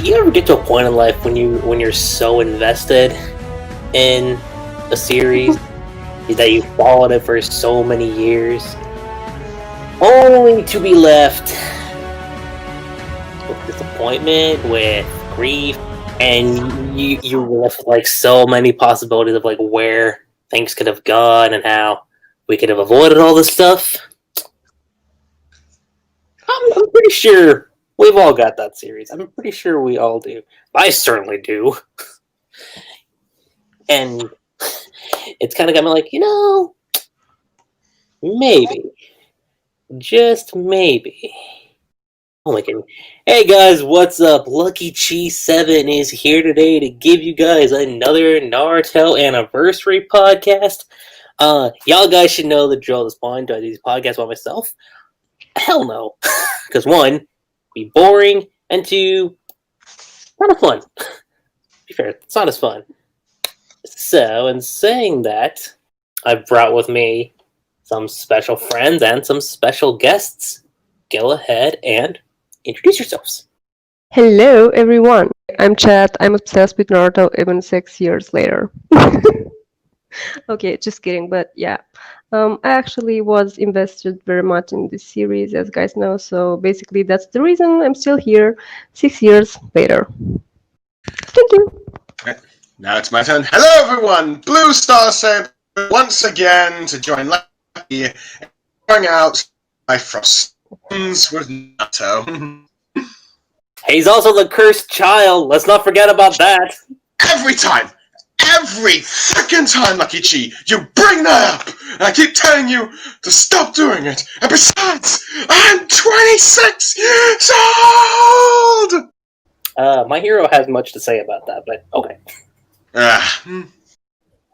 You ever get to a point in life when you're so invested in a series that you followed it for so many years, only to be left with disappointment, with grief, and you were left with like so many possibilities of like where things could have gone and how we could have avoided all this stuff? I'm pretty sure we've all got that series. I'm pretty sure we all do. I certainly do. And it's kind of got me like, maybe. Just maybe. Oh my god. Hey guys, what's up? LuckyRave is here today to give you guys another Naruto anniversary podcast. Y'all guys should know the drill at this point. Do I do these podcasts by myself? Hell no. Because one, be boring, and two, not as fun. To be fair, it's not as fun. So, in saying that, I've brought with me some special friends and some special guests. Go ahead and introduce yourselves. Hello, everyone. I'm Chatte. I'm obsessed with Naruto even 6 years later. Okay, just kidding, but yeah. I actually was invested very much in this series, as guys know, so basically that's the reason I'm still here 6 years later. Thank you. Now it's my turn. Hello, everyone! BlueStarSaber once again to join Lucky and bring out my frustrations with Naruto. He's also the cursed child. Let's not forget about that. Every freaking time, Lucky Chi, you bring that up! And I keep telling you to stop doing it. And besides, I'm 26 years old! My hero has much to say about that, but okay.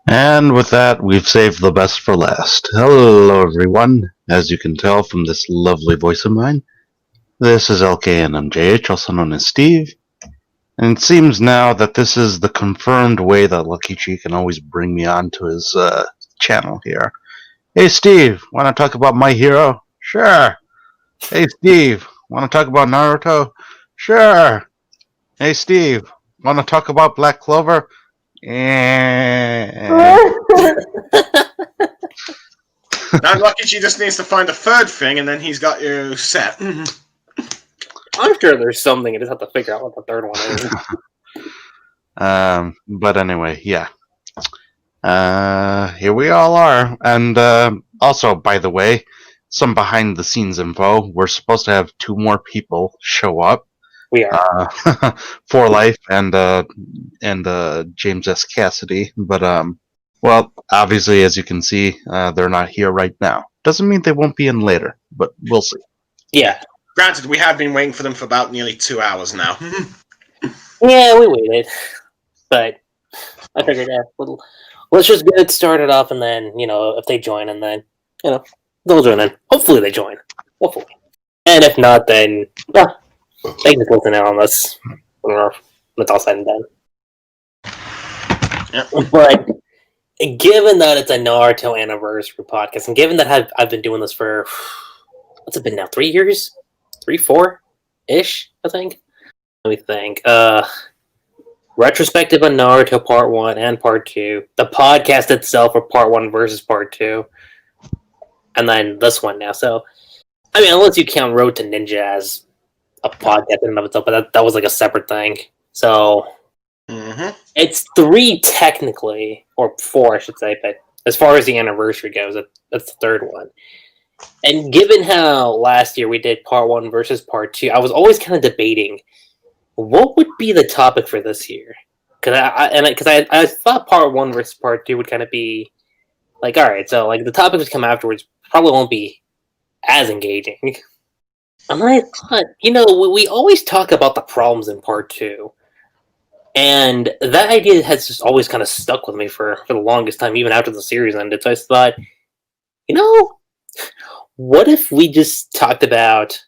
And with that, we've saved the best for last. Hello, everyone. As you can tell from this lovely voice of mine, this is kmnjh, also known as Steve. And it seems now that this is the confirmed way that Lucky Chi can always bring me on to his channel here. Hey, Steve, want to talk about my hero? Sure. Hey, Steve, want to talk about Naruto? Sure. Hey, Steve, want to talk about Black Clover? Now Lucky Chi just needs to find a third thing, and then he's got you set. I'm sure there's something. You just have to figure out what the third one is. But anyway, yeah. Here we all are. And also, by the way, some behind the scenes info. We're supposed to have 2 more people show up. We are. For Life and James S. Cassidy. But, well, obviously, as you can see, they're not here right now. Doesn't mean they won't be in later, but we'll see. Yeah. Granted, we have been waiting for them for about nearly 2 hours now. Yeah, we waited. But I figured, let's just get it started off, and then, if they join, and then, they'll join in. Hopefully they join. Hopefully. And if not, then, they can just listen in on this when it's all said and done. Yep. But given that it's a Naruto anniversary podcast, and given that I've been doing this for, what's it been now, 3 years? 3, 4-ish, I think. Let me think. Retrospective on Naruto Part 1 and Part 2. The podcast itself for Part 1 versus Part 2. And then this one now. So, I mean, unless you count Road to Ninja as a podcast in and of itself, but that was like a separate thing. So, It's 3 technically, or 4 I should say, but as far as the anniversary goes, that's the third one. And given how last year we did Part 1 versus Part 2, I was always kind of debating what would be the topic for this year. Because I thought Part 1 versus Part 2 would kind of be like, alright, so like the topics that come afterwards probably won't be as engaging. And I thought, we always talk about the problems in Part 2. And that idea has just always kind of stuck with me for the longest time, even after the series ended. So I thought, what if we just talked about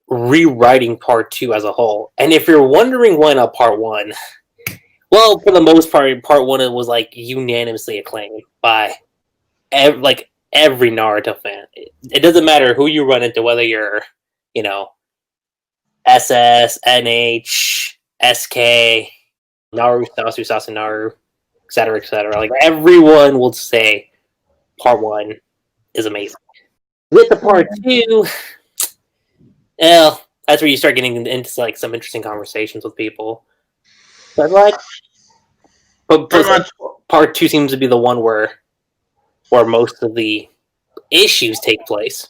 rewriting Part 2 as a whole? And if you're wondering why not Part 1, well, for the most part, Part 1 it was like unanimously acclaimed by every Naruto fan. It doesn't matter who you run into, whether you're, SS, NH, SK, Naruto, Sasuke, etc. Like everyone will say part 1 is amazing. With the part 2, well, that's where you start getting into like some interesting conversations with people. But like, but part 2 seems to be the one where most of the issues take place.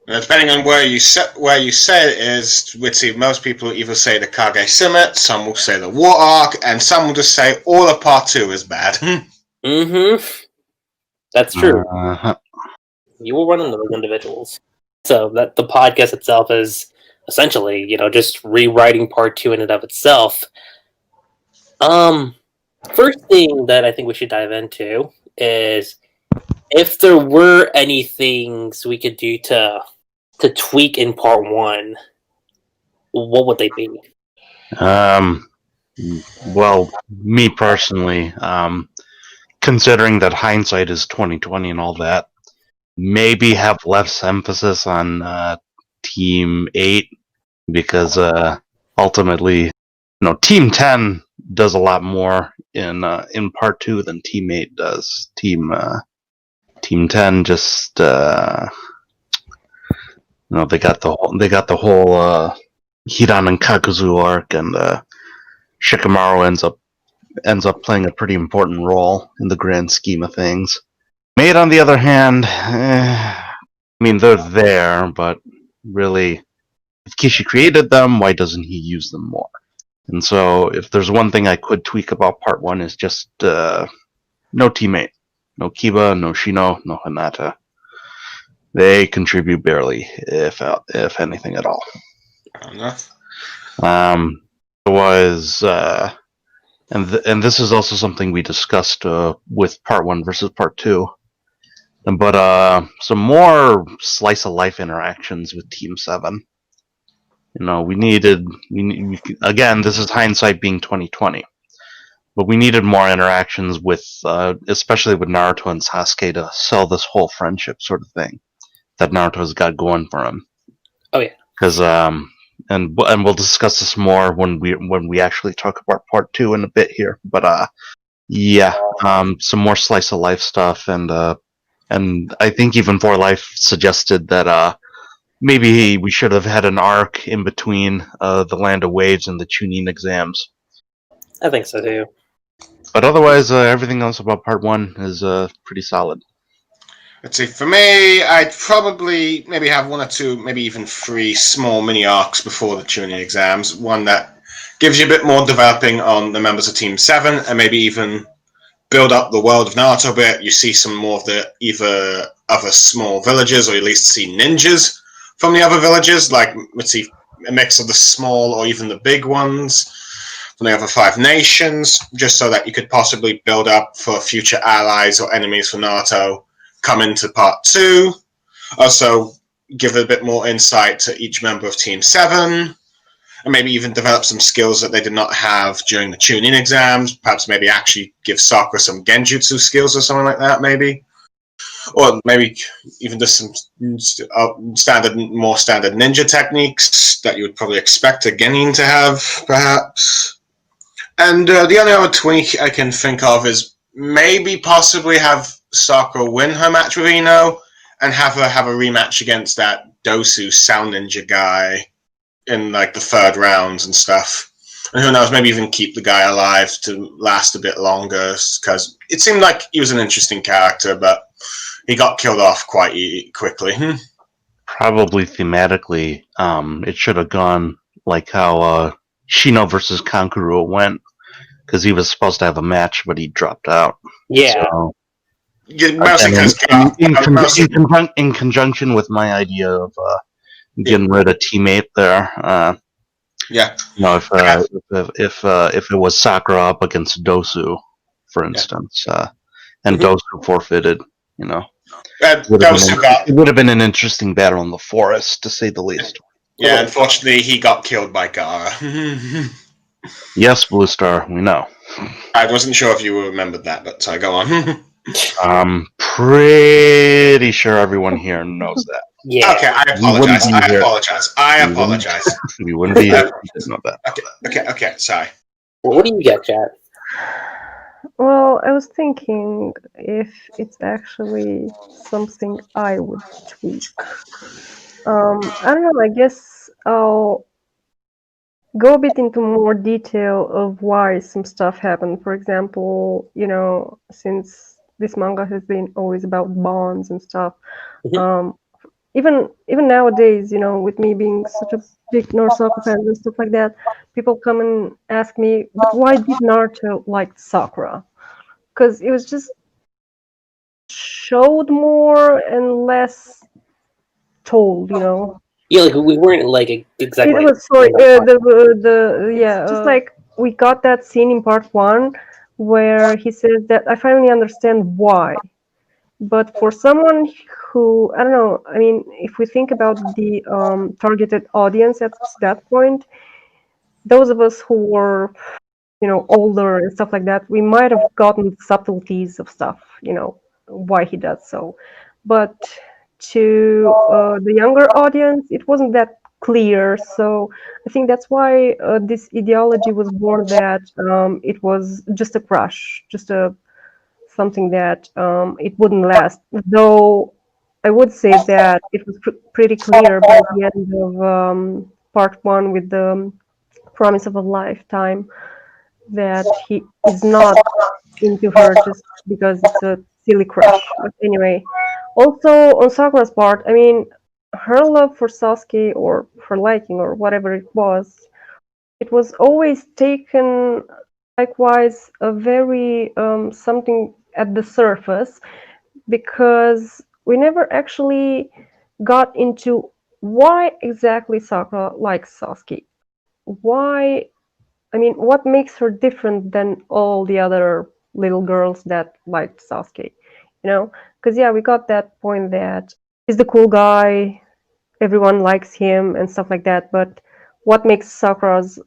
Depending on where you say it is, we'd see most people either say the Kage Summit, some will say the War Arc, and some will just say all of part 2 is bad. That's true. You will run into those individuals. So that the podcast itself is essentially, just rewriting part 2 in and of itself. First thing that I think we should dive into is if there were any things we could do to tweak in part 1, what would they be? Well, me personally, considering that hindsight is 2020 and all that, maybe have less emphasis on Team 8 because ultimately, Team 10 does a lot more in part 2 than Team 8 does. Team 10 just they got the whole Hiran and Kakuzu arc, and Shikamaru ends up playing a pretty important role in the grand scheme of things. Maid, on the other hand, they're there, but really, if Kishi created them, why doesn't he use them more? And so, if there's one thing I could tweak about part 1 is just no teammate. No Kiba, no Shino, no Hinata. They contribute barely, if anything at all. Enough. And this is also something we discussed with part 1 versus part 2. But some more slice of life interactions with Team 7. Again, this is hindsight being 2020. But we needed more interactions with, especially with Naruto and Sasuke, to sell this whole friendship sort of thing that Naruto's got going for him. Oh yeah. Because and we'll discuss this more when we actually talk about part 2 in a bit here. But some more slice of life stuff, and I think even For Life suggested that maybe we should have had an arc in between the Land of Waves and the Chunin exams. I think so too. But otherwise, everything else about part 1 is pretty solid. Let's see, for me, I'd probably maybe have 1 or 2, maybe even 3 small mini arcs before the tuning exams. One that gives you a bit more developing on the members of Team 7, and maybe even build up the world of Naruto a bit. You see some more of the either other small villages, or at least see ninjas from the other villages, like, let's see, a mix of the small or even the big ones from the other 5 nations, just so that you could possibly build up for future allies or enemies for Naruto come into part 2. Also, give a bit more insight to each member of Team 7, and maybe even develop some skills that they did not have during the tuning exams. Perhaps maybe actually give Sakura some genjutsu skills or something like that, maybe. Or maybe even just some more standard ninja techniques that you would probably expect a genin to have, perhaps. And the only other tweak I can think of is maybe possibly have Sakura win her match with Ino and have her have a rematch against that Dosu Sound Ninja guy in like the 3rd rounds and stuff. And who knows, maybe even keep the guy alive to last a bit longer, because it seemed like he was an interesting character, but he got killed off quite quickly. Probably thematically, it should have gone like how Shino versus Kankuro went, because he was supposed to have a match, but he dropped out. Yeah. So, mostly in conjunction with my idea of getting rid of teammate there. If it was Sakura up against Dosu, for instance, and Dosu forfeited, it would have been an interesting battle in the forest, to say the least. Yeah, unfortunately, he got killed by Gaara. Yes, Blue Star, we know. I wasn't sure if you remembered that, but go on. I'm pretty sure everyone here knows that. Yeah. Okay, I We wouldn't apologize. be I here. apologize. I We wouldn't- apologize. We wouldn't be here if we didn't know that. Okay, sorry. Well, what do you get, chat? Well, I was thinking if it's actually something I would tweak. I don't know, I guess I'll go a bit into more detail of why some stuff happened. For example, since this manga has been always about bonds and stuff, Mhm. even nowadays, with me being such a big Naruto fan and stuff like that, people come and ask me, but why did Naruto like Sakura? Because it was just showed more and less told, Yeah, like we weren't like exactly. It was sorry, it's just like we got that scene in part one where he says that I finally understand why. But for someone who, I don't know, I mean, if we think about the targeted audience at that point, those of us who were, older and stuff like that, we might have gotten subtleties of stuff, why he does so. But to the younger audience, it wasn't that clear. So I think that's why this ideology was born that it was just a crush, just a something that it wouldn't last. Though I would say that it was pretty clear by the end of part one with the promise of a lifetime that he is not into her just because it's a silly crush. But anyway, also on Sakura's part, I mean, her love for Sasuke or her liking or whatever it was always taken likewise a very something at the surface because we never actually got into why exactly Sakura likes Sasuke. Why I mean, what makes her different than all the other little girls that liked Sasuke? Because yeah, we got that point that he's the cool guy, everyone likes him and stuff like that. But what makes Sakura's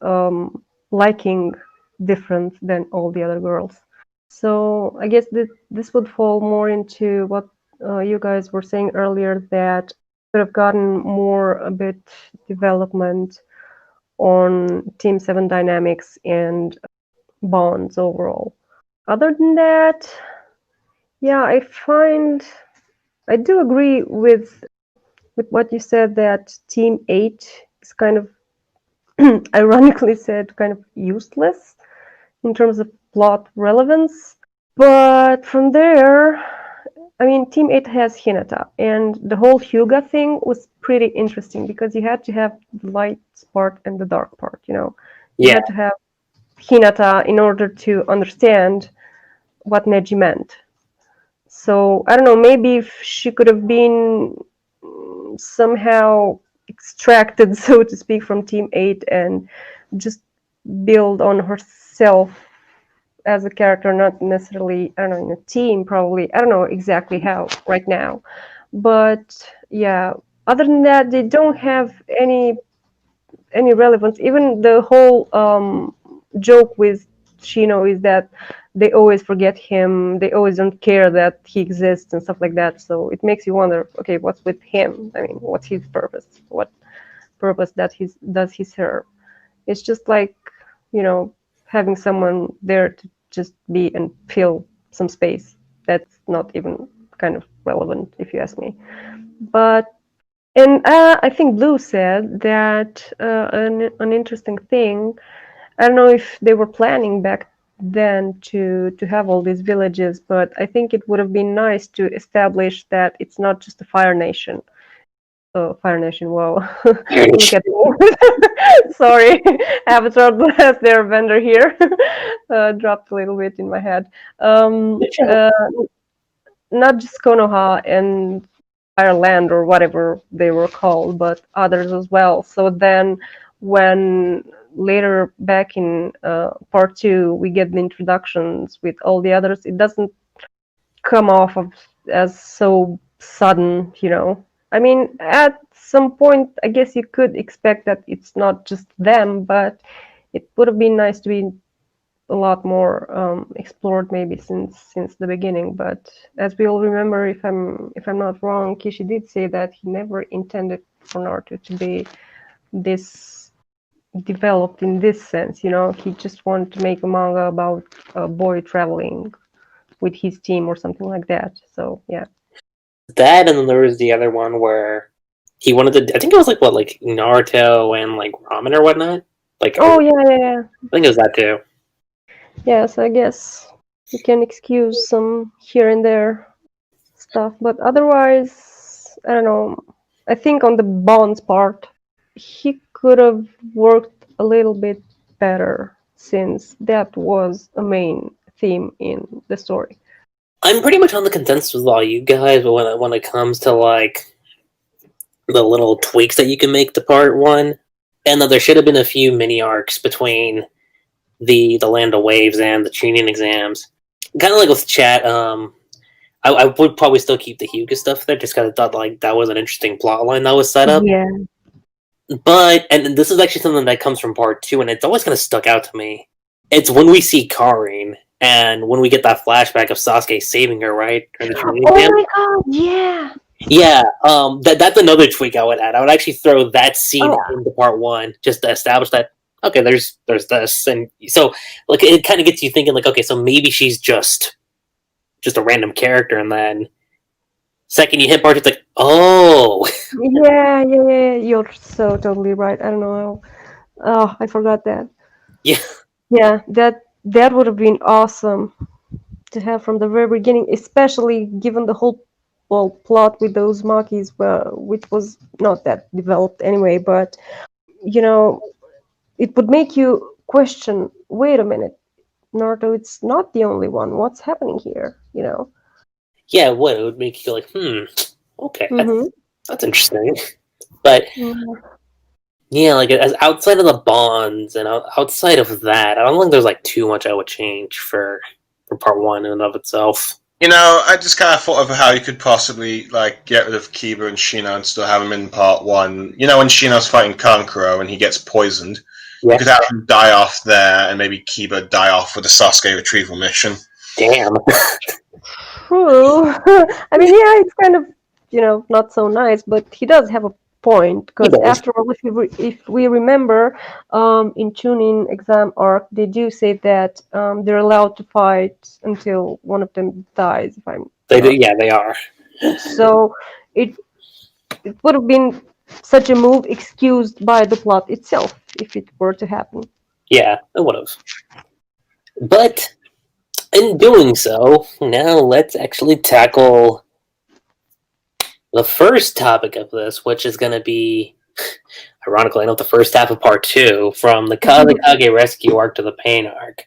liking different than all the other girls? So I guess this would fall more into what you guys were saying earlier that could have gotten more a bit development on Team 7 dynamics and bonds overall. Other than that, yeah, I do agree with what you said that Team 8 is kind of ironically said kind of useless in terms of plot relevance. But from there, I mean, Team 8 has Hinata, and the whole Hyuga thing was pretty interesting because you had to have the light part and the dark part, You Yeah. had to have Hinata in order to understand what Neji meant. So I don't know, maybe if she could have been somehow extracted, so to speak, from Team 8 and just build on herself as a character, not necessarily, I don't know, in a team, probably. I don't know exactly how right now. But yeah, other than that, they don't have any relevance. Even the whole joke with Shino is that they always forget him. They always don't care that he exists and stuff like that. So it makes you wonder, okay, what's with him? I mean, what's his purpose? What purpose does he serve? It's just like, having someone there to just be and fill some space. That's not even kind of relevant, if you ask me. But and I think Blue said that an interesting thing. I don't know if they were planning back then to have all these villages, but I think it would have been nice to establish that it's not just a Fire Nation. Oh, Fire Nation! Whoa, look at me. Sorry, Avatar Blast, their vendor here, dropped a little bit in my head. Not just Konoha and Ireland or whatever they were called, but others as well. So then, when later back in part two we get the introductions with all the others, it doesn't come off of as so sudden, I mean, at some point, I guess you could expect that it's not just them, but it would have been nice to be a lot more explored maybe since the beginning. But as we all remember, if I'm not wrong, Kishi did say that he never intended for Naruto to be this developed in this sense. He just wanted to make a manga about a boy traveling with his team or something like that. So yeah. That, and then there was the other one where he wanted to. I think it was like Naruto and like ramen or whatnot. Oh yeah. I think it was that too. Yeah, so I guess you can excuse some here and there stuff, but otherwise, I don't know. I think on the Bonds part, he could have worked a little bit better since that was a main theme in the story. I'm pretty much on the consensus with all you guys, but when it comes to like the little tweaks that you can make to part one, and that there should have been a few mini arcs between the Land of Waves and the Chunin exams. Kind of like with Chat, I would probably still keep the Hyuga stuff there, just because I thought like that was an interesting plot line that was set up. Yeah. But, and this is actually something that comes from part two, and it's always kind of stuck out to me. It's when we see Karin, and when we get that flashback of Sasuke saving her, right? Oh my god, yeah! Yeah, that's another tweak I would add. I would actually throw that scene into part one, just to establish that, okay, there's this. And so, like, it kind of gets you thinking, like, okay, so maybe she's just a random character, and then second you hit part, it's like, oh. Yeah, you're so totally right. I don't know. Oh, I forgot that. Yeah. Yeah, that would have been awesome to have from the very beginning, especially given the whole plot with those monkeys, which was not that developed anyway. But it would make you question. Wait a minute, Naruto, it's not the only one. What's happening here? Yeah, what it would make you like, okay, Mm-hmm. that's interesting. But yeah, like as outside of the bonds and outside of that, I don't think there's like too much I would change for part one in and of itself. I just kind of thought of how you could possibly like get rid of Kiba and Shino and still have him in part one. When Shino's fighting Kankuro and he gets poisoned, you could have him die off there, and maybe Kiba die off with the Sasuke retrieval mission. Damn. True. I mean, yeah, it's kind of not so nice, but he does have a point, because after all, if we remember, in Chunin exam arc, they do say that they're allowed to fight until one of them dies. They do, yeah, they are. So it would have been such a move excused by the plot itself if it were to happen. Yeah, it would have. But in doing so, now let's actually tackle the first topic of this, which is going to be, ironically enough, the first half of part two, from the Kazekage rescue arc to the pain arc.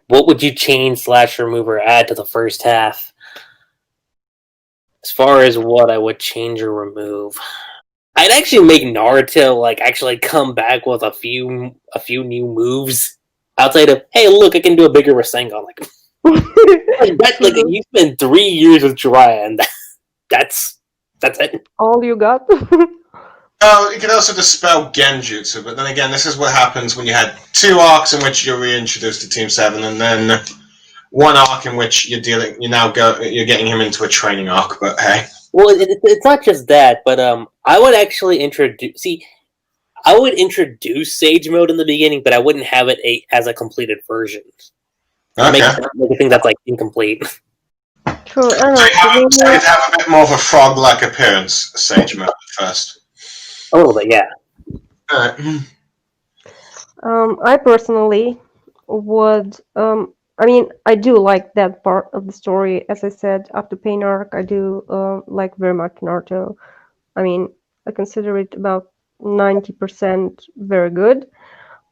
What would you change / remove or add to the first half? As far as what I would change or remove, I'd actually make Naruto actually come back with a few new moves outside of, hey, look, I can do a bigger Rasengan. You spend 3 years with Jiraiya, and that's it. All you got? You could also dispel Genjutsu, but then again, this is what happens when you had 2 arcs in which you're reintroduced to Team 7, and then 1 arc in which you're getting him into a training arc, but hey. Well, it's not just that, but I would actually introduce Sage Mode in the beginning, but I wouldn't have it as a completed version. Okay. I think that's incomplete. True. So you'd have a bit more of a frog-like appearance, Sage Mode first. A little bit, yeah. Alright. I personally would. I do like that part of the story. As I said, after Pain arc, I do like very much Naruto. I consider it about 90% very good.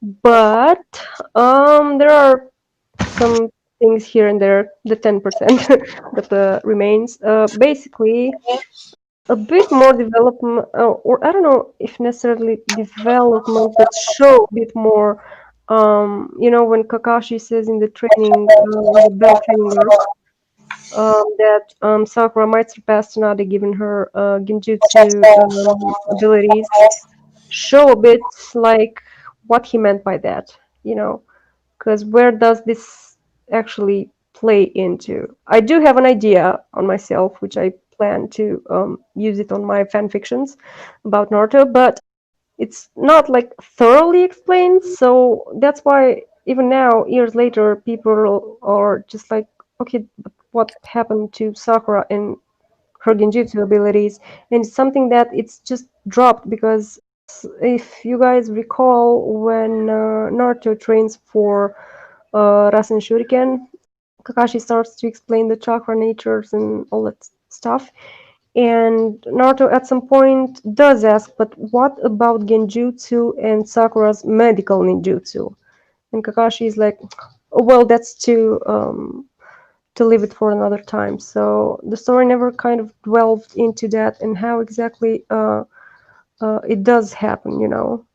But there are some things here and there, the 10% that remains. Basically, a bit more development, or I don't know if necessarily development, but show a bit more. When Kakashi says in the training, the bell training arc, that Sakura might surpass Tsunade given her genjutsu abilities, show a bit like what he meant by that. Because where does this actually play into? I do have an idea on myself, which I plan to use it on my fan fictions about Naruto, but it's not like thoroughly explained. So that's why even now, years later, people are just like, okay, but what happened to Sakura and her genjutsu abilities? And it's something that it's just dropped because if you guys recall, when Naruto trains for Rasen Shuriken, Kakashi starts to explain the chakra natures and all that stuff. And Naruto at some point does ask, but what about genjutsu and Sakura's medical ninjutsu? And Kakashi is like, oh, well, that's to leave it for another time. So the story never kind of delved into that and how exactly it does happen, you know.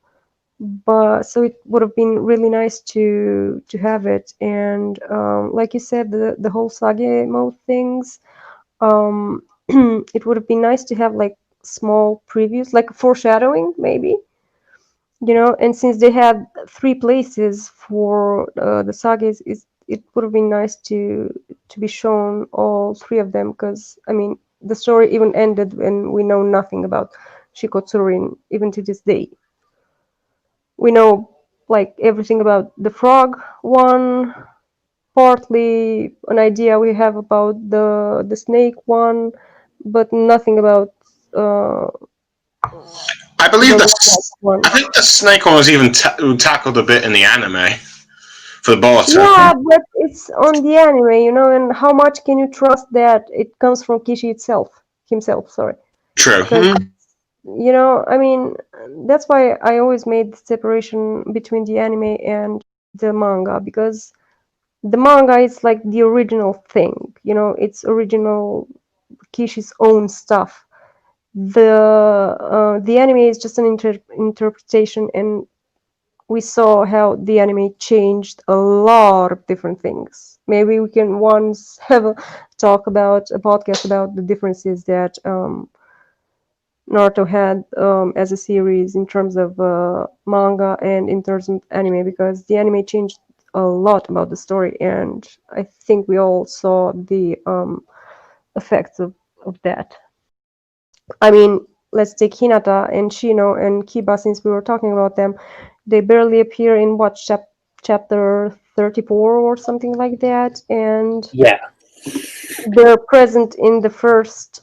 But so it would have been really nice to have it. And like you said, the whole Sage mode things, it would have been nice to have like small previews, like foreshadowing maybe, you know. And since they had three places for the sagas, it would have been nice to be shown all three of them, because I mean the story even ended when we know nothing about Shikotsurin even to this day. We know like everything about the frog one, partly an idea we have about the snake one, but nothing about I believe the the one. I think the snake one was even tackled a bit in the anime for the Boruto. Yeah, but it's on the anime, you know, and how much can you trust that it comes from Kishi himself, sorry. True. Because, you know, I mean, that's why I always made the separation between the anime and the manga, because the manga is like the original thing, you know, it's original Kishi's own stuff. The anime is just an interpretation, and we saw how the anime changed a lot of different things. Maybe we can once have a podcast about the differences that Naruto had as a series in terms of manga and in terms of anime, because the anime changed a lot about the story, and I think we all saw the effects of that. I mean, let's take Hinata and Shino and Kiba, since we were talking about them. They barely appear in what, chapter 34 or something like that, and Yeah, they're present in the first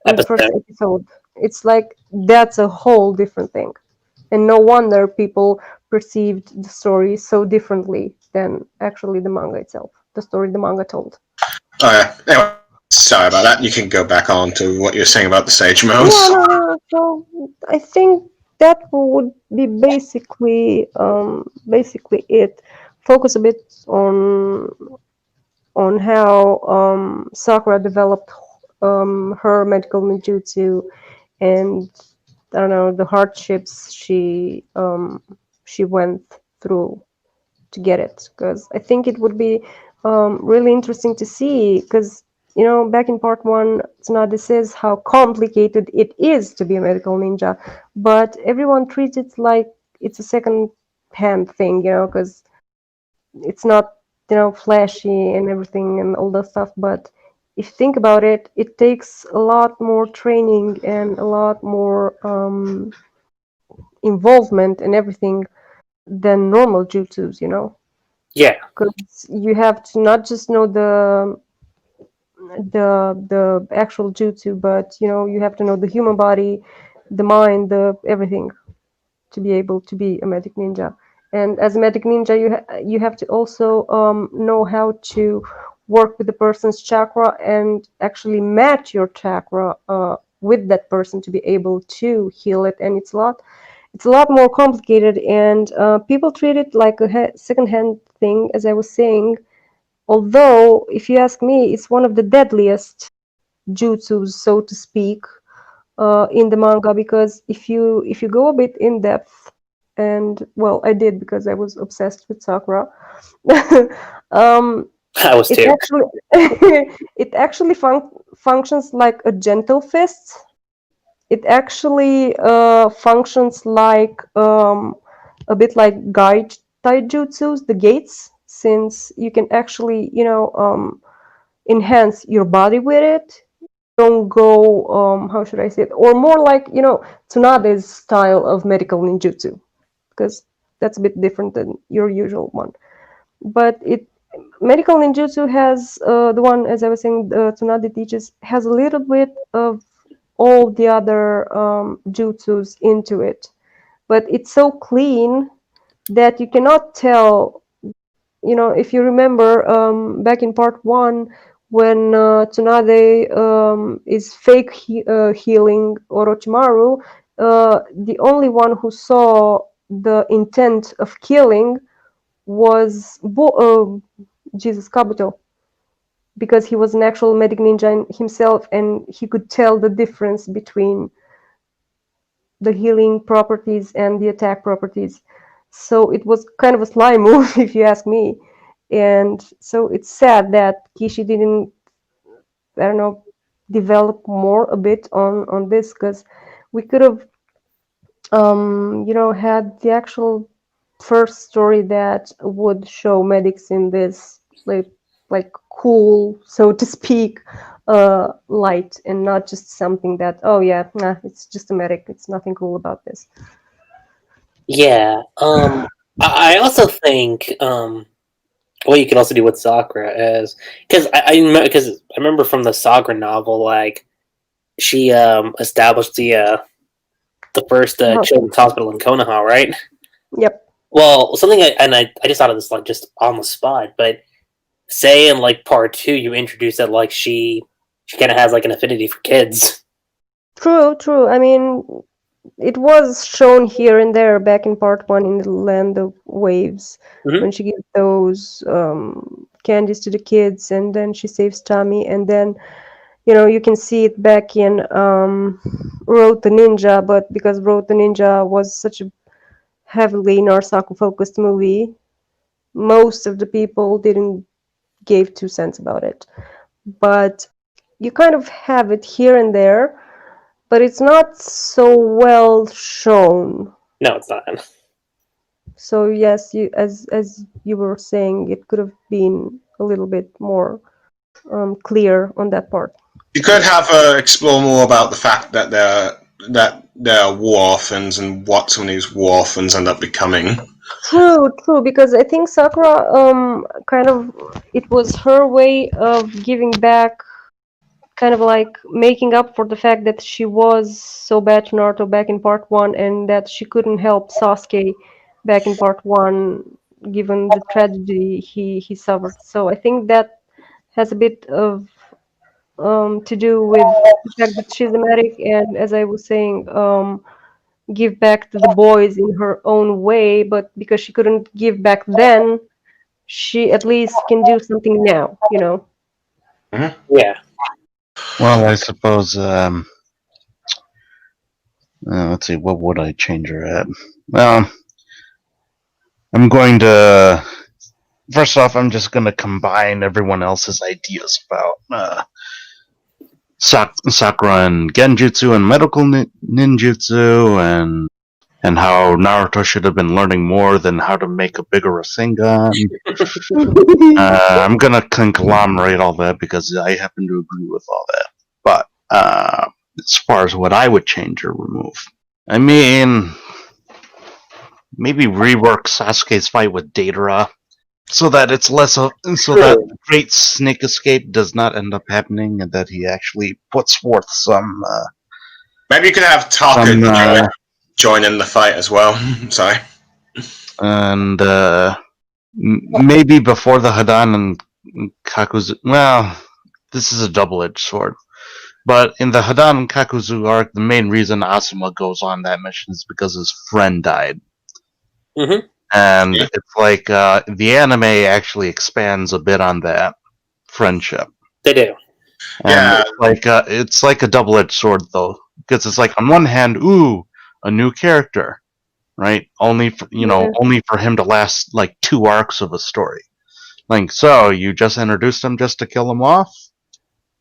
episode. It's like that's a whole different thing, and no wonder people perceived the story so differently than actually the manga itself, the story the manga told. Anyway, sorry about that. You can go back on to what you were saying about the sage Yeah, modes. no. So I think that would be basically it. Focus a bit on how Sakura developed her medical ninjutsu, and I don't know, the hardships she went through to get it, because I think it would be really interesting to see, because you know, back in part one, Tsunade says how complicated it is to be a medical ninja, but everyone treats it like it's a second hand thing, you know, because it's not, you know, flashy and everything and all that stuff. But if you think about it, it takes a lot more training and a lot more involvement and everything than normal jutsus, you know. yeah, Because you have to not just know the actual jutsu, but you know, you have to know the human body, the mind, the everything, to be able to be a medic ninja. And as a medic ninja, you have to also know how to work with the person's chakra and actually match your chakra with that person to be able to heal it. And it's a lot more complicated, and people treat it like a second-hand thing, as I was saying. Although, if you ask me, it's one of the deadliest jutsus, so to speak, in the manga, because if you go a bit in depth, and well, I did because I was obsessed with Sakura. um, I was it too. actually it actually functions like a gentle fist. It actually functions like a bit like guide taijutsus, the gates, since you can actually, enhance your body with it. Don't go, how should I say it? Or more like, Tsunade's style of medical ninjutsu, because that's a bit different than your usual one. But medical ninjutsu has the one, as I was saying, Tsunade teaches, has a little bit of all the other jutsus into it, but it's so clean that you cannot tell. If you remember back in part 1, when Tsunade is fake healing Orochimaru, the only one who saw the intent of killing was Jesus Kabuto, because he was an actual medic ninja himself, and he could tell the difference between the healing properties and the attack properties. So it was kind of a sly move, if you ask me. And so it's sad that Kishi didn't, I don't know, develop more a bit on this, because we could have, had the actual first story that would show medics in this like cool, so to speak, light, and not just something that, oh yeah, nah, it's just a medic, it's nothing cool about this. Yeah. I also think what you could also do with Sakura is because I remember from the Sakura novel, like she established the first children's hospital in Konoha, right? Yep. Well, something I just thought of this like just on the spot, but say in like part 2 you introduce that like she kind of has like an affinity for kids. True. I mean, it was shown here and there back in part 1 in the Land of Waves, when she gives those candies to the kids, and then she saves Tommy, and then you can see it back in Road to Ninja, but because Road to Ninja was such a heavily Narsaku focused movie, most of the people didn't give 2 cents about it. But you kind of have it here and there, but it's not so well shown. No, it's not. So yes, as you were saying, it could have been a little bit more clear on that part. You could have explore more about the fact that they're war orphans and what some of these war orphans end up becoming. True, because I think Sakura kind of, it was her way of giving back, kind of like making up for the fact that she was so bad to Naruto back in part 1, and that she couldn't help Sasuke back in part 1, given the tragedy he suffered. So I think that has a bit of to do with the fact that she's a medic, and as I was saying, give back to the boys in her own way, but because she couldn't give back then, she at least can do something now, Mm-hmm. Yeah. Well, I suppose. Let's see. What would I change her at? Well, I'm going to. First off, I'm just going to combine everyone else's ideas about Sakura and Genjutsu and medical ninjutsu and how Naruto should have been learning more than how to make a bigger Rasengan. I'm going to conglomerate all that because I happen to agree with all that. But as far as what I would change or remove, I mean, maybe rework Sasuke's fight with Datara so that it's less so that Great Snake Escape does not end up happening, and that he actually puts forth some. Maybe you could have Taka join in the fight as well. Sorry. And maybe before the Hadan and Kakuzu. Well, this is a double-edged sword. But in the Hadan and Kakuzu arc, the main reason Asuma goes on that mission is because his friend died. Mm-hmm. And it's like the anime actually expands a bit on that friendship. They do. And it's like a double-edged sword, though, because it's like on one hand, ooh, a new character, right? Only for him to last like 2 arcs of a story. Like, so you just introduced him just to kill him off?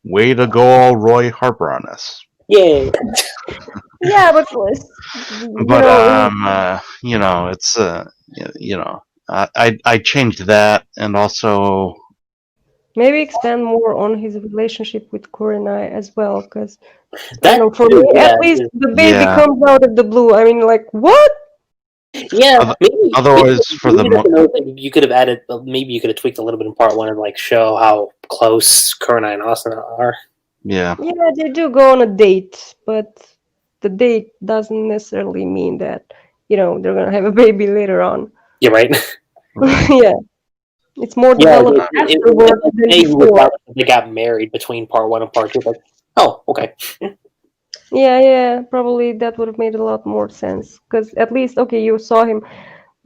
Way to go, all Roy Harper on us. Yay. Yeah, but But it's I changed that, and also Maybe expand more on his relationship with Kurenai as well, because I That don't know, for too, me yeah, at least, the baby Yeah. comes out of the blue. I mean, like, what? yeah. Otherwise, for the that's another thing you could have added. Maybe you could have tweaked a little bit in part one and like show how close Kurna and Austin are. yeah, Yeah, they do go on a date, but the date doesn't necessarily mean that, they're gonna have a baby later on. Yeah, right. right. Yeah, it's more Yeah, developed afterward than maybe you would before. have they got married between part one and part two. Like, oh, okay. Yeah, probably that would have made a lot more sense. Because at least, okay, you saw him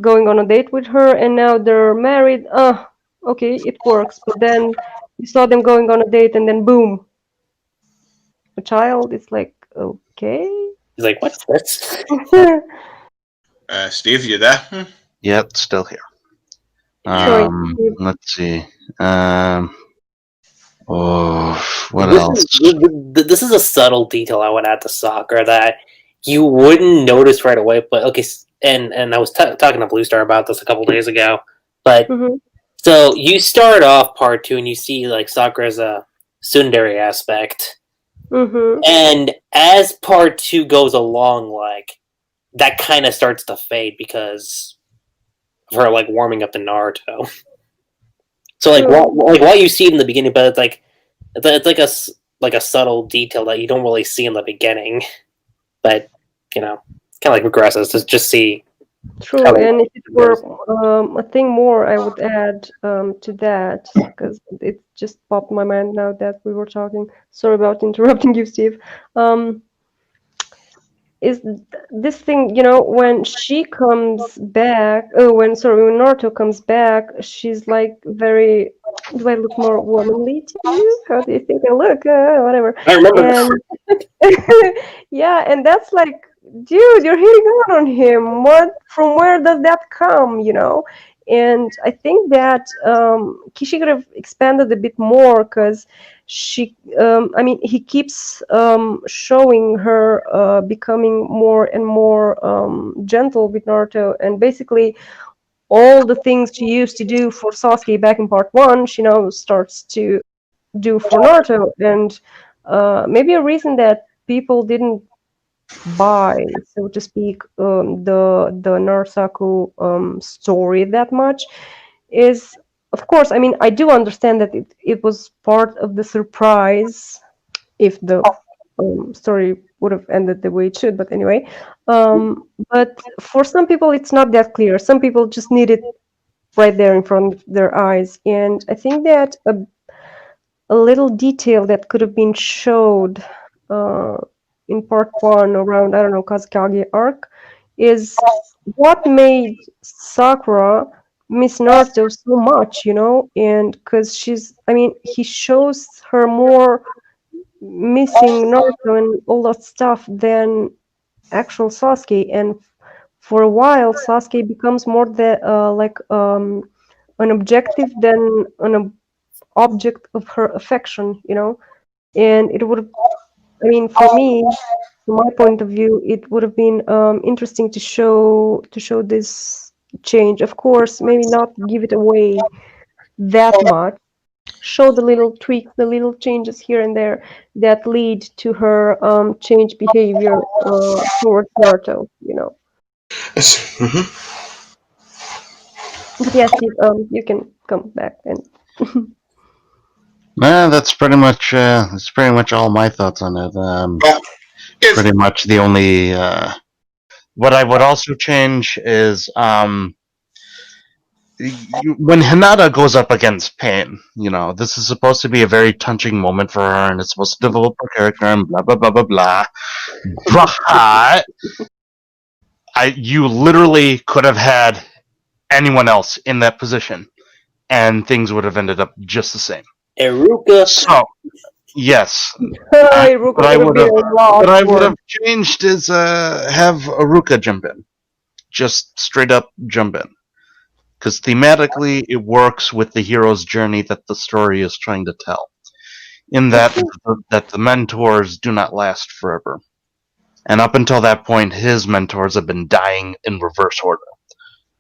going on a date with her, and now they're married. Okay, it works. But then you saw them going on a date, and then boom, a child. It's like, okay. He's like, what's this? Steve, you there? Yeah, it's still here. Sorry. Let's see. What this else? This is a subtle detail I would add to Sakura that you wouldn't notice right away. But okay, and I was talking to Blue Star about this a couple days ago. But Mhm. so you start off part two and you see like Sakura's a tsundere aspect, Mhm. and as part two goes along, like that kind of starts to fade because of her like warming up to Naruto. So like True. what you see it in the beginning, but it's like a subtle detail that you don't really see in the beginning, but kind of like regresses to just see. True, and if it were a thing more, I would add to that, because it just popped my mind now that we were talking. Sorry about interrupting you, Steve. Is this thing, when she comes back, when Naruto comes back, she's like very, do I look more womanly to you? How do you think I look? Whatever. I remember And yeah, and that's like, dude, you're hitting on him. From where does that come, And I think that Kishi could have expanded a bit more, because he keeps showing her becoming more and more gentle with Naruto, and basically all the things she used to do for Sasuke back in part one, she now starts to do for Naruto, and maybe a reason that people didn't buy, so to speak, the Narasaku story that much is, of course, I do understand that it was part of the surprise if the story would have ended the way it should, but anyway. But for some people, it's not that clear. Some people just need it right there in front of their eyes, and I think that a little detail that could have been showed in part one around, I don't know, Kazukage arc is what made Sakura miss Naruto so much, and because he shows her more missing Naruto and all that stuff than actual Sasuke, and for a while Sasuke becomes more an objective than an object of her affection, and it would, for me, from my point of view, it would have been interesting to show this change. Of course, maybe not give it away that much. Show the little tweaks, the little changes here and there that lead to her change behavior towards Naruto. Yes. But yes, Steve, you can come back and. That's pretty much all my thoughts on it. Pretty much the only what I would also change is when Hinata goes up against Pain. This is supposed to be a very touching moment for her, and it's supposed to develop her character and blah blah blah blah blah. But you literally could have had anyone else in that position, and things would have ended up just the same. Iruka. So, yes. What I would have changed is have Iruka jump in. Just straight up jump in. Because thematically, it works with the hero's journey that the story is trying to tell. In that the mentors do not last forever. And up until that point, his mentors have been dying in reverse order.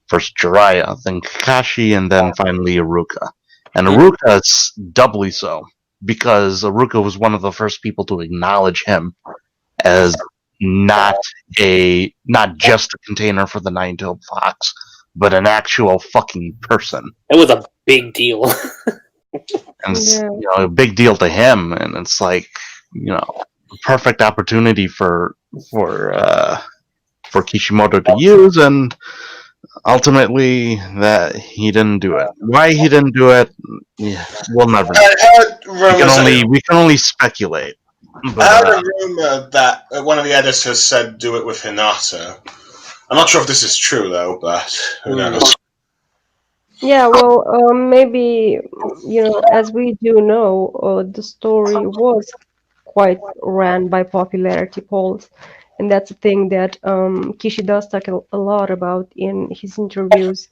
First Jiraiya, then Kakashi, and then finally Iruka. And Iruka is doubly so, because Iruka was one of the first people to acknowledge him as not just a container for the Nine-Tailed Fox, but an actual fucking person. It was a big deal. And it's, a big deal to him, and it's like, perfect opportunity for Kishimoto to use, and ultimately that he didn't do it. Why he didn't do it, we'll never know. We can only speculate. I heard a rumor that one of the editors said do it with Hinata. I'm not sure if this is true though, but who knows? Yeah, well, maybe, as we do know, the story was quite ran by popularity polls. And that's a thing that Kishi does talk a lot about in his interviews.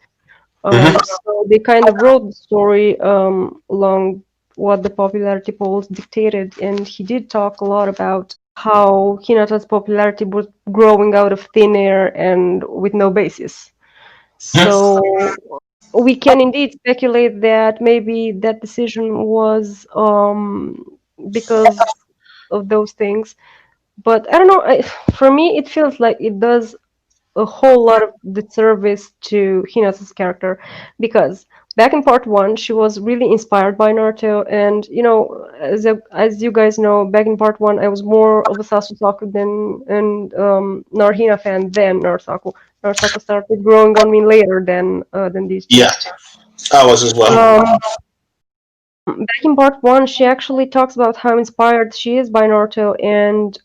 So they kind of wrote the story along what the popularity polls dictated. And he did talk a lot about how Hinata's popularity was growing out of thin air and with no basis. So we can indeed speculate that maybe that decision was because of those things. But I don't know. For me, it feels like it does a whole lot of disservice to Hinata's character, because back in part 1, she was really inspired by Naruto, and as you guys know, back in part 1, I was more of a Sasuke and Narhina fan than Naruto. Naruto started growing on me later than these two. Yeah, I was as well. Back in part 1, she actually talks about how inspired she is by Naruto and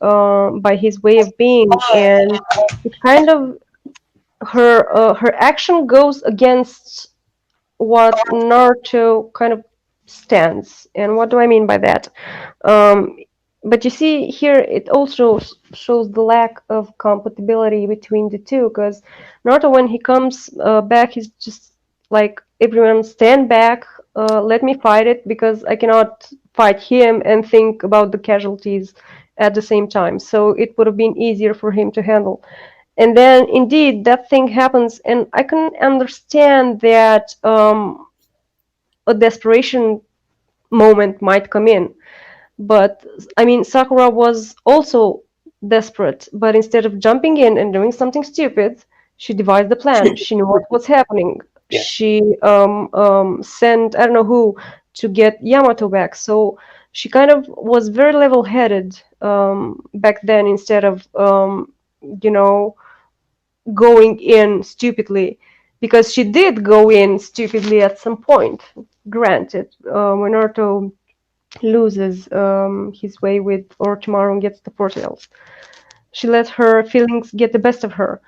by his way of being, and it kind of her action goes against what Naruto kind of stands. And what do I mean by that? But you see here, it also shows the lack of compatibility between the two, because Naruto, when he comes back, he's just like, everyone stand back, let me fight it, because I cannot fight him and think about the casualties at the same time. So it would have been easier for him to handle. And then, indeed, that thing happens, and I can understand that a desperation moment might come in. But, I mean, Sakura was also desperate, but instead of jumping in and doing something stupid, she devised a plan. She knew what was happening. Yeah. She sent, I don't know who, to get Yamato back. So she kind of was very level-headed back then, instead of, going in stupidly, because she did go in stupidly at some point. Granted, when Naruto loses his way with Orochimaru and gets the portals, she let her feelings get the best of her.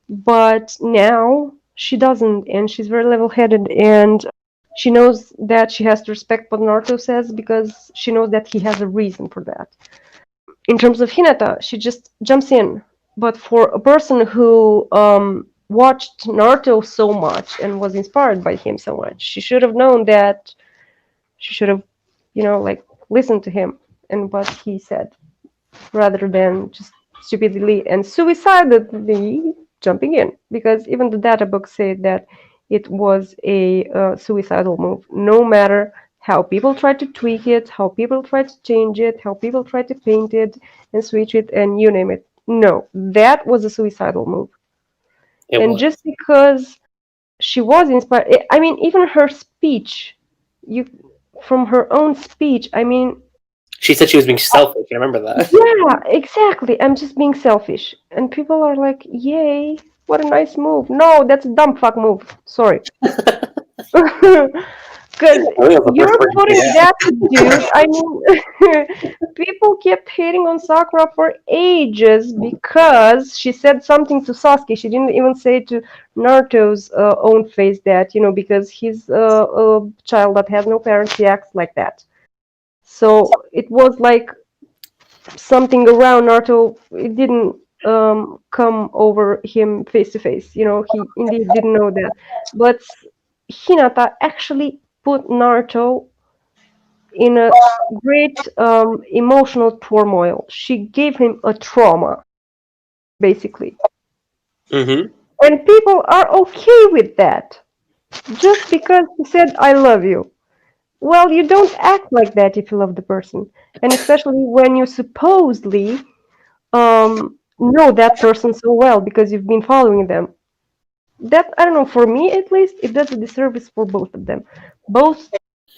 But now she doesn't, and she's very level-headed, and she knows that she has to respect what Naruto says, because she knows that he has a reason for that. In terms of Hinata, she just jumps in. But for a person who watched Naruto so much and was inspired by him so much, she should have known that she should have, listened to him and what he said, rather than just stupidly and suicidally jumping in. Because even the data book said that it was a suicidal move, no matter how people try to tweak it, how people try to change it, how people try to paint it and switch it, and you name it. No, that was a suicidal move. Just because she was inspired, I mean, even her speech, from her own speech, I mean, she said she was being selfish. I remember that. Yeah, exactly. I'm just being selfish. And people are like, yay, what a nice move. No, that's a dumb fuck move. Sorry. Because you're putting that to dude. I mean, people kept hating on Sakura for ages because she said something to Sasuke. She didn't even say to Naruto's own face that, because he's a child that has no parents, he acts like that. So it was like something around Naruto. It didn't come over him face to face. He indeed didn't know that. But Hinata actually put Naruto in a great emotional turmoil. She gave him a trauma, basically. Mm-hmm. And people are okay with that. Just because he said, I love you. Well, you don't act like that if you love the person. And especially when you supposedly know that person so well because you've been following them. That, I don't know, for me at least, it does a disservice for both of them. Both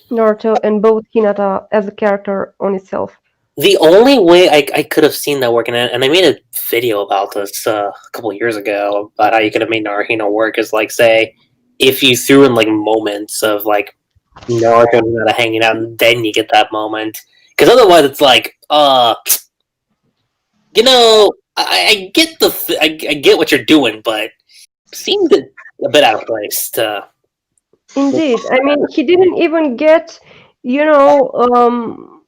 Naruto and both Hinata as a character on itself. The only way I could have seen that working, and I made a video about this a couple of years ago about how you could have made Naruto work, is like, say, if you threw in like moments of like Naruto and Hinata hanging out, and then you get that moment. Because otherwise, it's like, I get I get what you're doing, but it seemed a bit out of place. Indeed. I mean, he didn't even get, you know,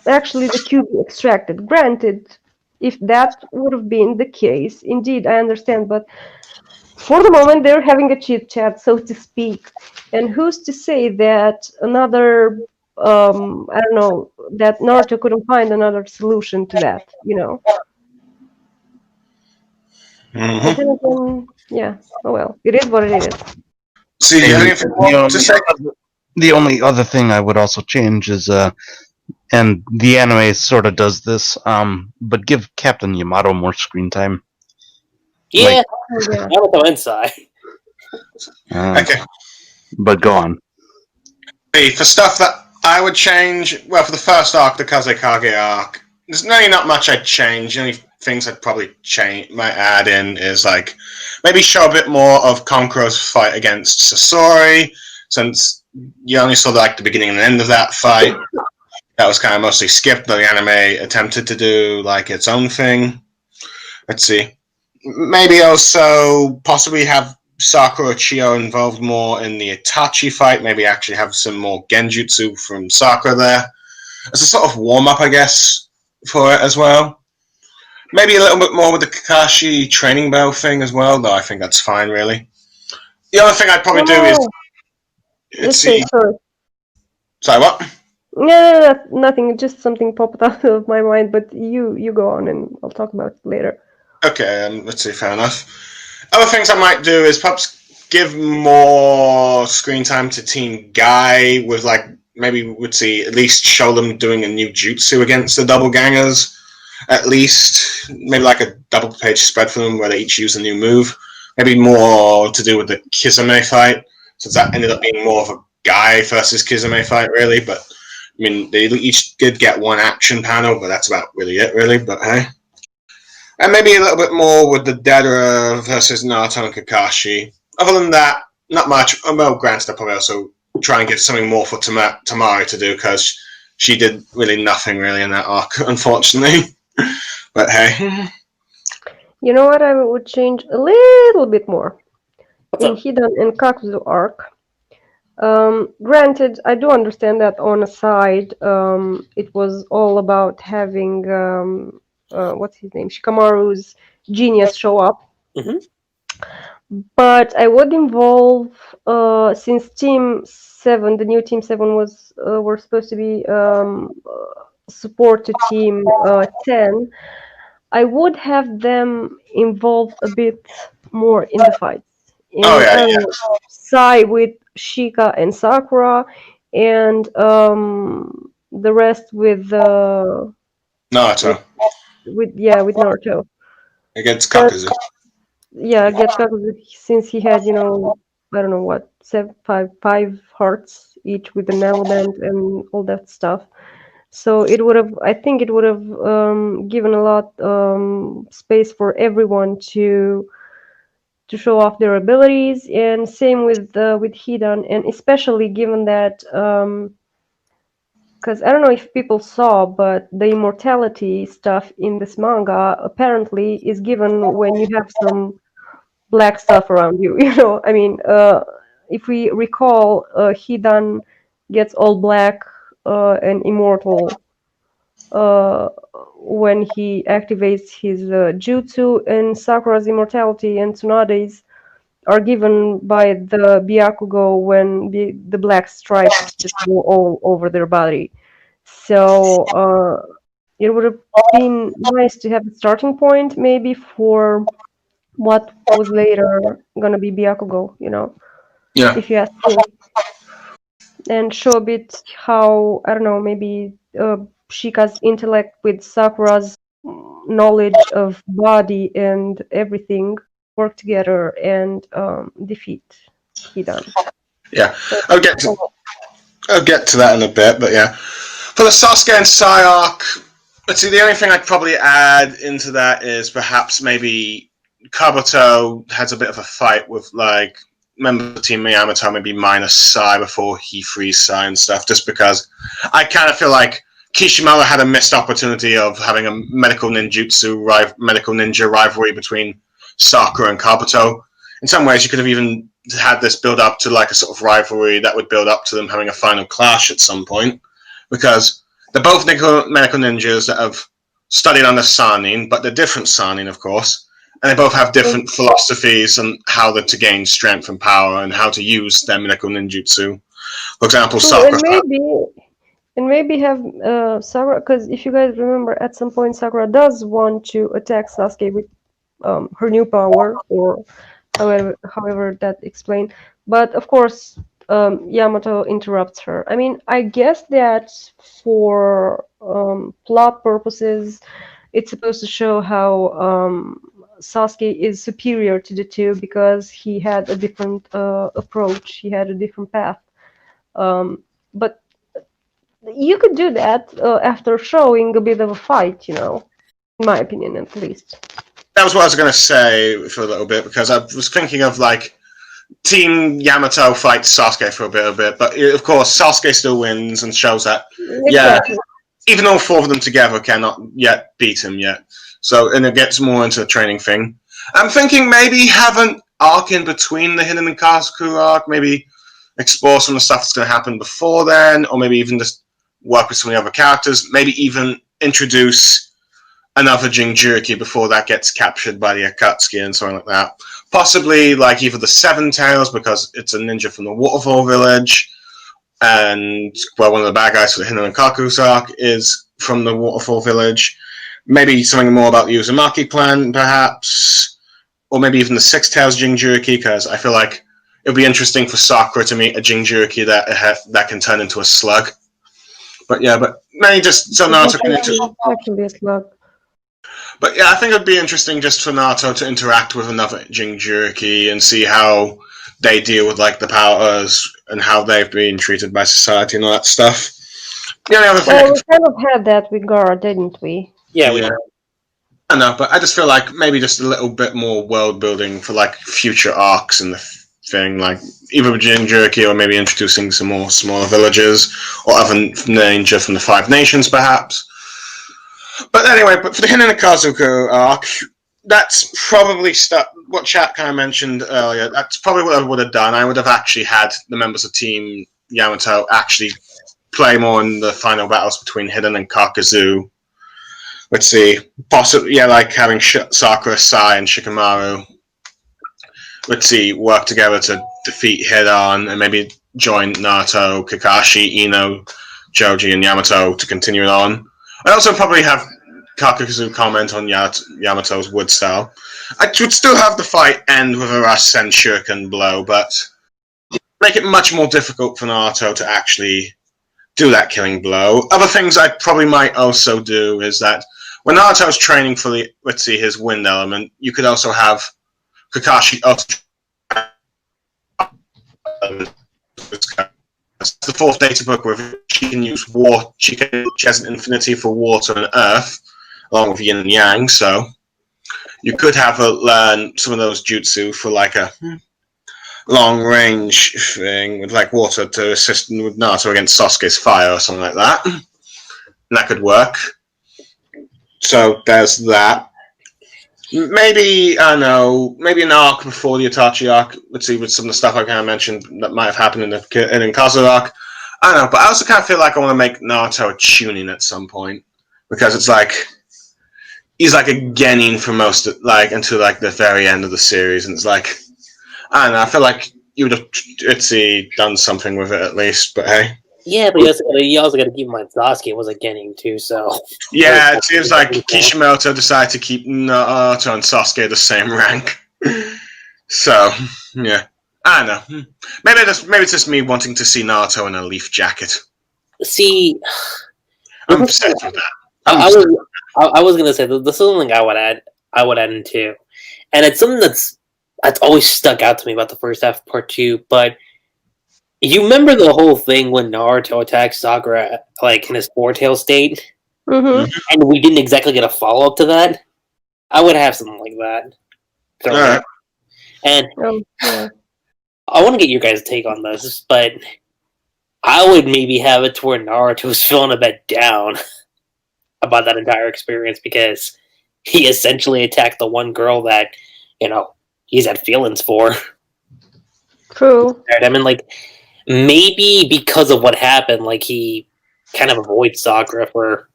actually the cube extracted. Granted, if that would have been the case, indeed, I understand, but for the moment they're having a chit chat, so to speak. And who's to say that another, I don't know, that Naruto couldn't find another solution to that, you know? But then again, yeah, oh well, it is what it is. So you have anything more to say? The only other thing I would also change is, and the anime sort of does this, but give Captain Yamato more screen time. Yeah, Oh, yeah. Naruto inside. Okay. But go on. Hey, for stuff that I would change, well, for the first arc, the Kazekage arc, there's really not much I'd change. The only things I'd probably might add in is like maybe show a bit more of Konkuro's fight against Sasori, since you only saw like the beginning and end of that fight. That was kind of mostly skipped, though the anime attempted to do like its own thing. Let's see. Maybe also possibly have Sakura Chio involved more in the Itachi fight. Maybe actually have some more genjutsu from Sakura there. As a sort of warm-up, I guess, for it as well. Maybe a little bit more with the Kakashi training bell thing as well, though I think that's fine, really. The other thing I'd probably do is... Let's see. Sorry, what? No, nothing. Just something popped out of my mind, but you go on and I'll talk about it later. Okay, let's see, fair enough. Other things I might do is perhaps give more screen time to Team Guy with, like, maybe we'd see at least show them doing a new jutsu against the double gangers, at least. Maybe like a double page spread for them where they each use a new move. Maybe more to do with the Kizame fight, since that ended up being more of a Guy versus Kizame fight, really, but I mean, they each did get one action panel, but that's about really it, really, but hey. And maybe a little bit more with the Dedra versus Naruto and Kakashi. Other than that, not much. Well, granted, I'll probably also try and give something more for Tamari to do, because she did really nothing really in that arc, unfortunately. But hey. You know what? I would change a little bit more What's in up? Hidan and Kakuzu arc. Granted, I do understand that on a side, it was all about having what's his name, Shikamaru's genius show up. Mm-hmm. But I would involve, since Team 7, the new Team 7 were supposed to be support to Team 10, I would have them involved a bit more in the fights. Sai with Shika and Sakura, and the rest with Naruto. with Naruto. Against Kakuzu. Yeah, against Kakuzu, since he had, I don't know what, five hearts each with an element and all that stuff. So I think it would have given a lot space for everyone to show off their abilities, and same with Hidan, and especially given that because I don't know if people saw, but the immortality stuff in this manga apparently is given when you have some black stuff around you. I mean, if we recall, Hidan gets all black and immortal when he activates his jutsu, and Sakura's immortality and Tsunade's are given by the Byakugo when the black stripes just go all over their body. So it would have been nice to have a starting point maybe for what was later gonna be Byakugo, Yeah. if you ask me. And show a bit how, I don't know, maybe Shika's intellect with Sakura's knowledge of body and everything work together and defeat Hidan. Yeah. So, I'll get to that in a bit, but yeah. For the Sasuke and Sai arc, let's see, the only thing I'd probably add into that is perhaps maybe Kabuto has a bit of a fight with, like, member of Team Yamato, maybe minus Sai before he frees Sai and stuff, just because I kind of feel like Kishimoto had a missed opportunity of having a medical ninja rivalry between Sakura and Kabuto. In some ways, you could have even had this build up to like a sort of rivalry that would build up to them having a final clash at some point, because they're both medical ninjas that have studied under Sanin, but they're different Sanin, of course, and they both have different philosophies on how to gain strength and power and how to use their medical ninjutsu. For example, Sakura. And maybe have Sakura, because if you guys remember, at some point Sakura does want to attack Sasuke with her new power, or however that explained. But of course, Yamato interrupts her. I mean, I guess that for plot purposes, it's supposed to show how Sasuke is superior to the two because he had a different approach. He had a different path. But you could do that after showing a bit of a fight, in my opinion, at least. That was what I was going to say for a little bit, because I was thinking of like Team Yamato fights Sasuke for a bit, but of course Sasuke still wins and shows that Exactly. even all four of them together cannot yet beat him yet. So, and it gets more into the training thing. I'm thinking maybe have an arc in between the Hidden and Kazuku arc, maybe explore some of the stuff that's going to happen before then, or maybe even just work with some of the other characters, maybe even introduce another Jinchuriki before that gets captured by the Akatsuki and something like that. Possibly like either the Seven Tails, because it's a ninja from the Waterfall Village, and well, one of the bad guys for the Hidden and Kaku's arc is from the Waterfall Village. Maybe something more about the Uzumaki clan, perhaps, or maybe even the Six Tails Jinchuriki, because I feel like it would be interesting for Sakura to meet a Jinchuriki that can turn into a slug. But yeah, but maybe just so Naruto can Actually, a slug. But yeah, I think it'd be interesting just for Naruto to interact with another Jinchuriki and see how they deal with like the powers and how they've been treated by society and all that stuff. The only other thing Well, we kind of had that with Gara, didn't we? Yeah, we I know, but I just feel like maybe just a little bit more world building for like future arcs in the thing, like either with Jinchuriki or maybe introducing some more smaller villages or other ninja from the Five Nations, perhaps. But anyway, but for the Hidden and Kazuku arc, that's probably what Chat kind of mentioned earlier. That's probably what I would have done. I would have actually had the members of Team Yamato actually play more in the final battles between Hidden and Kakuzu. Let's see, possibly, yeah, like having Sakura, Sai, and Shikamaru, let's see, work together to defeat Hidan and maybe join Naruto, Kakashi, Ino, Joji, and Yamato to continue it on. I also probably have Kakuzu comment on Yamato's wood style. I would still have the fight end with a Rasen Shuriken blow, but make it much more difficult for Naruto to actually do that killing blow. Other things I probably might also do is that when Naruto's training for the, let's see, his wind element, you could also have Kakashi also the fourth data book where she can use water. She has an infinity for water and earth, along with yin and yang. So you could have her learn some of those jutsu for like a long range thing with like water to assist with Naruto against Sasuke's fire or something like that. And that could work. So there's that. Maybe, I don't know, maybe an arc before the Itachi arc. Let's see, with some of the stuff I kind of mentioned that might have happened in the Kazu arc. I don't know, but I also kind of feel like I want to make Naruto a Chunin at some point. Because it's like, he's like a Genin for most, like, until like the very end of the series. And it's like, I don't know, I feel like you would have, let's see, done something with it at least, but hey. Yeah, but you also got to keep in mind Sasuke was a Genin too, so... Yeah, it seems like Kishimoto decided to keep Naruto and Sasuke the same rank. So, yeah. I don't know. Maybe it's just me wanting to see Naruto in a leaf jacket. See, I'm obsessed with that. I was gonna say this is something I would add into, and it's something that's always stuck out to me about the first half of part 2. But you remember the whole thing when Naruto attacked Sakura like in his four-tail state, Mm-hmm. and we didn't exactly get a follow-up to that? I would have something like that. So, Alright. and Yeah. I want to get your guys' take on this, but I would maybe have it to where Naruto's feeling a bit down about that entire experience because he essentially attacked the one girl that, he's had feelings for. True. I mean, like, maybe because of what happened, like, he kind of avoids Sakura for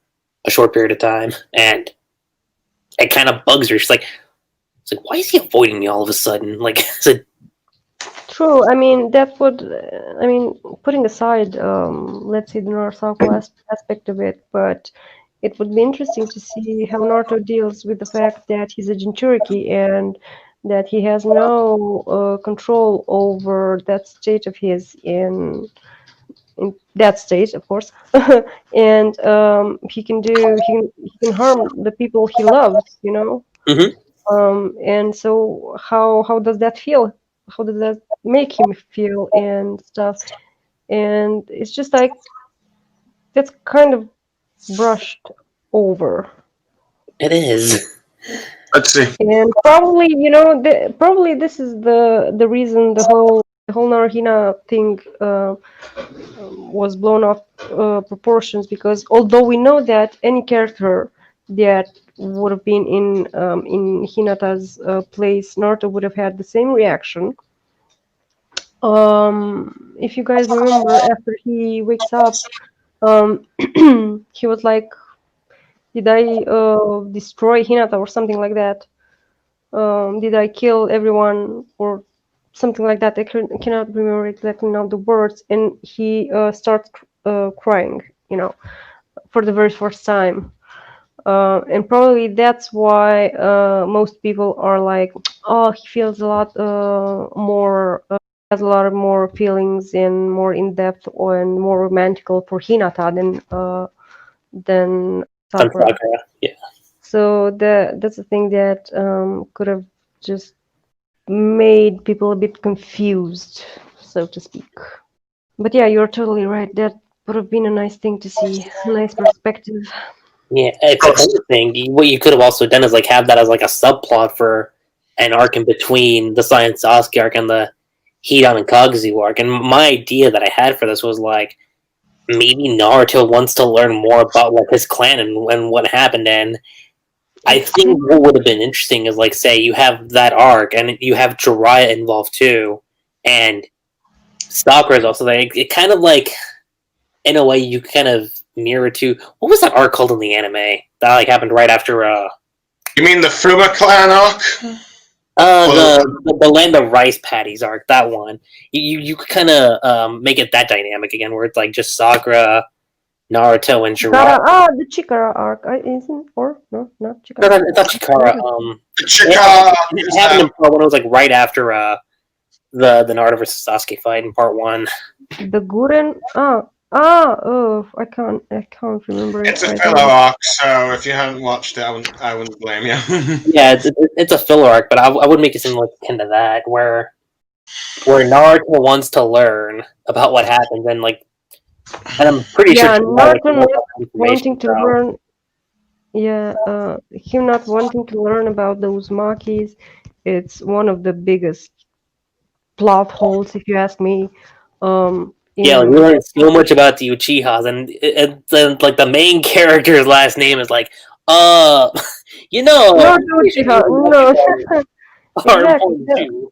a short period of time, and it kind of bugs her. She's like, why is he avoiding me all of a sudden? Like, True. I mean, that would. I mean, putting aside, let's say the Naruto aspect of it, but it would be interesting to see how Naruto deals with the fact that he's a Jinchuriki and that he has no control over that state of his in that state, of course, and he can harm the people he loves, Mhm. And so how does that feel? How does that make him feel and stuff? And it's just like that's kind of brushed over. It is. Let's see. And probably, probably this is the reason the whole Naruhina thing was blown off proportions, because although we know that any character that would have been in Hinata's place, Naruto would have had the same reaction. If you guys remember, after he wakes up, he was like, "Did I destroy Hinata or something like that? Did I kill everyone or something like that?" I cannot remember exactly now the words. And he starts crying, for the very first time. And probably that's why most people are like, "Oh, he feels a lot more, has a lot of more feelings and more in depth and more romantical for Hinata than Sakura." Sakura. Yeah. So that's the thing that could have just made people a bit confused, so to speak. But yeah, you're totally right. That would have been a nice thing to see, a nice perspective. Yeah, if anything, what you could have also done is like have that as like a subplot for an arc in between the Science Sasuke arc and the Hidan and Kaguzu arc. And my idea that I had for this was like maybe Naruto wants to learn more about like his clan and what happened. And I think what would have been interesting is like say you have that arc and you have Jiraiya involved too, and Sakura is also there. It kind of like in a way you kind of mirror to what was that arc called in the anime that like happened right after You mean the Fuma clan arc? the land of rice patties arc, that one. You could kind of make it that dynamic again where it's like just Sakura, Naruto, and Jiraiya. The Chikara arc, isn't, or no, not No, Chikara. it's not Chikara. Chikara It happened in part 1. It was like right after the Naruto versus Sasuke fight in part 1. The Guren. Oh, I can't remember it. It's a right filler now. arc, so if you haven't watched it, I wouldn't blame you. Yeah, it's a filler arc, but I would make it seem like akin to that, where Naruto wants to learn about what happens, and like, and I'm pretty Yeah, sure Naruto not information wanting to from. learn. Yeah, him not wanting to learn about those Makis, it's one of the biggest plot holes, if you ask me. Yeah, like, we In learned so much about the Uchihas, and then like the main character's last name is like, you know, Naruto Uchiha, no, are exactly. important too.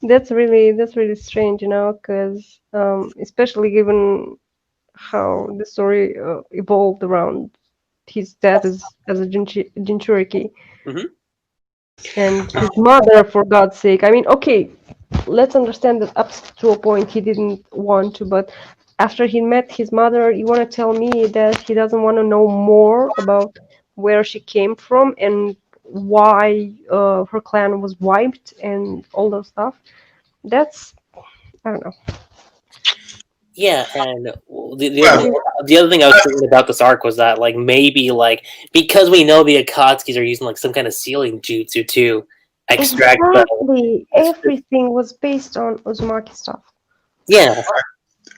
That's really strange, because especially given how the story evolved around his status as a Jinchuriki Mhm. and his mother, for God's sake. I mean, okay, let's understand that up to a point he didn't want to, but after he met his mother, you want to tell me that he doesn't want to know more about where she came from and why her clan was wiped and all those stuff. That's, I don't know. Yeah, and Well, the other thing I was thinking about this arc was that like maybe like because we know the Akatsuki's are using like some kind of sealing jutsu to extract the Exactly. Everything was based on Uzumaki stuff. yeah.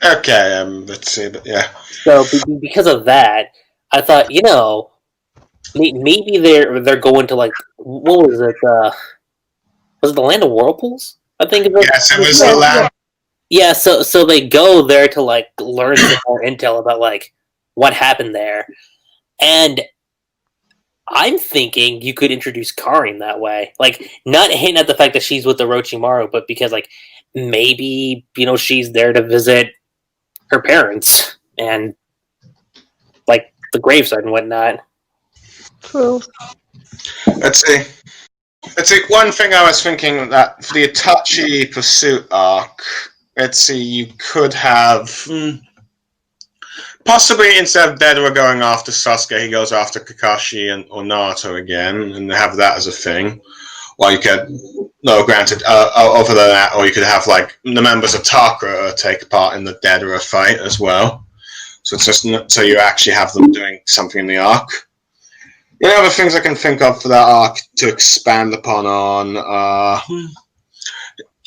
okay, let's see, but yeah. So because of that, I thought maybe they're going to like what was it? Was it the land of whirlpools? I think it was. Yes, it was Yeah, the land. Yeah, so they go there to like learn some more intel about like what happened there, and I'm thinking you could introduce Karin that way, like not hinting at the fact that she's with the Orochimaru, but because like maybe she's there to visit her parents and like the gravesite and whatnot. true. Let's see. One thing I was thinking that for the Itachi pursuit arc, let's see, you could have possibly instead of Deidara going after Sasuke, he goes after Kakashi or Naruto again, and have that as a thing. Or you could, no, granted, other than that, or you could have like the members of Sakura take part in the Deidara fight as well. So it's just so you actually have them doing something in the arc. The other things I can think of for that arc to expand upon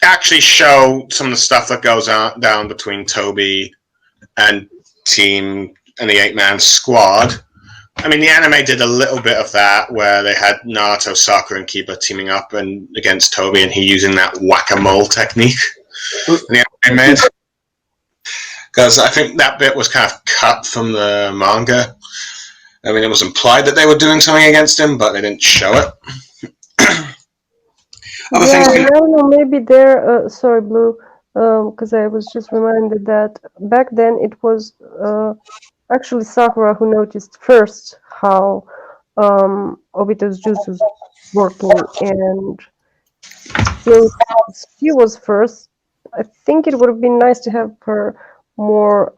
actually show some of the stuff that goes down between Toby and team and the 8-man squad. I mean, the anime did a little bit of that, where they had Naruto, Sakura, and Kiba teaming up and against Toby, and he using that whack-a-mole technique in the anime. Because I think that bit was kind of cut from the manga. I mean, it was implied that they were doing something against him, but they didn't show it. I don't know, maybe they're, sorry, Blue, because I was just reminded that back then it was actually Sakura who noticed first how Obito's jutsu was working, and since she was first, I think it would have been nice to have her more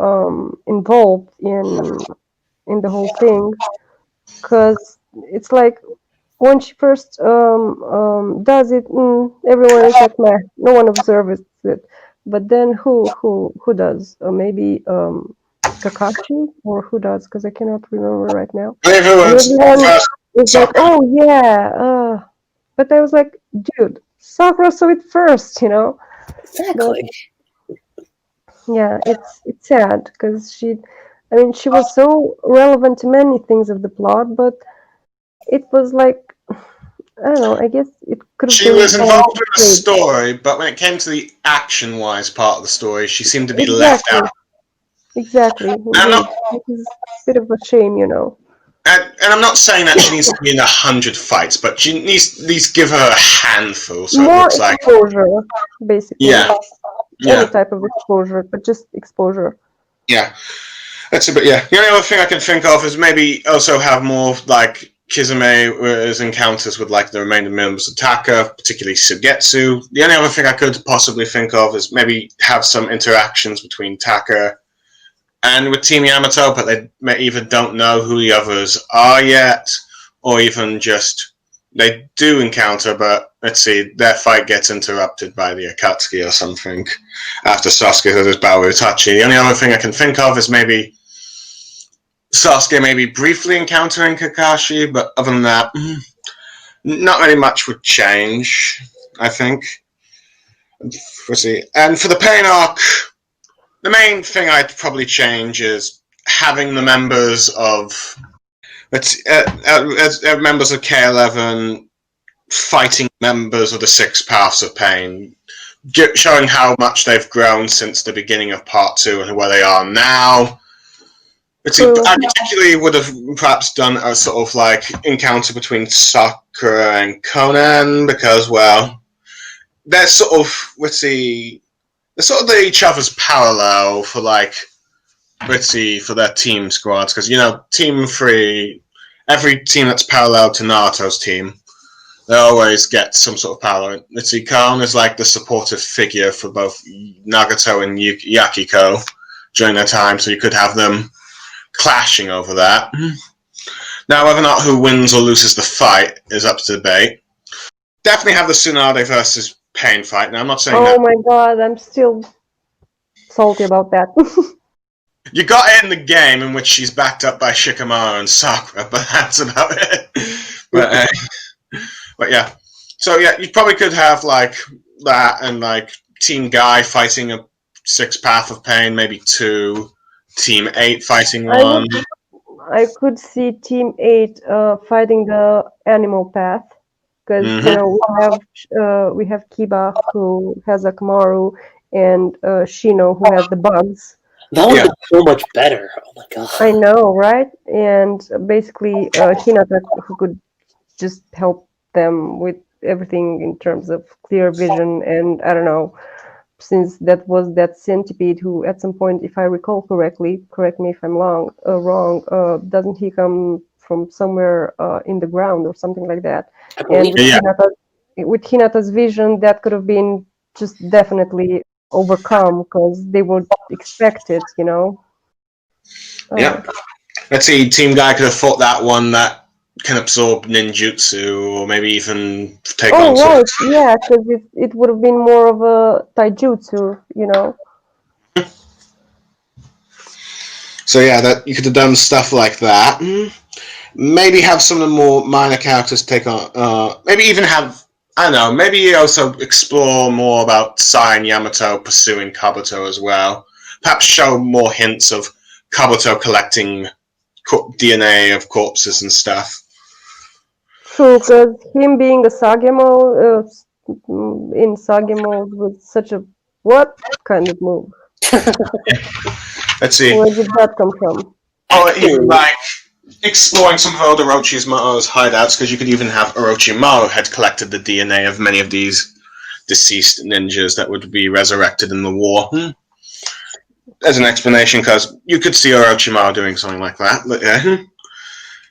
involved in the whole thing, because it's like when she first does it, everyone is like, meh, no one observes it. But then who does? Maybe Kakashi, or who does? Because I cannot remember right now. And everyone is like, oh yeah, but I was like, dude, Sakura saw it first, Exactly. But, yeah, it's sad because she was so relevant to many things of the plot, but it was like, I don't know, I guess it could have been... She was involved in the story, but when it came to the action-wise part of the story, she seemed to be left out. Exactly. It is a bit of a shame, And I'm not saying that she needs to be in 100 fights, but she needs to at least give her a handful, so more it looks like... exposure, basically. Yeah. Any type of exposure, but just exposure. Yeah. That's a bit, yeah. The only other thing I can think of is maybe also have more, like, Kizume's encounters with like the remaining members of Taka, particularly Sugetsu. The only other thing I could possibly think of is maybe have some interactions between Taka and with Team Yamato, but they either don't know who the others are yet, or even just they do encounter, but let's see, their fight gets interrupted by the Akatsuki or something after Sasuke does his battle with Itachi. The only other thing I can think of is maybe Sasuke maybe briefly encountering Kakashi, but other than that, not really much would change, I think. Let's see. And for the pain arc, the main thing I'd probably change is having the members of members of K11 fighting members of the Six Paths of Pain, showing how much they've grown since the beginning of Part 2 and where they are now. I particularly would have perhaps done a sort of like encounter between Sakura and Conan, because, well, they're sort of, they're each other's parallel for like, for their team squads, because, Team 3, every team that's parallel to Naruto's team, they always get some sort of power. Conan is like the supportive figure for both Nagato and Yakiko during their time, so you could have them clashing over that. Now, whether or not who wins or loses the fight is up to debate. Definitely have the Tsunade versus Pain fight. Now, I'm not saying Oh that my god, I'm still salty about that. you got it in the game in which she's backed up by Shikamaru and Sakura, but that's about it. But yeah. So yeah, you probably could have like that and like Team Guy fighting a 6 Path of Pain, maybe 2. Team 8 fighting I 1. I could see Team 8 fighting the animal path because we have Kiba who has Akamaru and Shino who has the bugs. That would Yeah. be so much better. Oh my god. I know, right? And basically Hinata who could just help them with everything in terms of clear vision, and I don't know, since that was that centipede who at some point, if I recall correctly, correct me if I'm wrong, doesn't he come from somewhere in the ground or something like that? I And believe with Hinata's vision, that could have been just definitely overcome because they would expect it, you know? Yeah. Let's see, Team Guy could have fought that one that can absorb ninjutsu, or maybe even take on. Right, yeah, because it would have been more of a taijutsu, you know. So yeah, that you could have done stuff like that. Maybe have some of the more minor characters take on. Maybe even have, I don't know. Maybe also explore more about Sai and Yamato pursuing Kabuto as well. Perhaps show more hints of Kabuto collecting DNA of corpses and stuff. True, because him being a Sagemo in Sage mode was such a what kind of move? Let's see. Where did that come from? Or even like exploring some of Oda Orochimaru's hideouts, because you could even have Orochimaru had collected the DNA of many of these deceased ninjas that would be resurrected in the war. There's an explanation, because you could see Orochimaru doing something like that. But yeah,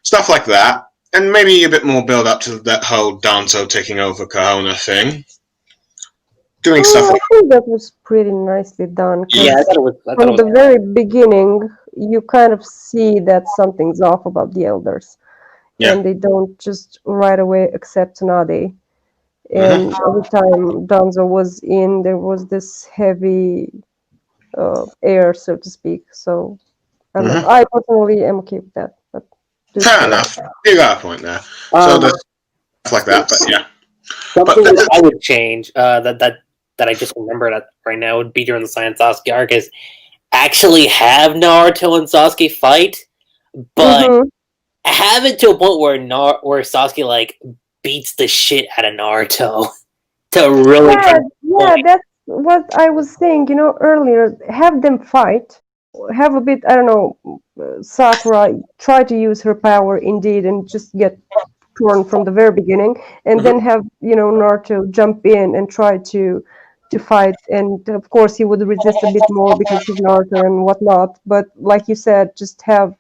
stuff like that. And maybe a bit more build up to that whole Danzo taking over Kahona thing. Doing stuff I like think that was pretty nicely done. 'Cause Yeah, I thought it was. from the very beginning, you kind of see that something's off about the elders, and they don't just right away accept Tsunade. And every time Danzo was in, there was this heavy air, so to speak. So I don't know. I personally am okay with that. But fair enough. You got a point there. So there's stuff like that, but yeah. Something that I would change that I just remembered right now would be during the Saiyan Sasuke arc is actually have Naruto and Sasuke fight, but have it to a point where where Sasuke like beats the shit out of Naruto to really. Yeah, that's what I was saying. You know, earlier, have them fight. Have a bit. I don't know. Sakura try to use her power indeed, and just get torn from the very beginning, and then have Naruto jump in and try to fight, and of course he would resist a bit more because he's Naruto and whatnot, but like you said, just have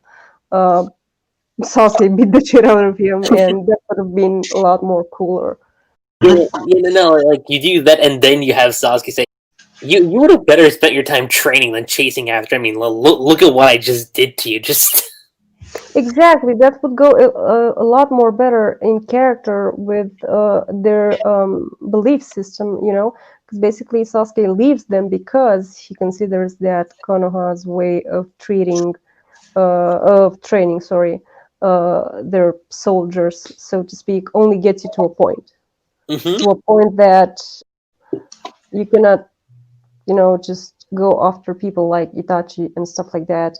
Sasuke beat the shit out of him, and that would have been a lot more cooler. Like you do that, and then you have Sasuke say, "You would have better spent your time training than chasing after. I mean, look at what I just did to you. Just exactly, that would go a lot more better in character with their belief system, because basically Sasuke leaves them because he considers that Konoha's way of training, their soldiers, so to speak, only gets you to a point. To a point that you cannot, just go after people like Itachi and stuff like that.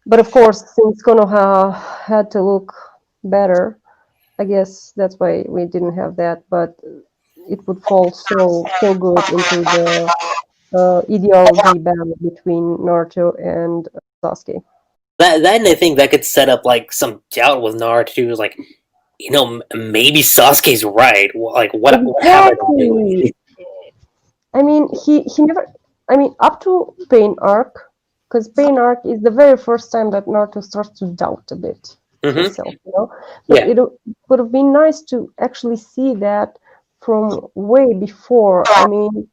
But of course, since Konoha had to look better, I guess that's why we didn't have that. But it would fall so good into the ideology battle between Naruto and Sasuke. then I think that could set up like some doubt with Naruto. Like, maybe Sasuke's right. Like, what happened? I mean, he never. I mean, up to Pain Arc, because Pain Arc is the very first time that Naruto starts to doubt a bit himself, But it would have been nice to actually see that from way before. I mean,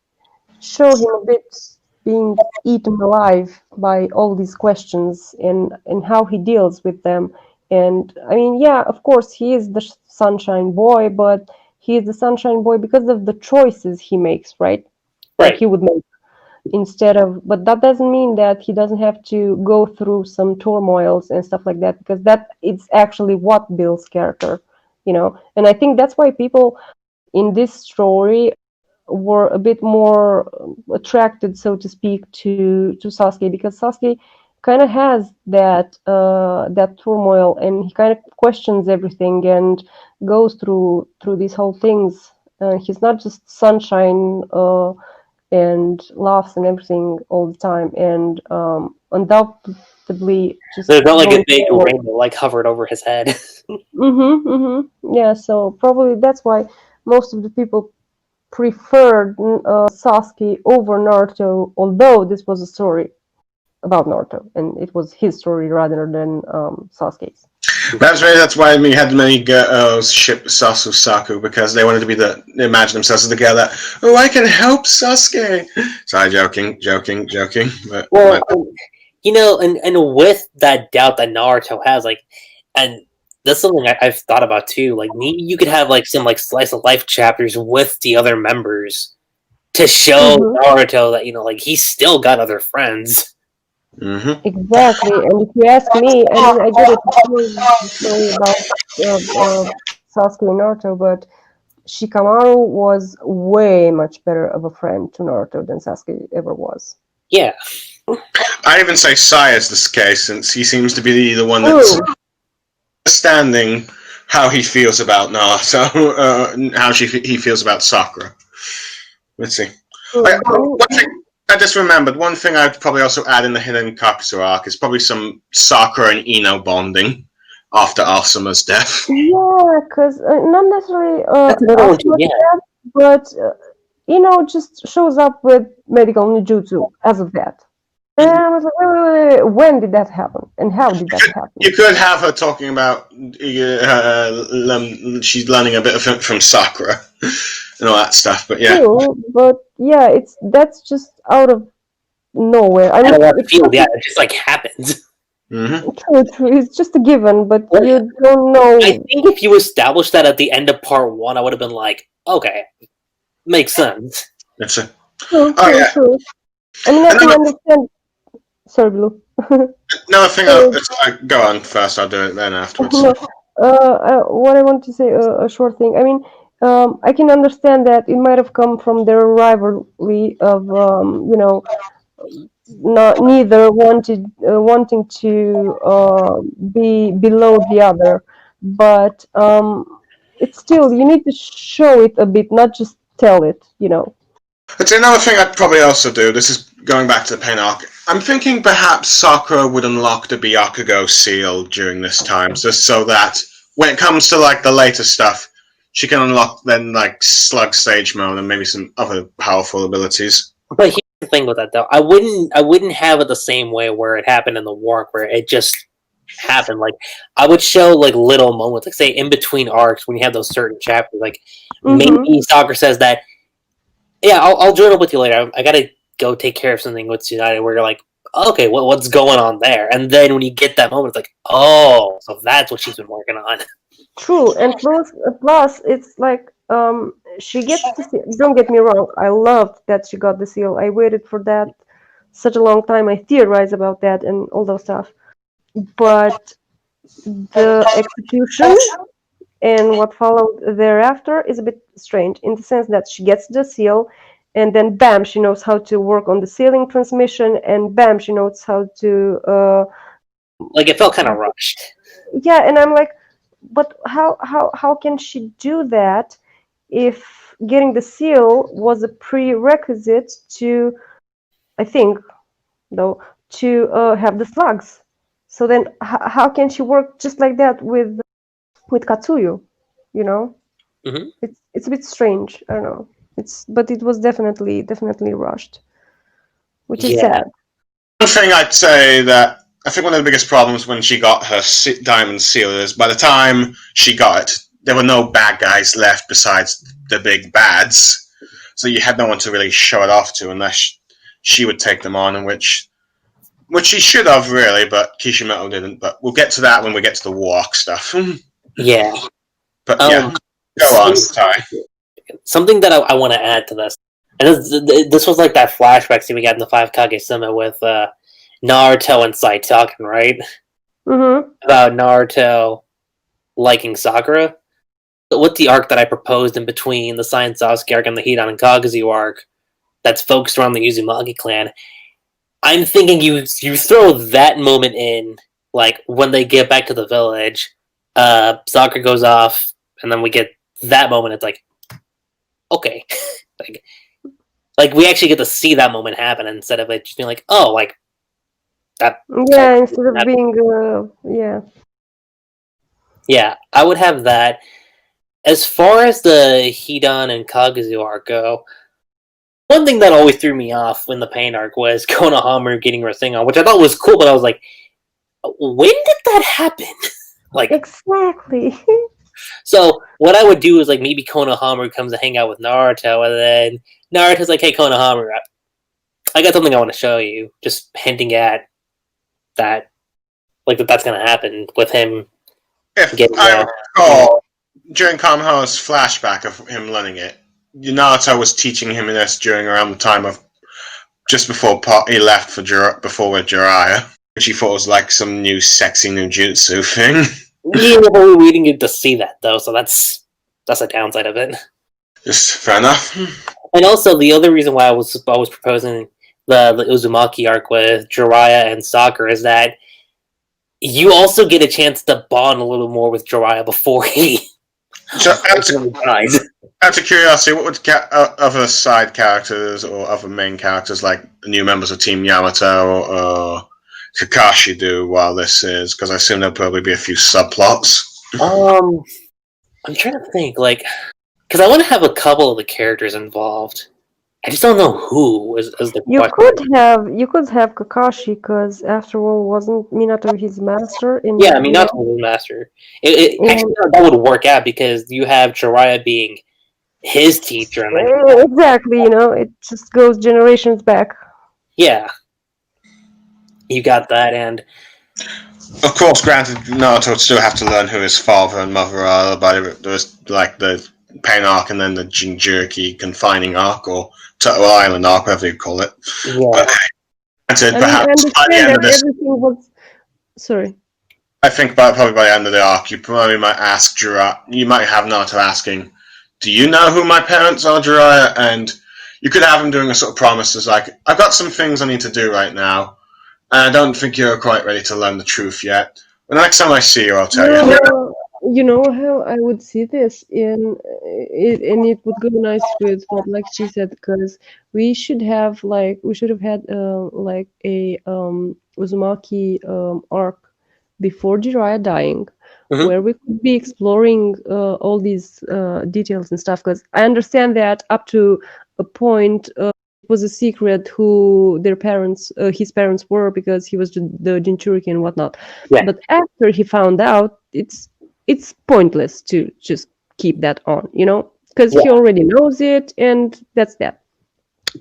show him a bit being eaten alive by all these questions and how he deals with them, And I mean, yeah, of course, he is the sunshine boy, but he is the sunshine boy because of the choices he makes, right? Like Right. he would make instead of, but that doesn't mean that he doesn't have to go through some turmoils and stuff like that, because that it's actually what builds character, you know. And I think that's why people in this story were a bit more attracted, so to speak, to Sasuke, because Sasuke kind of has that turmoil, and he kind of questions everything and goes through these whole things. He's not just sunshine and laughs and everything all the time, and undoubtedly just There's not like a going big forward. rainbow like hovered over his head. Yeah, so probably that's why most of the people preferred Sasuke over Naruto, although this was a story about Naruto, and it was his story rather than Sasuke's. That's why we had many girls ship Saku because they wanted to be they imagine themselves as the girl that, oh, I can help Sasuke. Sorry, joking. But, Well, you know, and with that doubt that Naruto has, like, and that's something I've thought about too. Like, maybe you could have like some like slice of life chapters with the other members to show Naruto that, you know, like he's still got other friends. Exactly, and if you ask me, I mean, I get it. The story about Sasuke and Naruto, but Shikamaru was way much better of a friend to Naruto than Sasuke ever was. Yeah. I even say Sai is this case, since he seems to be the one that's understanding how he feels about Naruto, how he feels about Sakura. Let's see. One thing I just remembered, one thing I'd probably also add in the Hidden Kakuzu arc is probably some Sakura and Ino bonding after Asuma's death. Yeah, because not necessarily That's another one too, Asuma's yeah. death, but just shows up with medical ninjutsu as of that. And I was like, wait, when did that happen? And how did that happen? You could have her talking about she's learning a bit from Sakura and all that stuff, but yeah. True, but yeah, that's just out of nowhere. I mean, it just like happens. True, it's just a given, but you don't know. I think if you established that at the end of part 1, I would have been like, okay, makes sense. That's it. True. I mean, I can understand. Sorry, Blue. Another thing, go on first. I'll do it then afterwards. No, what I want to say, a short thing. I mean, I can understand that it might have come from their rivalry of, neither wanting to be below the other, but it's still, you need to show it a bit, not just tell it. It's another thing I'd probably also do. This is going back to the pain arc. I'm thinking perhaps Sakura would unlock the Byakugo seal during this time, just so that when it comes to like the later stuff, she can unlock then like Slug Stage Mode and maybe some other powerful abilities. But here's the thing with that though, I wouldn't have it the same way where it happened in the war, where it just happened. Like, I would show like little moments, like say in between arcs when you have those certain chapters, like maybe Sakura says that, yeah, I'll join up with you later. I gotta go take care of something with United. Where you're like, okay, what's going on there? And then when you get that moment, it's like, oh, so that's what she's been working on. True, and plus, it's like she gets the seal. Don't get me wrong, I loved that she got the seal. I waited for that such a long time. I theorized about that and all those stuff. But the execution and what followed thereafter is a bit strange, in the sense that she gets the seal, and then bam, she knows how to work on the sealing transmission, and bam, she knows how to like, it felt kind of rushed. Yeah, and I'm like, but how can she do that if getting the seal was a prerequisite to, I think, though, to have the slugs? So then how can she work just like that with Katsuyu? It's a bit strange. I don't know. But it was definitely rushed, which is sad. One thing I'd say that I think one of the biggest problems when she got her diamond seal is by the time she got it, there were no bad guys left besides the big bads. So you had no one to really show it off to unless she would take them on, in which which he should have really, but Kishimoto didn't. But we'll get to that when we get to the walk stuff. Yeah. But yeah, go on, sorry. Something that I want to add to this, and this was like that flashback scene we got in the 5 Kage Summit with Naruto and Sai talking, right? Mm-hmm. About Naruto liking Sakura. But with the arc that I proposed in between the Science Sasuke arc and the Hidan and Kaguzu arc, that's focused around the Uzumaki clan, I'm thinking you throw that moment in, like when they get back to the village, Sakura goes off, and then we get that moment. It's like, okay, like we actually get to see that moment happen instead of it just being like, oh, like that. Yeah, instead of being, yeah. Yeah, I would have that. As far as the Hidan and Kaguzu arc go, one thing that always threw me off in the Pain arc was Konohamaru getting Rasengan, which I thought was cool, but I was like, when did that happen? Like, exactly. So what I would do is like maybe Konohamaru comes to hang out with Naruto, and then Naruto's like, "Hey, Konohamaru, I got something I want to show you." Just hinting at that, like that's gonna happen with him. If I recall, during Konohamaru's flashback of him learning it, Naruto was teaching him this during around the time of just before he left for before with Jiraiya, which he thought was like some new sexy new jutsu thing. Yeah, but we didn't get to see that though, so that's a downside of it. Just fair enough. And also the other reason why I was proposing the Uzumaki arc with Jiraiya and Sakura is that you also get a chance to bond a little more with Jiraiya before he dies. Out of curiosity, what would other side characters or other main characters like new members of Team Yamato or Kakashi do while this is? Because I assume there'll probably be a few subplots. I'm trying to think, like, because I want to have a couple of the characters involved. I just don't know who is the question. You could have Kakashi, because after all, wasn't Minato his master? Yeah, I mean, not the master. Actually, that would work out because you have Jiraiya being his teacher. And then exactly, it just goes generations back. Yeah. You got that, and of course, granted, Naruto would still have to learn who his father and mother are, but there's like the Pain arc and then the Jinchuriki confining arc or Turtle Island arc, whatever you call it. Yeah. But granted, perhaps by the end of this, Sorry. I think probably by the end of the arc, you probably might ask Jiraiya. You might have Naruto asking, "Do you know who my parents are, Jiraiya?" And you could have him doing a sort of promises like, "I've got some things I need to do right now. I don't think you're quite ready to learn the truth yet. But the next time I see you, I'll tell you." You know how I would see this and it would go nice with what like she said, because we should have had like a Uzumaki arc before Jiraiya dying, where we could be exploring all these details and stuff, because I understand that up to a point it was a secret who their parents, his parents were, because he was the Jinchuriki and whatnot. Yeah. But after he found out, it's pointless to just keep that on, because he already knows it, and that's that.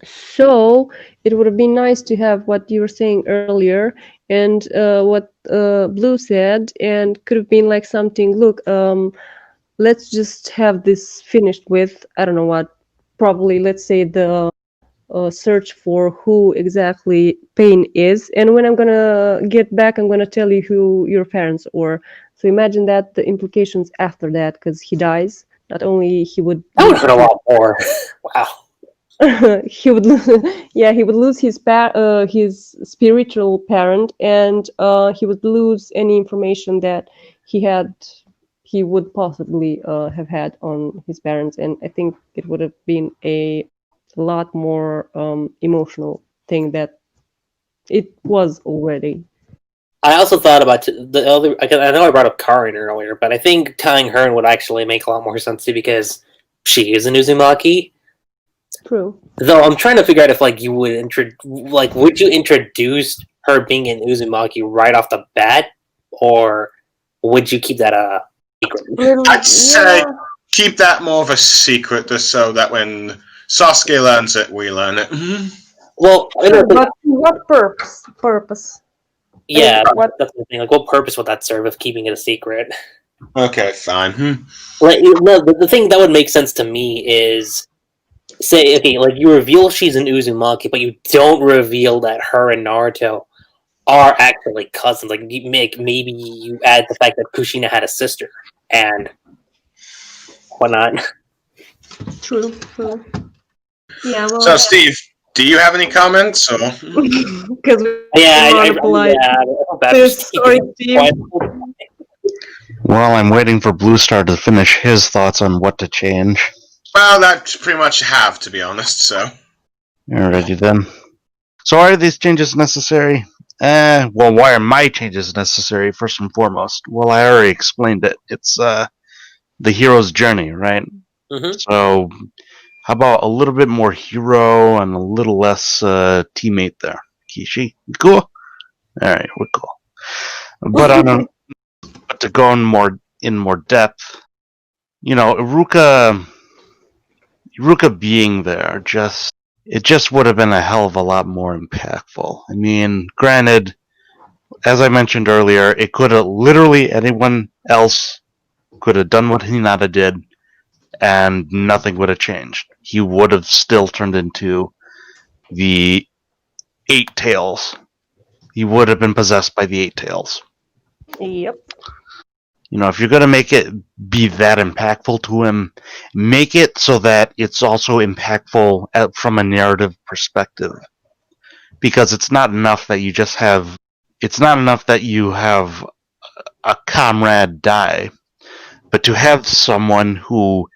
So it would have been nice to have what you were saying earlier and what Blue said, and could have been like something, look, let's just have this finished with, I don't know what, probably let's say the search for who exactly Pain is, and when I'm gonna get back, I'm gonna tell you who your parents were. So imagine that the implications after that, because he dies. Not only he would hurt a lot more. Wow. he would lose his spiritual parent, and he would lose any information that he would possibly have had on his parents, and I think it would have been a lot more emotional thing that it was already. I also thought about the other. I know I brought up Karin earlier, but I think tying her in would actually make a lot more sense too, because she is an Uzumaki. True. Though I'm trying to figure out if you would would you introduce her being an Uzumaki right off the bat, or would you keep that a secret? I'd say keep that more of a secret, just so that when Sasuke learns it, we learn it. Well, I know, But what purpose? yeah, what- that's the thing. Like, what purpose would that serve of keeping it a secret? Okay, fine. Like, no, the thing that would make sense to me is, say, okay, like you reveal she's an Uzumaki, but you don't reveal that her and Naruto are actually cousins. Like, you maybe you add the fact that Kushina had a sister, and whatnot. True. Yeah, well, So, Steve, do you have any comments? Or because Yeah, monopolize I feel bad for this Steve. story team. Well, I'm waiting for Blue Star to finish his thoughts on what to change. well, that pretty much have, to be honest. So, Alrighty then. So are these changes necessary? Well, why are my changes necessary, first and foremost? Well, I already explained it. It's the hero's journey, right? Mm-hmm. So, how about a little bit more hero and a little less teammate there? Kishi? Cool? Alright, we're cool. But but to go in more depth, Iruka being there just would have been a hell of a lot more impactful. I mean, granted, as I mentioned earlier, it could have literally anyone else could have done what Hinata did, and nothing would have changed. He would have still turned into the Eight Tails. He would have been possessed by the Eight Tails. Yep. If you're going to make it be that impactful to him, make it so that it's also impactful from a narrative perspective. Because it's not enough that you have a comrade die, but to have someone who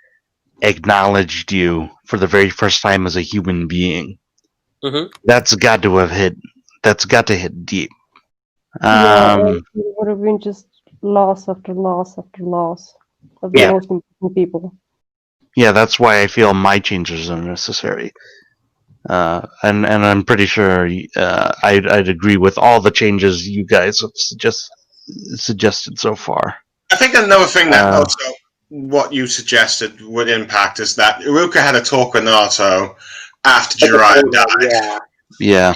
acknowledged you for the very first time as a human being, Mm-hmm. that's got to hit deep. Yeah, it would have been just loss after loss after loss of the Yeah. most important people. Yeah, that's why I feel my changes are necessary. And I'm pretty sure I'd agree with all the changes you guys have suggested so far. I think another thing that also what you suggested would impact is that Iruka had a talk with Naruto after Jiraiya died. Yeah.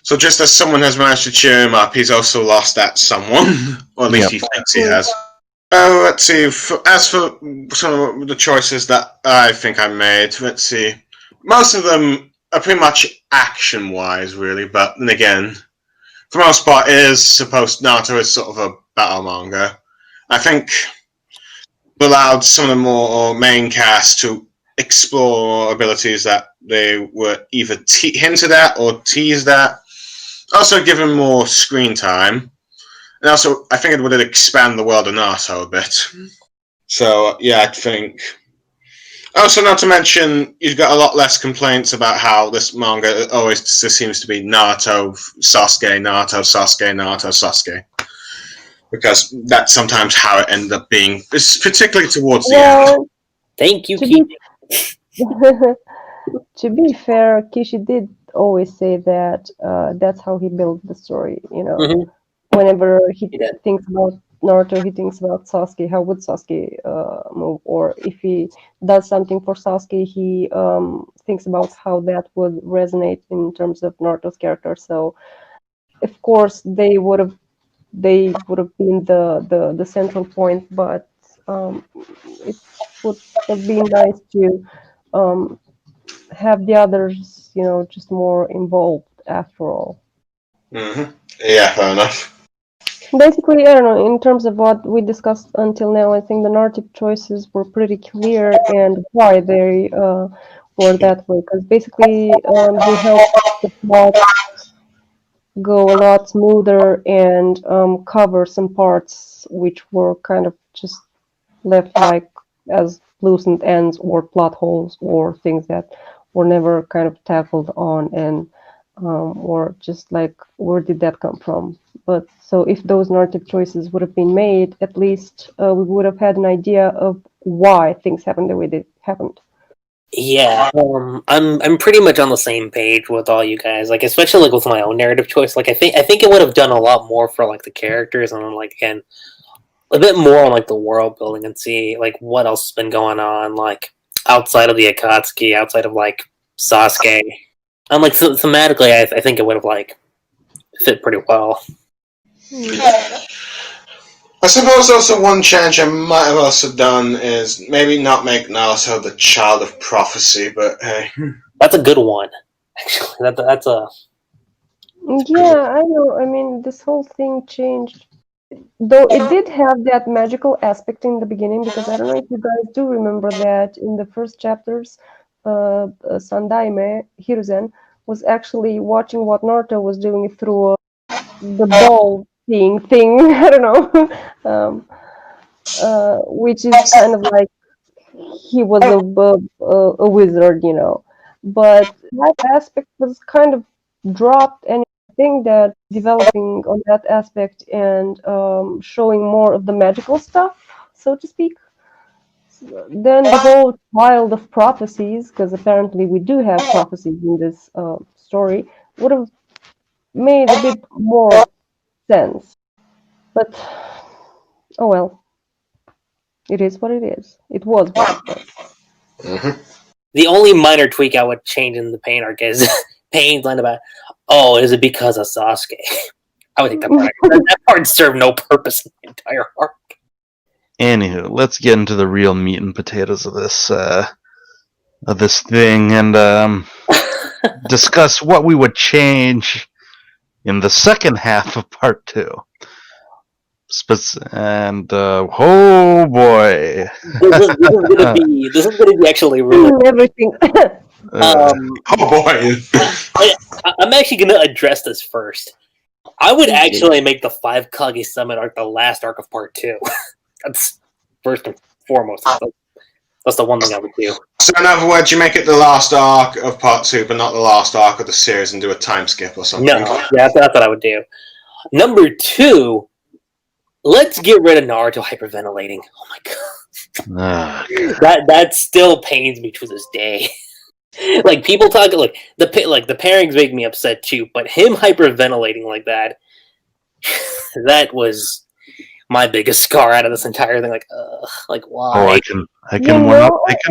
So just as someone has managed to cheer him up, he's also lost that someone, or at least he thinks he has. Let's see. As for some of the choices that I think I made, let's see. Most of them are pretty much action-wise, really. But then again, for the most part, Naruto is sort of a battle manga. I think allowed some of the more main cast to explore abilities that they were either hinted at or teased at. Also, give him more screen time. And also, I think it would expand the world of Naruto a bit. So, yeah, I think. Also, not to mention, you've got a lot less complaints about how this manga always just seems to be Naruto, Sasuke, Naruto, Sasuke, Naruto, Sasuke. Because that's sometimes how it ended up being, particularly towards the end. Thank you, To Keith. to be fair, Kishi did always say that that's how he built the story. Mhm. Whenever he did. thinks about Naruto, he thinks about Sasuke. How would Sasuke move? Or if he does something for Sasuke, he thinks about how that would resonate in terms of Naruto's character. So, of course, they would have been the central point, but it would have been nice to have the others, just more involved after all. Mm-hmm. Yeah, fair enough. Basically, I don't know, in terms of what we discussed until now, I think the narrative choices were pretty clear and why they were that way. Because basically, they helped the plot go a lot smoother and cover some parts which were kind of just left like as loose ends or plot holes or things that were never kind of tackled on and or just like where did that come from. But so if those narrative choices would have been made, at least we would have had an idea of why things happened the way they happened. Yeah, I'm pretty much on the same page with all you guys. Like, especially like with my own narrative choice. Like, I think it would have done a lot more for like the characters and like again a bit more on like the world building and see like what else has been going on like outside of the Akatsuki, outside of like Sasuke. I'm like thematically, I think it would have like fit pretty well. I suppose also one change I might have also done is maybe not make Naruto the child of prophecy, but hey. That's a good one. Actually, that's a Yeah, I know. I mean, this whole thing changed. Though it did have that magical aspect in the beginning, because I don't know if you guys do remember that in the first chapters, Sandaime, Hiruzen, was actually watching what Naruto was doing through the ball thing. I don't know. Which is kind of like he was a wizard, you know. But that aspect was kind of dropped, and I think that developing on that aspect and showing more of the magical stuff, so to speak. Then the whole child of prophecies, because apparently we do have prophecies in this story, would have made a bit more sense. But oh well, it is what it is. It was what it was. Mm-hmm. the only minor tweak I would change in the Pain arc is Pain's line about, "Oh, is it because of Sasuke?" I would take that part. That part served no purpose in the entire arc. Anywho, let's get into the real meat and potatoes of this thing, and discuss what we would change in the second half of part 2. Oh boy, This is gonna be actually really. Everything. Oh boy. I'm actually gonna address this first. I would actually make the 5 Kage Summit arc the last arc of part 2. That's first and foremost. That's the one thing I would do. So in other words, you make it the last arc of part 2, but not the last arc of the series, and do a time skip or something. No, yeah, that's what I would do. Number 2, let's get rid of Naruto hyperventilating. Oh my god, that still pains me to this day. Like people talk like the pairings make me upset too, but him hyperventilating like that, that was my biggest scar out of this entire thing. Like why? Oh, I can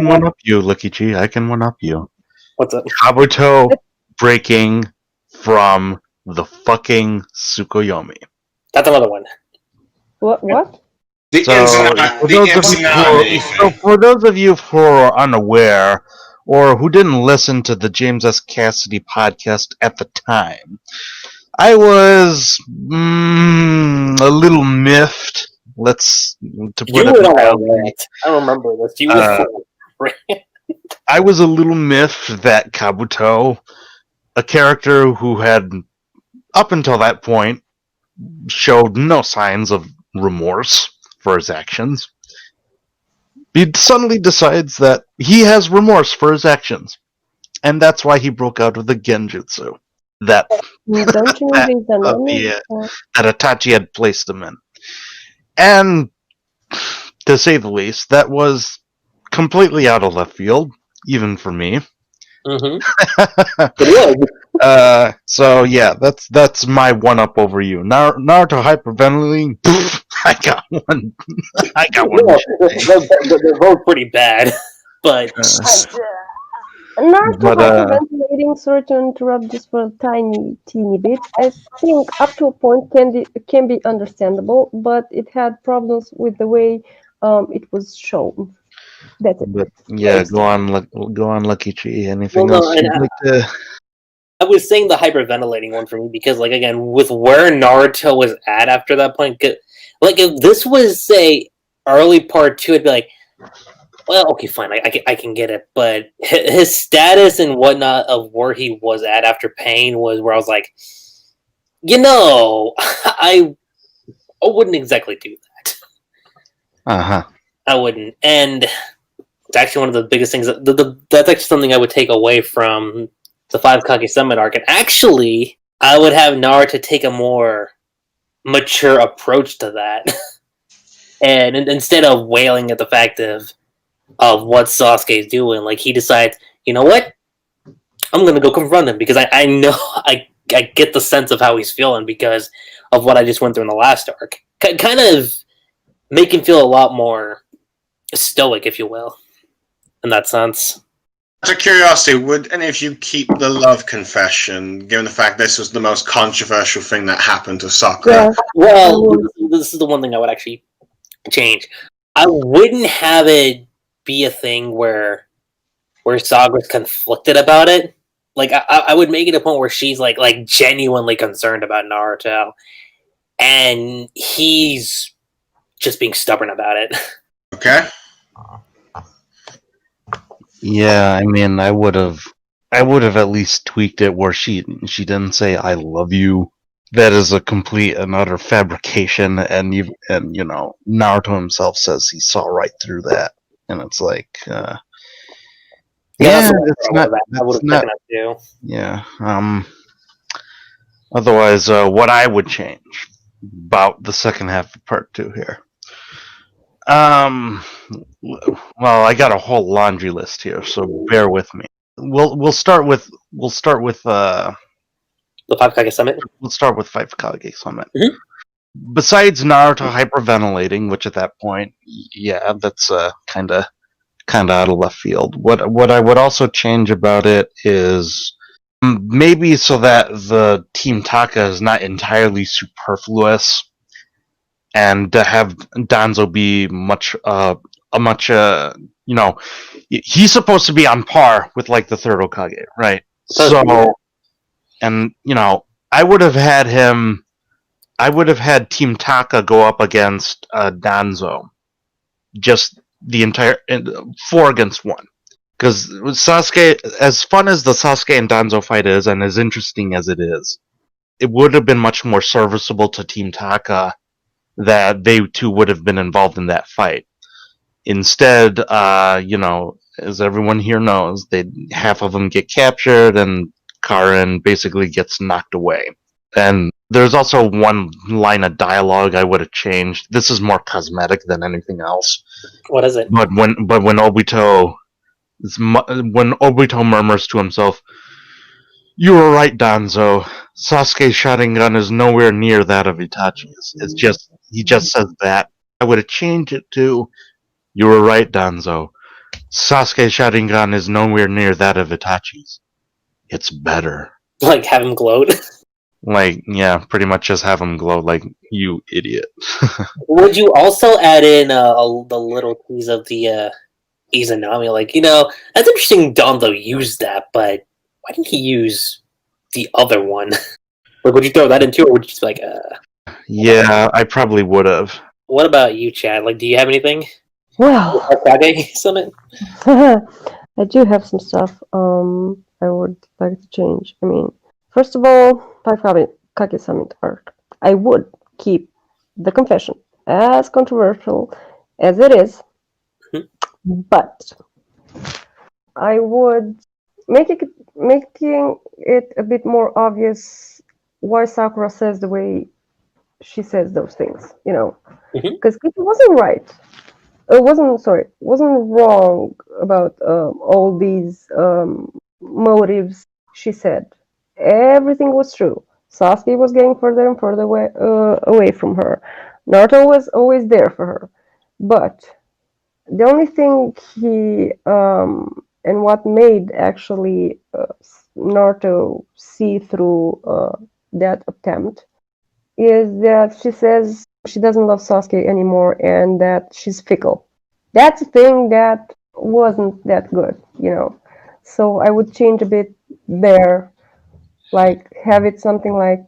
one up you, Lucky G. I can one up you. What's up? Kabuto breaking from the fucking Tsukuyomi. That's another one. What? For those of you who are unaware, or who didn't listen to the James S. Cassidy podcast at the time, I was a little miffed. To put it mildly. I remember this. I was a little miffed that Kabuto, a character who had, up until that point, showed no signs of remorse for his actions, he suddenly decides that he has remorse for his actions, and that's why he broke out of the genjutsu that Itachi had placed him in. And to say the least, that was completely out of left field, even for me. Mm-hmm. So yeah, that's my one up over you. Naruto hyperventilating. I got one. They're both pretty bad, but Naruto hyperventilating, sorry to interrupt just for a teeny bit. I think up to a point can be understandable, but it had problems with the way it was shown. That's it. But yeah, go on, Lucky Chi. Anything else you'd like to? I was saying the hyperventilating one for me because, like, again, with where Naruto was at after that point, like if this was say early part 2, I'd be like, well, okay, fine, I can get it, but his status and whatnot of where he was at after Pain was where I was like, I wouldn't exactly do that. I wouldn't, and it's actually one of the biggest things. That's actually something I would take away from the 5 Kage Summit arc, and actually, I would have Naruto take a more mature approach to that, and instead of wailing at the fact of what Sasuke is doing, like he decides, you know what, I'm gonna go confront him because I know I get the sense of how he's feeling because of what I just went through in the last arc. Kind of make him feel a lot more stoic, if you will, in that sense. Out of curiosity, would any of you keep the love confession, given the fact this was the most controversial thing that happened to Sakura? Yeah. Well, this is the one thing I would actually change. I wouldn't have it be a thing where Sakura's conflicted about it. Like I would make it a point where she's like genuinely concerned about Naruto, and he's just being stubborn about it. Okay. Yeah, I mean, I would have at least tweaked it where she didn't say "I love you." That is a complete and utter fabrication, and Naruto himself says he saw right through that, and it's like, that's it's not. I would have taken up too. Yeah. Otherwise, what I would change about the second half of part 2 here. Well, I got a whole laundry list here, so bear with me. We'll start with The Five Kage Summit. Let's start with Five Kage Summit. Mhm. Besides Naruto hyperventilating, which at that point, yeah, that's kind of out of left field. What I would also change about it is maybe so that the Team Taka is not entirely superfluous, and to have Danzo be he's supposed to be on par with like the third Hokage, right? So, and I would have had Team Taka go up against Danzo, just the entire 4 against 1. Because Sasuke, as fun as the Sasuke and Danzo fight is, and as interesting as it is, it would have been much more serviceable to Team Taka that they two would have been involved in that fight. Instead, as everyone here knows, half of them get captured, and Karin basically gets knocked away. And there's also one line of dialogue I would have changed. This is more cosmetic than anything else. What is it? But when Obito murmurs to himself, "You were right, Danzo. Sasuke's Sharingan is nowhere near that of Itachi's." He just says that. I would have changed it to, "You were right, Danzo. Sasuke's Sharingan is nowhere near that of Itachi's. It's better." Like have him gloat. Like, yeah, pretty much just have him glow like, "You idiot." Would you also add in the little tease of the Izanami? Like, that's interesting Danzo used that, but why didn't he use the other one? Like, would you throw that into, or would you just be like, Yeah, I probably would have. What about you, Chad? Like, do you have anything? Well, Kage Summit? I do have some stuff I would like to change. I mean, first of all, Kage Summit arc. I would keep the confession as controversial as it is, but I would making it a bit more obvious why Sakura says the way she says those things. Because it wasn't right. It wasn't wrong about all these motives she said. Everything was true. Sasuke was getting further and further away from her. Naruto was always there for her. But the only thing and what made actually Naruto see through that attempt is that she says she doesn't love Sasuke anymore and that she's fickle. That's a thing that wasn't that good, So I would change a bit there, like have it something like,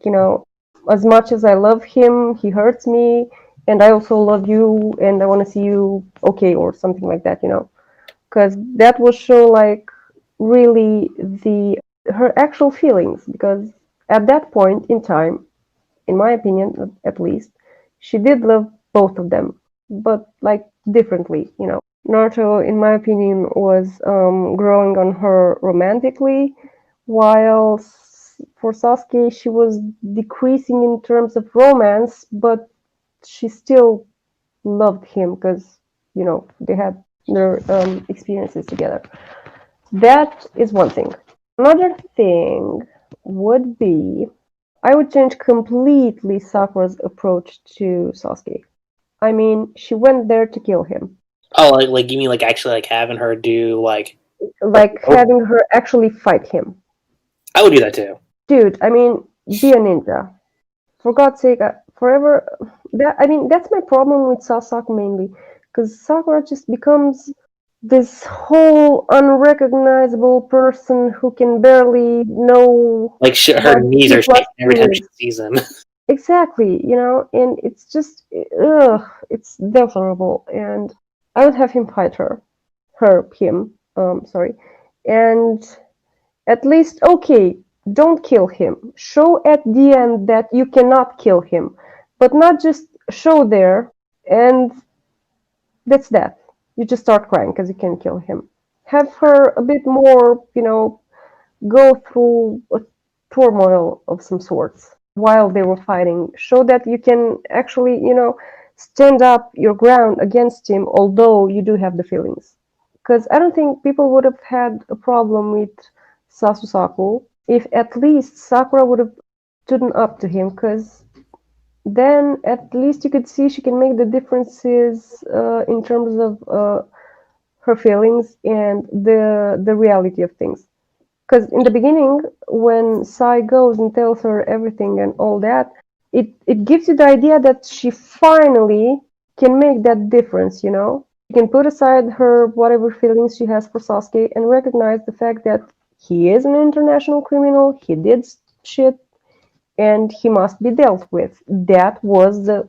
as much as I love him, he hurts me, and I also love you, and I want to see you okay, or something like that, because that will show like really her actual feelings, because at that point in time, in my opinion, at least, she did love both of them, but like differently, Naruto, in my opinion, was growing on her romantically, while for Sasuke, she was decreasing in terms of romance, but she still loved him because, they had their experiences together. That is one thing. Another thing would be, I would change completely Sakura's approach to Sasuke. I mean, she went there to kill him. Oh, like you mean like actually like having her do like like having her actually fight him. I would do that too. Dude, I mean, be a ninja. For God's sake, forever. That's my problem with Sasuke mainly, because Sakura just becomes this whole unrecognizable person who can barely know Like her knees are shaking every time she sees him. Exactly, and it's just, it's deplorable, and I would have him fight him, sorry, and at least, okay, don't kill him. Show at the end that you cannot kill him, but not just show there, and that's that. You just start crying because you can't kill him. Have her a bit more, go through a turmoil of some sorts while they were fighting. Show that you can actually, stand up your ground against him, although you do have the feelings. Because I don't think people would have had a problem with Sasusaku if at least Sakura would have stood up to him, because then at least you could see she can make the differences in terms of her feelings and the reality of things. Because in the beginning, when Sai goes and tells her everything and all that, it gives you the idea that she finally can make that difference, She can put aside her whatever feelings she has for Sasuke and recognize the fact that he is an international criminal, he did shit, and he must be dealt with. That was the,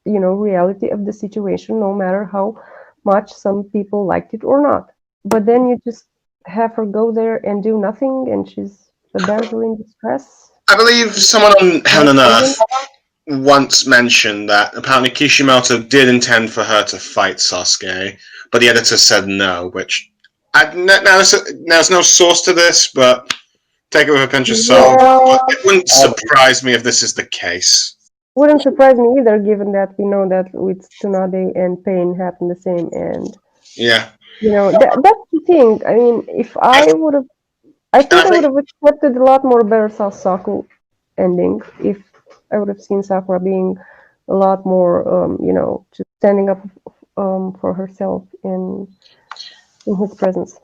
reality of the situation, no matter how much some people liked it or not. But then you just have her go there and do nothing, and she's a damsel in distress. I believe someone on Heaven and Earth once mentioned that apparently Kishimoto did intend for her to fight Sasuke, but the editor said no, which there's no source to this, but take it with a pinch of salt. It wouldn't surprise me if this is the case. Wouldn't surprise me either, given that we know that with Tsunade and Pain happened the same, and yeah, that's the thing. I mean, if I would have, I think I would have accepted a lot more better Sasuke ending if I would have seen Sakura being a lot more, just standing up for herself in his presence.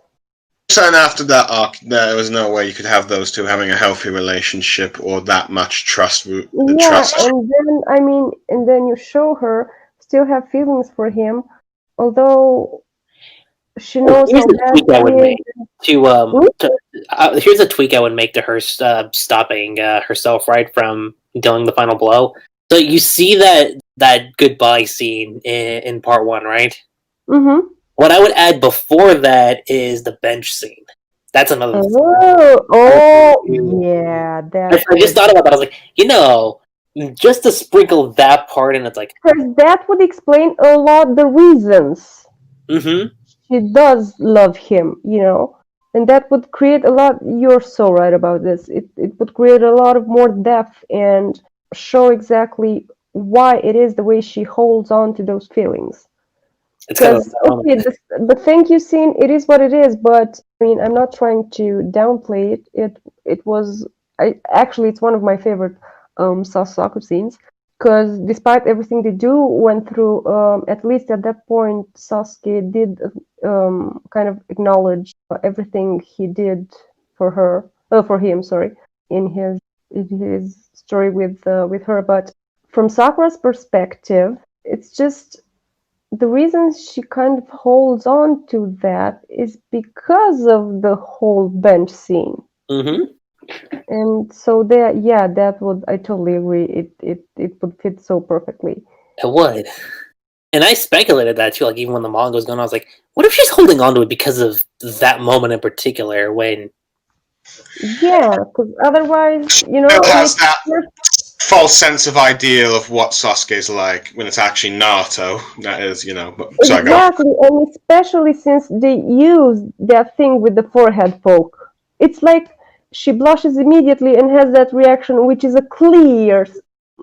And after that arc, there was no way you could have those two having a healthy relationship or that much trust. Trust. And then you show her still have feelings for him, although she knows how bad he is. Here's a tweak I would make to her stopping herself right from dealing the final blow. So you see that goodbye scene in part 1, right? Mm-hmm. What I would add before that is the bench scene. That's another. Yeah. I just thought about that. I was like, just to sprinkle that part in, it's like, because that would explain a lot the reasons. Mm-hmm. She does love him, and that would create a lot. You're so right about this. It would create a lot of more depth and show exactly why it is the way she holds on to those feelings. Because the thank you scene, it is what it is. But I mean, I'm not trying to downplay it. It was it's one of my favorite Sasuke scenes. Because despite everything they went through, at least at that point, Sasuke did kind of acknowledge everything he did for him, in his story with her. But from Sakura's perspective, it's just the reason she kind of holds on to that is because of the whole bench scene. Mm-hmm. And so that would, I totally agree. It would fit so perfectly. It would. And I speculated that too, like even when the manga was going on, I was like, what if she's holding on to it because of that moment in particular when... Yeah, because otherwise, it has that false sense of ideal of what Sasuke's like when it's actually Naruto. That is, Exactly, and especially since they use that thing with the forehead poke. It's like she blushes immediately and has that reaction, which is a clear,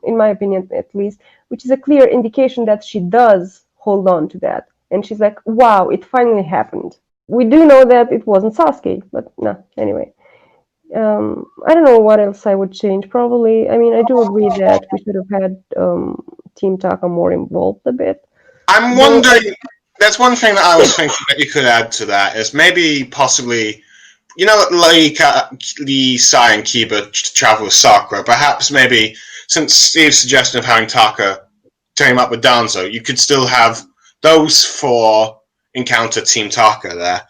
in my opinion at least, which is a clear indication that she does hold on to that. And she's like, wow, it finally happened. We do know that it wasn't Sasuke, but no, anyway. I don't know what else I would change. Probably, I mean, I do agree that we should have had Team Taka more involved a bit. I'm wondering There's one thing that I was thinking that you could add to that is maybe possibly, Lee, Sai, and Kiba travel with Sakura. Perhaps maybe since Steve's suggestion of having Taka team up with Danzo, you could still have those four encounter Team Taka there,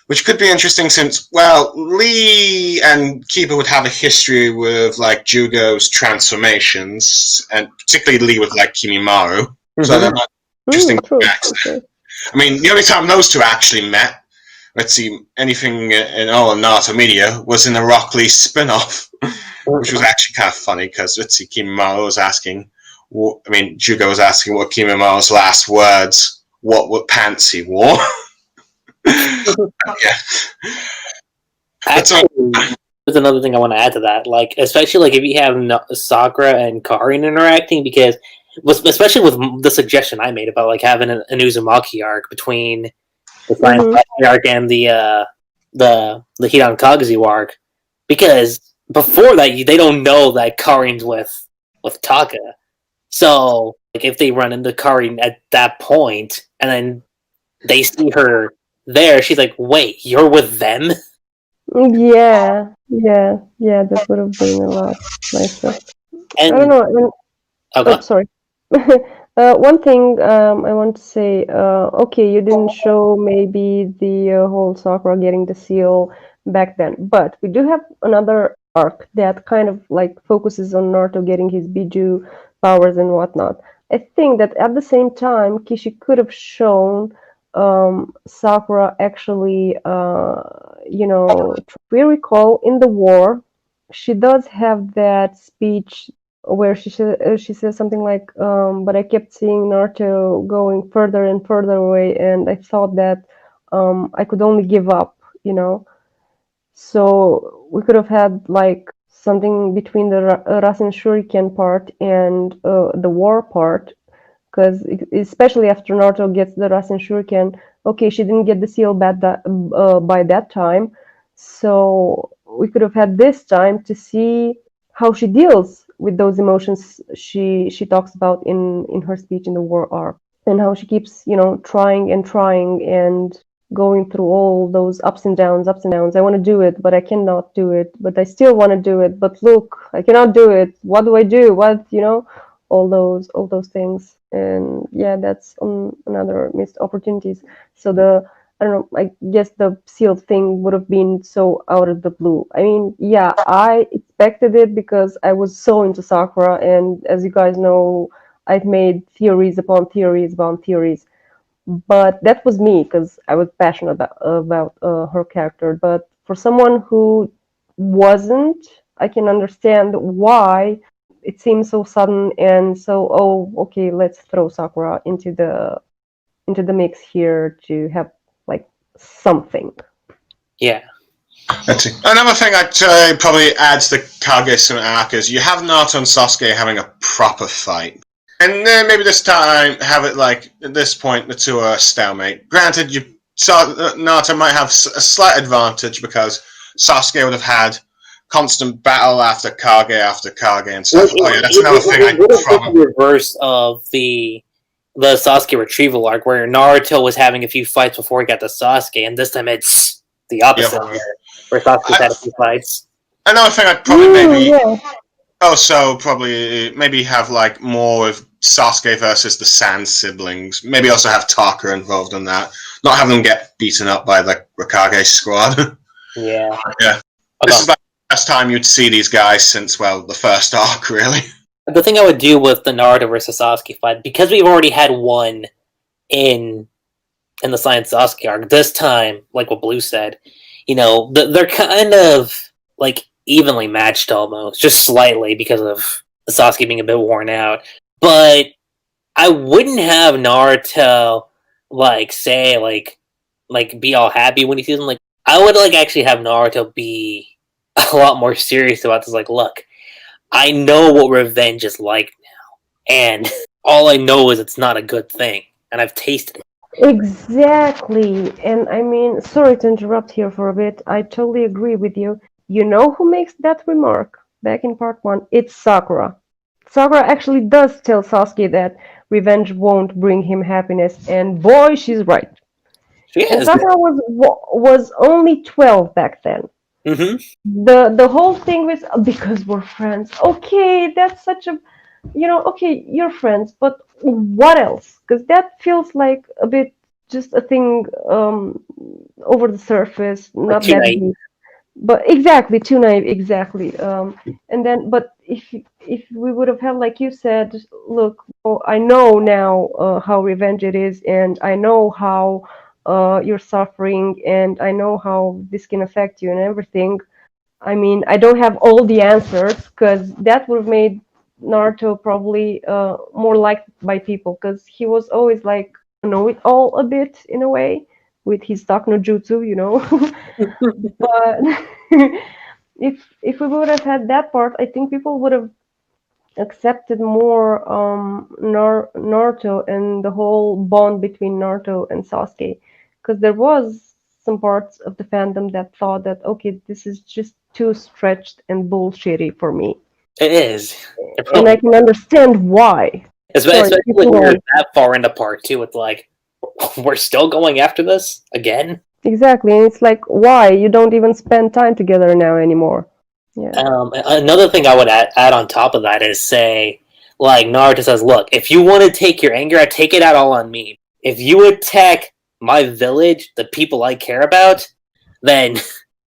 which could be interesting since, well, Lee and Kiba would have a history with like Jugo's transformations, and particularly Lee with like Kimimaru. So that might be interesting. True. I mean, the only time those two actually met, let's see, anything in all Naruto media, was in the Rock Lee spin-off, which was actually kind of funny because, let's see, Kimimaru was asking, Jugo was asking what Kimimaru's last words, what pants he wore. Yeah. Actually, there's another thing I want to add to that, like especially like if you have Sakura and Karin interacting, because especially with the suggestion I made about like having an Uzumaki arc between the Science arc and the Hidan Kagazu arc, because before that they don't know that Karin's with Taka, so like if they run into Karin at that point and then they see her there, she's like, "Wait, you're with them?" Yeah, that would have been a lot nicer. And I don't know. Sorry. One thing I want to say, okay, you didn't show maybe the whole Sakura getting the seal back then, but we do have another arc that kind of like focuses on Naruto getting his Biju powers and whatnot. I think that at the same time, Kishi could have shown Sakura actually, we recall in the war, she does have that speech where she says something like, but I kept seeing Naruto going further and further away, and I thought that I could only give up, So we could have had like something between the Rasen Shuriken part and the war part, because especially after Naruto gets the Rasen Shuriken, okay, she didn't get the seal by that time, so we could have had this time to see how she deals with those emotions she talks about in her speech in the war arc, and how she keeps trying and going through all those ups and downs. I want to do it, but I cannot do it, but I still want to do it, but look, I cannot do it, what do I do, all those things. And yeah, that's another missed opportunities. So I don't know, I guess the seal thing would have been so out of the blue. I mean, yeah, I expected it because I was so into Sakura, and as you guys know, I've made theories upon theories upon theories. But that was me because I was passionate about her character. But for someone who wasn't, I can understand why it seems so sudden and so, oh, okay, let's throw Sakura into the mix here to have like something. Yeah. That's it. Another thing I'd probably add to the Kage-sama arc is you have Naruto and Sasuke having a proper fight. And then maybe this time have it like, at this point, the two are a stalemate. Granted, you saw Naruto might have a slight advantage because Sasuke would have had constant battle after Kage and stuff. That's another thing I'd probably... the reverse of the Sasuke retrieval arc, where Naruto was having a few fights before he got to Sasuke, and this time it's the opposite, where Sasuke had a few fights. Another thing I'd probably also probably maybe have like more of Sasuke versus the Sand siblings. Maybe also have Taka involved in that. Not have them get beaten up by the Hokage squad. Yeah. This is like the last time you'd see these guys since, well, the first arc, really. The thing I would do with the Naruto versus Sasuke fight, because we've already had one in the Science Sasuke arc, this time, like what Blue said, they're kind of like evenly matched almost, just slightly because of Sasuke being a bit worn out. But I wouldn't have Naruto be all happy when he sees him. Like, I would actually have Naruto be a lot more serious about this. Like, look, I know what revenge is like now, and all I know is it's not a good thing, and I've tasted it. Exactly. And I mean, sorry to interrupt here for a bit. I totally agree with you. You know who makes that remark back in part 1? It's Sakura. Sakura actually does tell Sasuke that revenge won't bring him happiness. And boy, she's right. She And is. Sakura was only 12 back then. Mm-hmm. The whole thing with because we're friends. Okay, that's such a okay, you're friends, but what else? Because that feels like a bit just a thing over the surface, Like not too that naive. deep. But exactly, too naive, exactly. And then, but if we would have had, like you said, look, well, I know now how revenge it is, and I know how you're suffering, and I know how this can affect you and everything. I mean, I don't have all the answers because that would have made Naruto probably more liked by people because he was always like know it all a bit in a way with his talk no jutsu. But if we would have had that part, I think people would have accepted more Naruto and the whole bond between Naruto and Sasuke, because there was some parts of the fandom that thought that okay, this is just too stretched and bullshitty for me, It is. It and I probably, can understand why. Sorry, especially keep when going we're on. that far into part two. It's like we're still going after this again. Exactly, and it's like why you don't even spend time together now anymore. Yeah. Another thing I would add on top of that is say, like Naruto says, look, if you want to take your anger out, take it out all on me. If you attack my village, the people I care about, then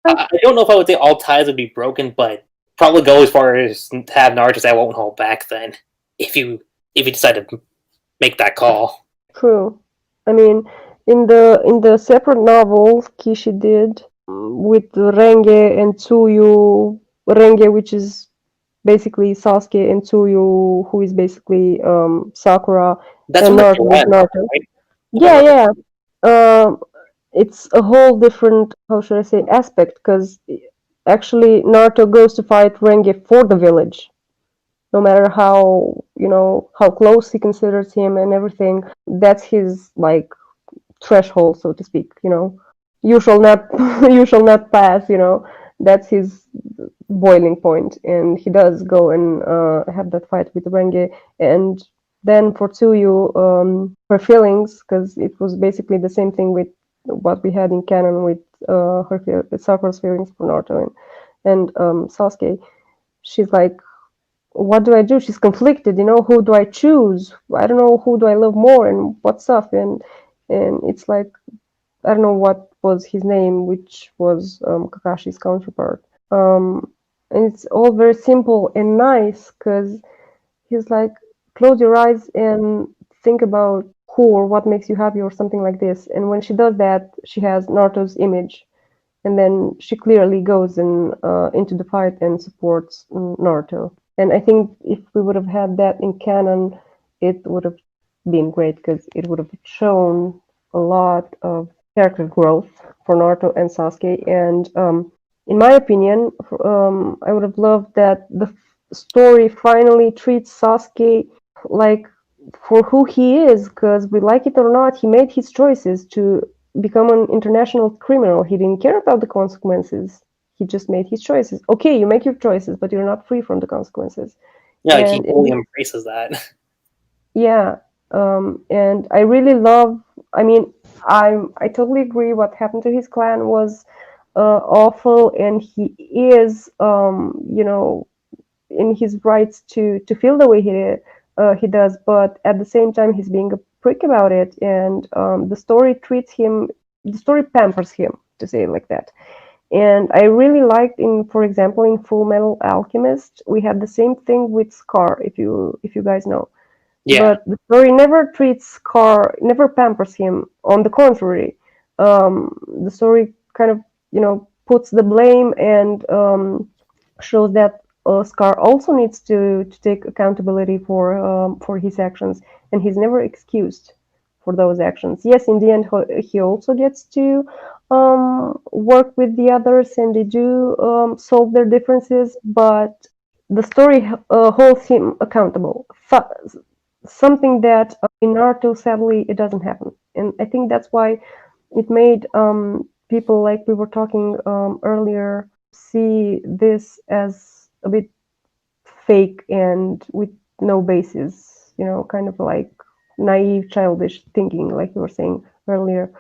I don't know if I would say all ties would be broken, but probably go as far as to have Naruto say I won't hold back. Then, if you decide to make that call, True. I mean, in the separate novels Kishi did with Renge and Tsuyu, Renge, which is basically Sasuke, and Tsuyu, who is basically Sakura, that's and when the Naruto with Joanne, Naruto. right? If I Yeah, remember. yeah. It's a whole different, how should I say, aspect, because actually Naruto goes to fight Renge for the village. No matter how close he considers him and everything, that's his like threshold, so to speak. You shall not, you shall not pass. That's his boiling point, and he does go and have that fight with Renge, and then for Tsuyu, her feelings, because it was basically the same thing with what we had in canon with Sakura's feelings for Naruto and Sasuke. She's like, what do I do? She's conflicted, who do I choose? I don't know who do I love more and what stuff. And it's like, I don't know what was his name, which was Kakashi's counterpart. And it's all very simple and nice because he's like, close your eyes and think about who or what makes you happy or something like this. And when she does that, she has Naruto's image. And then she clearly goes into the fight and supports Naruto. And I think if we would have had that in canon, it would have been great because it would have shown a lot of character growth for Naruto and Sasuke. And in my opinion, I would have loved that the story finally treats Sasuke like for who he is, because we like it or not, he made his choices to become an international criminal. He didn't care about the consequences. He just made his choices. Okay, you make your choices, but you're not free from the consequences. Yeah, like he And fully embraces that. yeah, and I really love. I mean, I totally agree. What happened to his clan was awful, and he is, in his rights to feel the way he does. But at the same time, he's being a prick about it, and the story pampers him, to say it like that. And I really liked for example, in Full Metal Alchemist, we had the same thing with Scar, if you guys know. Yeah, But the story never pampers him. On the contrary, the story kind of, puts the blame and shows that Scar also needs to take accountability for his actions, and he's never excused for those actions. Yes, in the end, he also gets to work with the others, and they do solve their differences, but the story holds him accountable. Something that in Naruto, sadly, it doesn't happen, and I think that's why it made people, like we were talking earlier, see this as a bit fake and with no basis, kind of like naive, childish thinking, like you were saying earlier.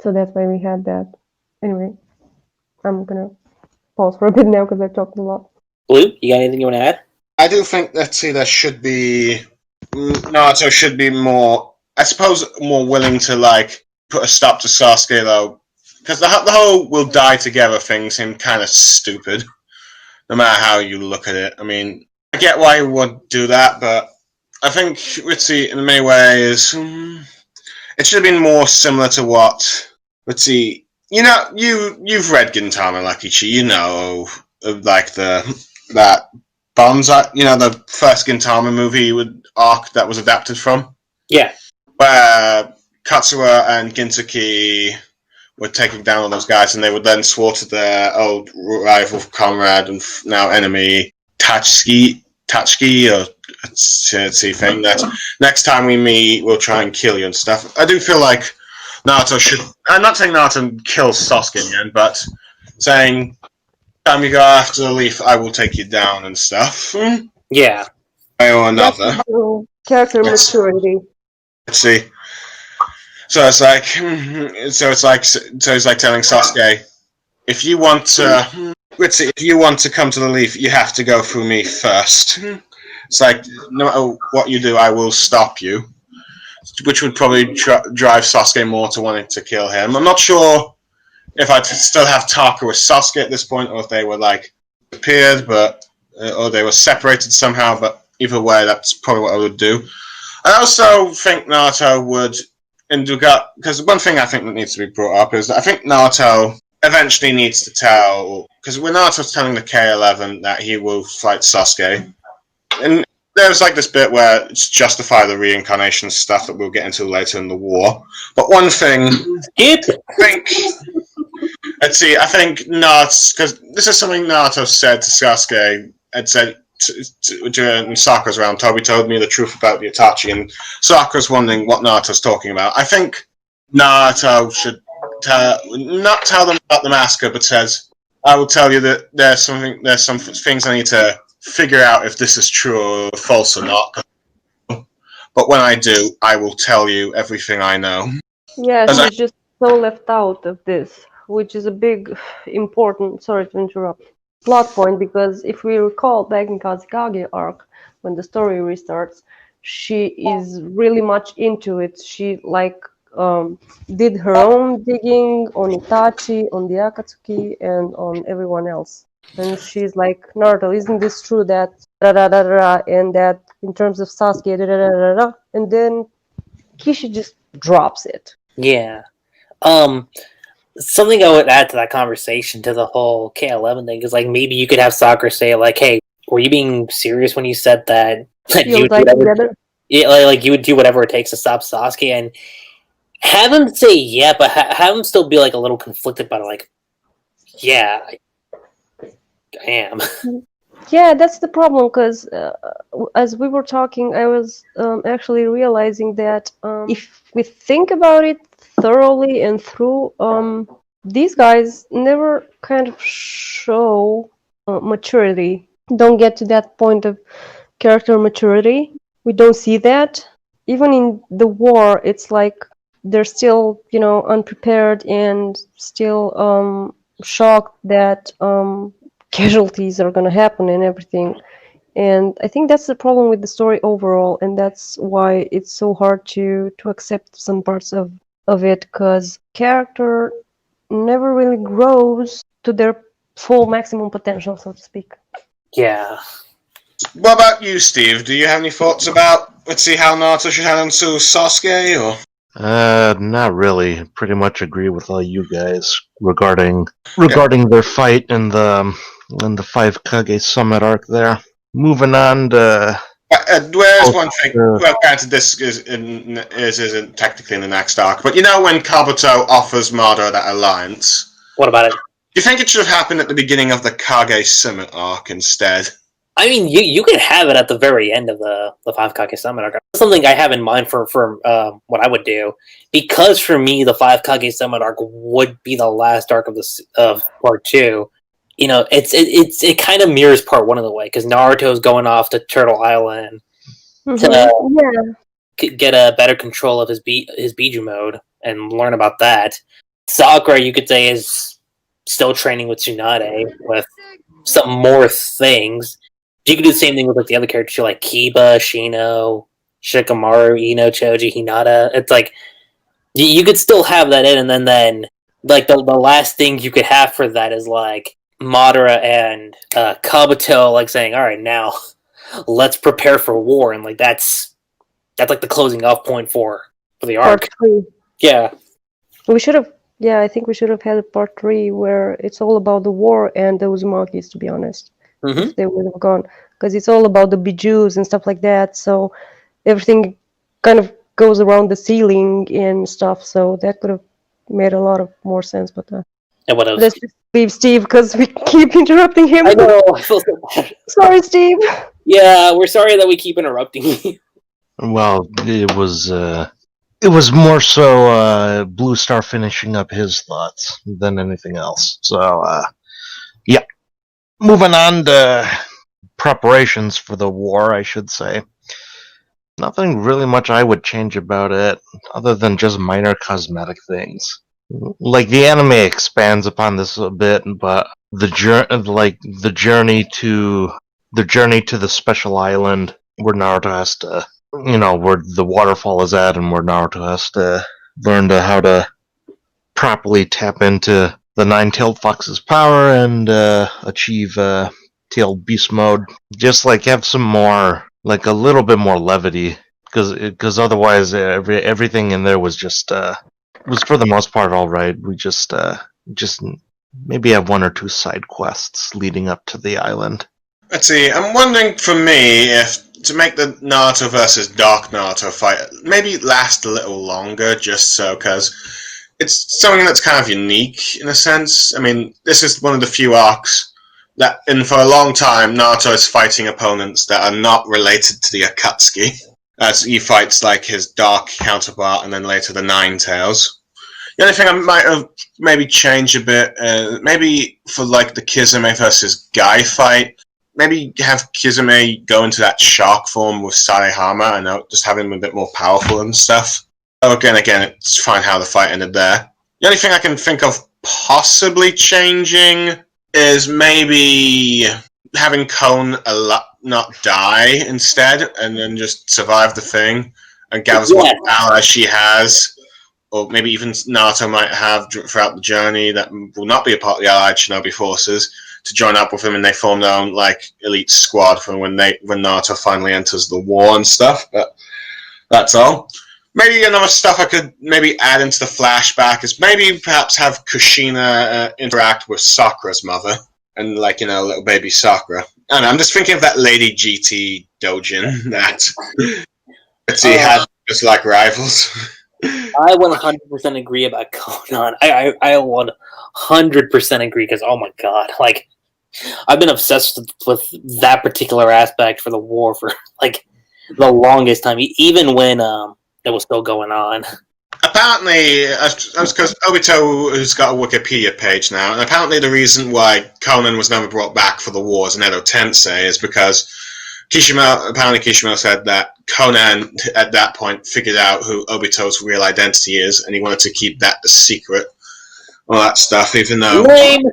So that's why we had that. Anyway, I'm gonna pause for a bit now because I've talked a lot. Blue, you got anything you want to add? I do think that there should be Naruto should be more, I suppose, more willing to like put a stop to Sasuke though, because the whole "we'll die together" thing seemed kind of stupid. No matter how you look at it, I mean, I get why he would do that, but I think Ritzy, in many ways, it should have been more similar to what Ritzy. You know, you've read Gintama Lakichi, you know, like that bombs, you know, the first Gintama movie with arc that was adapted from, Yeah. where Katsura and Gintoki were taking down all those guys, and they would then swear to their old rival, comrade, and now enemy, Tatsuki, or Chatte thing, that next time we meet, we'll try and kill you and stuff. I do feel like Naruto should. I'm not saying Naruto kills Sasuke again, but saying, time you go after the leaf, I will take you down and stuff. Yeah. Way or another. That's character maturity. Let's see. So it's like telling Sasuke, if you want to, if you want to come to the leaf, you have to go through me first. It's like, no matter what you do, I will stop you, which would probably drive Sasuke more to wanting to kill him. I'm not sure if I'd still have Taka with Sasuke at this point, or if they were like appeared, but or they were separated somehow. But either way, that's probably what I would do. I also think Naruto would, because one thing I think that needs to be brought up is that I think Naruto eventually needs to tell, because when Naruto's telling the K11 that he will fight Sasuke, and there's like this bit where it's justify the reincarnation stuff that we'll get into later in the war. But one thing, I think Naruto, because this is something Naruto said to Sasuke, had said during Sakura's round, Toby told me the truth about the Itachi, and Sakura's wondering what Naruto's talking about. I think Naruto should not tell them about the massacre, but says, I will tell you that there's some things I need to figure out if this is true or false or not. But when I do, I will tell you everything I know. Yeah, he's just so left out of this, which is a big, important, sorry to interrupt, plot point, because if we recall back in Kazekage arc, when the story restarts, she is really much into it. She did her own digging on Itachi, on the Akatsuki, and on everyone else. And she's like, Naruto, isn't this true that and that in terms of Sasuke, and then Kishi just drops it. Yeah. Something I would add to that conversation, to the whole K11 thing, is like maybe you could have Sakura say like, "Hey, were you being serious when you said that you would you would do whatever it takes to stop Sasuke?" And have him say yeah, but have him still be like a little conflicted about it, like, yeah, I am. Yeah, that's the problem, because as we were talking, I was actually realizing that if we think about it thoroughly and through, these guys never kind of show maturity. Don't get to that point of character maturity. We don't see that. Even in the war, it's like they're still, unprepared and still shocked that casualties are going to happen and everything. And I think that's the problem with the story overall, and that's why it's so hard to accept some parts of it, because character never really grows to their full maximum potential, so to speak. Yeah. What about you, Steve? Do you have any thoughts about, let's see, how Naruto should handle Sasuke, or? Not really. Pretty much agree with all you guys regarding their fight in the 5 Kage Summit arc there. Moving on to... where's one thing? Well, granted, this isn't technically in the next arc, but when Kabuto offers Modera that alliance... What about it? Do you think it should have happened at the beginning of the Kage Summit arc instead? I mean, you could have it at the very end of the 5 Kage Summit arc. Something I have in mind for what I would do, because for me the 5 Kage Summit arc would be the last arc of part 2. It kind of mirrors part 1 in the way, because Naruto's going off to Turtle Island. Yeah. get a better control of his Biju mode and learn about that. Sakura, you could say, is still training with Tsunade with some more things. You could do the same thing with like the other characters, like Kiba, Shino, Shikamaru, Ino, Choji, Hinata. It's like you could still have that in, and then like the last thing you could have for that is like Modera and Kabuto like saying, "All right, now let's prepare for war," and like that's like the closing off point for the arc. Part 3. Yeah, We should have. Yeah, I think we should have had a part 3 where it's all about the war and those monkeys. To be honest, if they would have gone, because it's all about the bijous and stuff like that. So everything kind of goes around the ceiling and stuff. So that could have made a lot of more sense. But and what else? let's just leave Steve because we keep interrupting him. I know. I feel so bad. Sorry, Steve. Yeah, we're sorry that we keep interrupting you. Well, it was more so Blue Star finishing up his thoughts than anything else. So, yeah. Moving on to preparations for the war, I should say. Nothing really much I would change about it, other than just minor cosmetic things. Like, the anime expands upon this a bit, but the journey to the special island where Naruto has to, where the waterfall is at, and where Naruto has to learn how to properly tap into the nine-tailed fox's power and achieve tailed beast mode. Just like have some more, like a little bit more levity, because otherwise everything in there was just was for the most part all right. We just maybe have one or two side quests leading up to the island. Let's see, I'm wondering for me if to make the Naruto versus Dark Naruto fight maybe last a little longer, just so, because it's something that's kind of unique in a sense. I mean, this is one of the few arcs that, for a long time, Naruto is fighting opponents that are not related to the Akatsuki, as he fights like his dark counterpart and then later the Nine Tails. The only thing I might have maybe changed a bit, maybe for like the Kizame versus Guy fight, maybe have Kizame go into that shark form with Sarehama and just have him a bit more powerful and stuff. Oh, again, it's fine how the fight ended there. The only thing I can think of possibly changing is maybe having Cone not die instead, and then just survive the thing, and gather what allies she has, or maybe even Naruto might have throughout the journey that will not be a part of the Allied Shinobi forces, to join up with him, and they form their own like elite squad for when Naruto finally enters the war and stuff. But that's all. Maybe another stuff I could maybe add into the flashback is maybe perhaps have Kushina interact with Sakura's mother, and like, little baby Sakura. I don't know, I'm just thinking of that Lady GT Dojin that had just like rivals. I 100% agree about Conan. I 100% agree, because oh my god, like I've been obsessed with that particular aspect for the war for like the longest time, even when it was still going on. Apparently, because Obito, who's got a Wikipedia page now, and apparently the reason why Conan was never brought back for the war as an Edo Tensei is because Kishimoto said that Conan at that point figured out who Obito's real identity is, and he wanted to keep that a secret. All that stuff, even though Lame.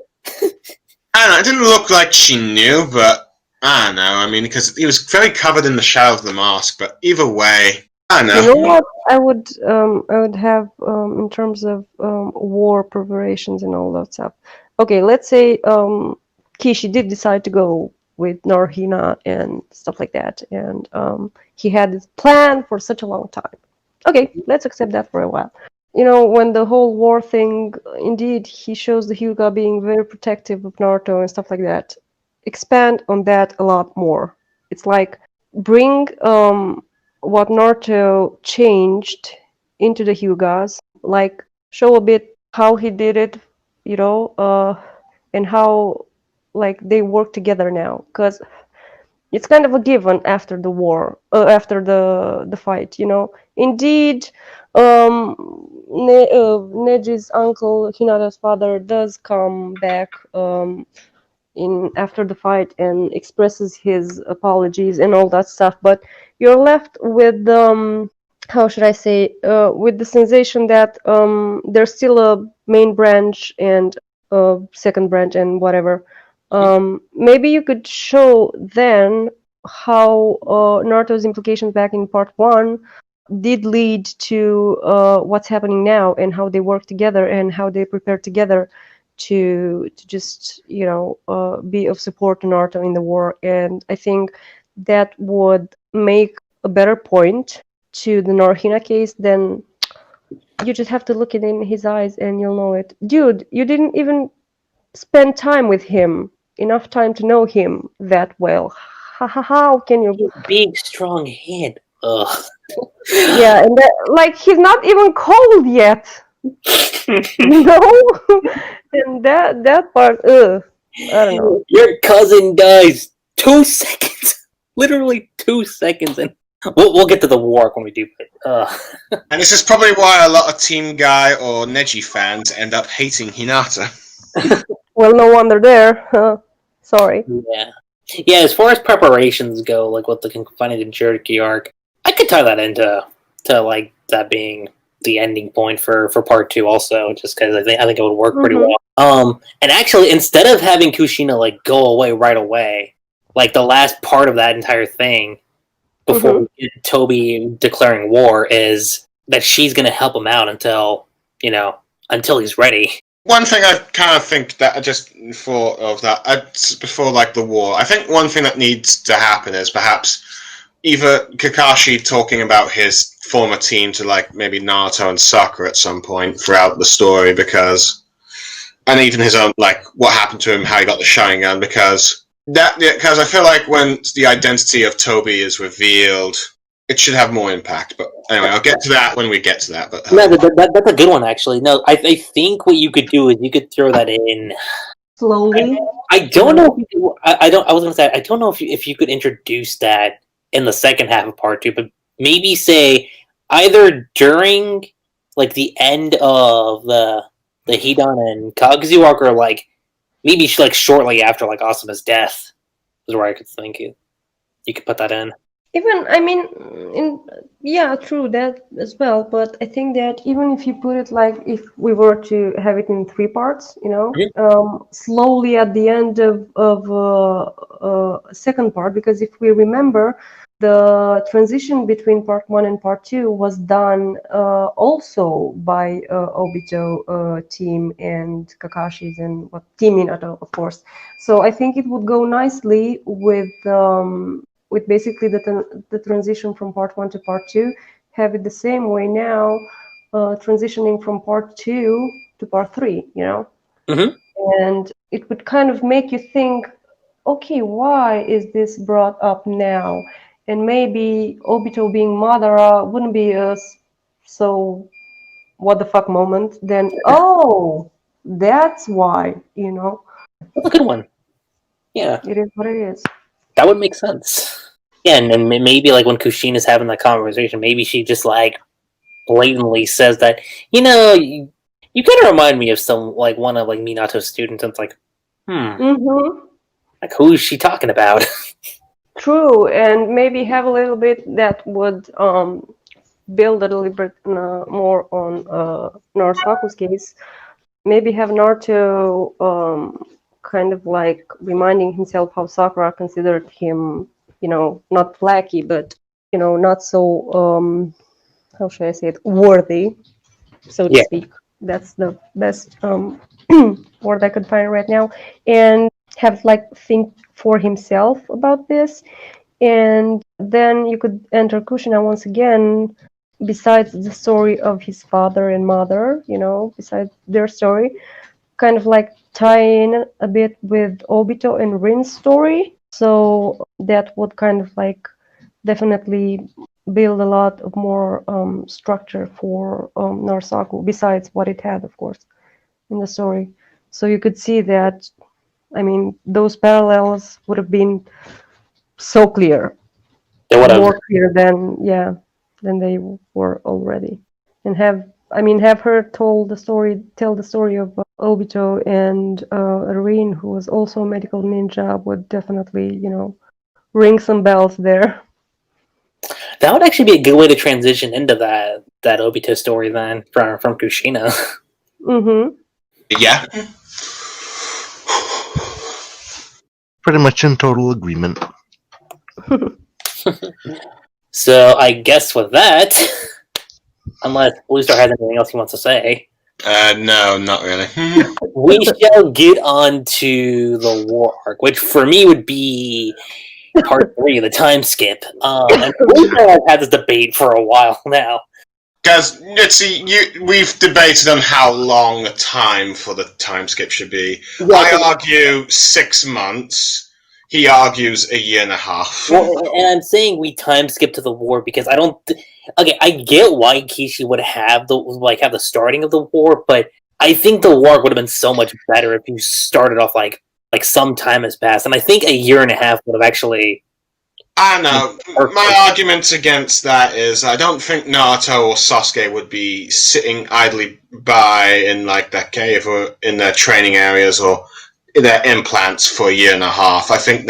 I don't know, it didn't look like she knew, but I don't know. I mean, because he was very covered in the shadow of the mask. But either way, I don't know. You know what I would have in terms of war preparations and all that stuff. Okay, let's say Kishi did decide to go with Norihina and stuff like that, and he had this plan for such a long time. Okay, let's accept that for a while. When the whole war thing, indeed, he shows the Hyuga being very protective of Naruto and stuff like that. Expand on that a lot more. It's like bring what Naruto changed into the Hyugas, like show a bit how he did it, and how like they work together now, because it's kind of a given after the war, after the fight, Indeed, Neji's uncle, Hinata's father, does come back in after the fight and expresses his apologies and all that stuff, but you're left with how should I say, with the sensation that there's still a main branch and a second branch and whatever. Maybe you could show then how Naruto's implications back in part one did lead to what's happening now, and how they work together and how they prepare together to just be of support to Naruto in the war. And I think that would make a better point to the Norhina case. Then you just have to look it in his eyes and you'll know it. Dude, you didn't even spend time with him, enough time to know him that well. How can you? Big, strong head. Ugh. Yeah, and like he's not even cold yet. No, and that part, I don't know. Your cousin dies 2 seconds. Literally 2 seconds, and we'll get to the war when we do. And this is probably why a lot of Team Guy or Neji fans end up hating Hinata. Well, no wonder there. Sorry. Yeah. As far as preparations go, like with the confining the Cherokee arc, I could tie that into like that being the ending point for part 2 also, just because I think it would work pretty well. And actually, instead of having Kushina like go away right away, like the last part of that entire thing before we get Toby declaring war is that she's going to help him out until he's ready. One thing I kind of think that I just thought of that before like the war, I think one thing that needs to happen is perhaps either Kakashi talking about his former team to like maybe Naruto and Sakura at some point throughout the story, and even his own like what happened to him, how he got the Sharingan, because I feel like when the identity of Toby is revealed, it should have more impact. But anyway, I'll get to that when we get to that. But no, that's a good one actually. No, I think what you could do is you could throw that in slowly. I don't know. I was gonna say I don't know if you could introduce that in the second half of part 2, but maybe say either during like the end of the Hidan and Kaguzu arc, or like maybe like shortly after like Asuma's death is where I could think you could put that in. Even, true, that as well. But I think that even if you put it like if we were to have it in 3 parts, slowly at the end of second part, because if we remember, the transition between part 1 and part 2 was done also by Obito team and Kakashi's and Team Minato, of course. So I think it would go nicely with basically the transition from part 1 to part 2, have it the same way now, transitioning from part 2 to part 3, And it would kind of make you think, okay, why is this brought up now? And maybe Obito being Madara wouldn't be a so what the fuck moment. Then, oh, that's why, That's a good one. Yeah. It is what it is. That would make sense. Yeah, and then maybe like when Kushina's having that conversation, maybe she just like blatantly says that, you kind of remind me of some like one of like Minato's students, and it's like, like who is she talking about? True, and maybe have a little bit that would build a little bit more on Naruto's case. Maybe have Naruto kind of like reminding himself how Sakura considered him, not lackey, but not so how should I say it, worthy, so to speak. That's the best word I could find right now. And have like think for himself about this, and then you could enter Kushina once again, besides the story of his father and mother, besides their story, kind of like tie in a bit with Obito and Rin's story. So that would kind of like definitely build a lot of more structure for Narasaku, besides what it had, of course, in the story. So you could see that, those parallels would have been so clear, more clear than they were already. And have her tell the story of Obito and Rin, who was also a medical ninja, would definitely, ring some bells there. That would actually be a good way to transition into that Obito story then from Kushina. Mm-hmm. Yeah. Pretty much in total agreement. So I guess with that, unless BlueStar has anything else he wants to say, No, not really. we shall get on to the war arc, which for me would be part 3, the time skip. And BlueStar has had this debate for a while now. Guys, let's see. We've debated on how long a time for the time skip should be. Yeah, I argue 6 months. He argues a year and a half. Well, and I'm saying we time skip to the war because I don't. Okay, I get why Kishi would have the starting of the war, but I think the war would have been so much better if you started off like some time has passed, and I think a year and a half would have actually. I know. My argument against that is I don't think Naruto or Sasuke would be sitting idly by in like their cave or in their training areas or in their implants for a year and a half. I think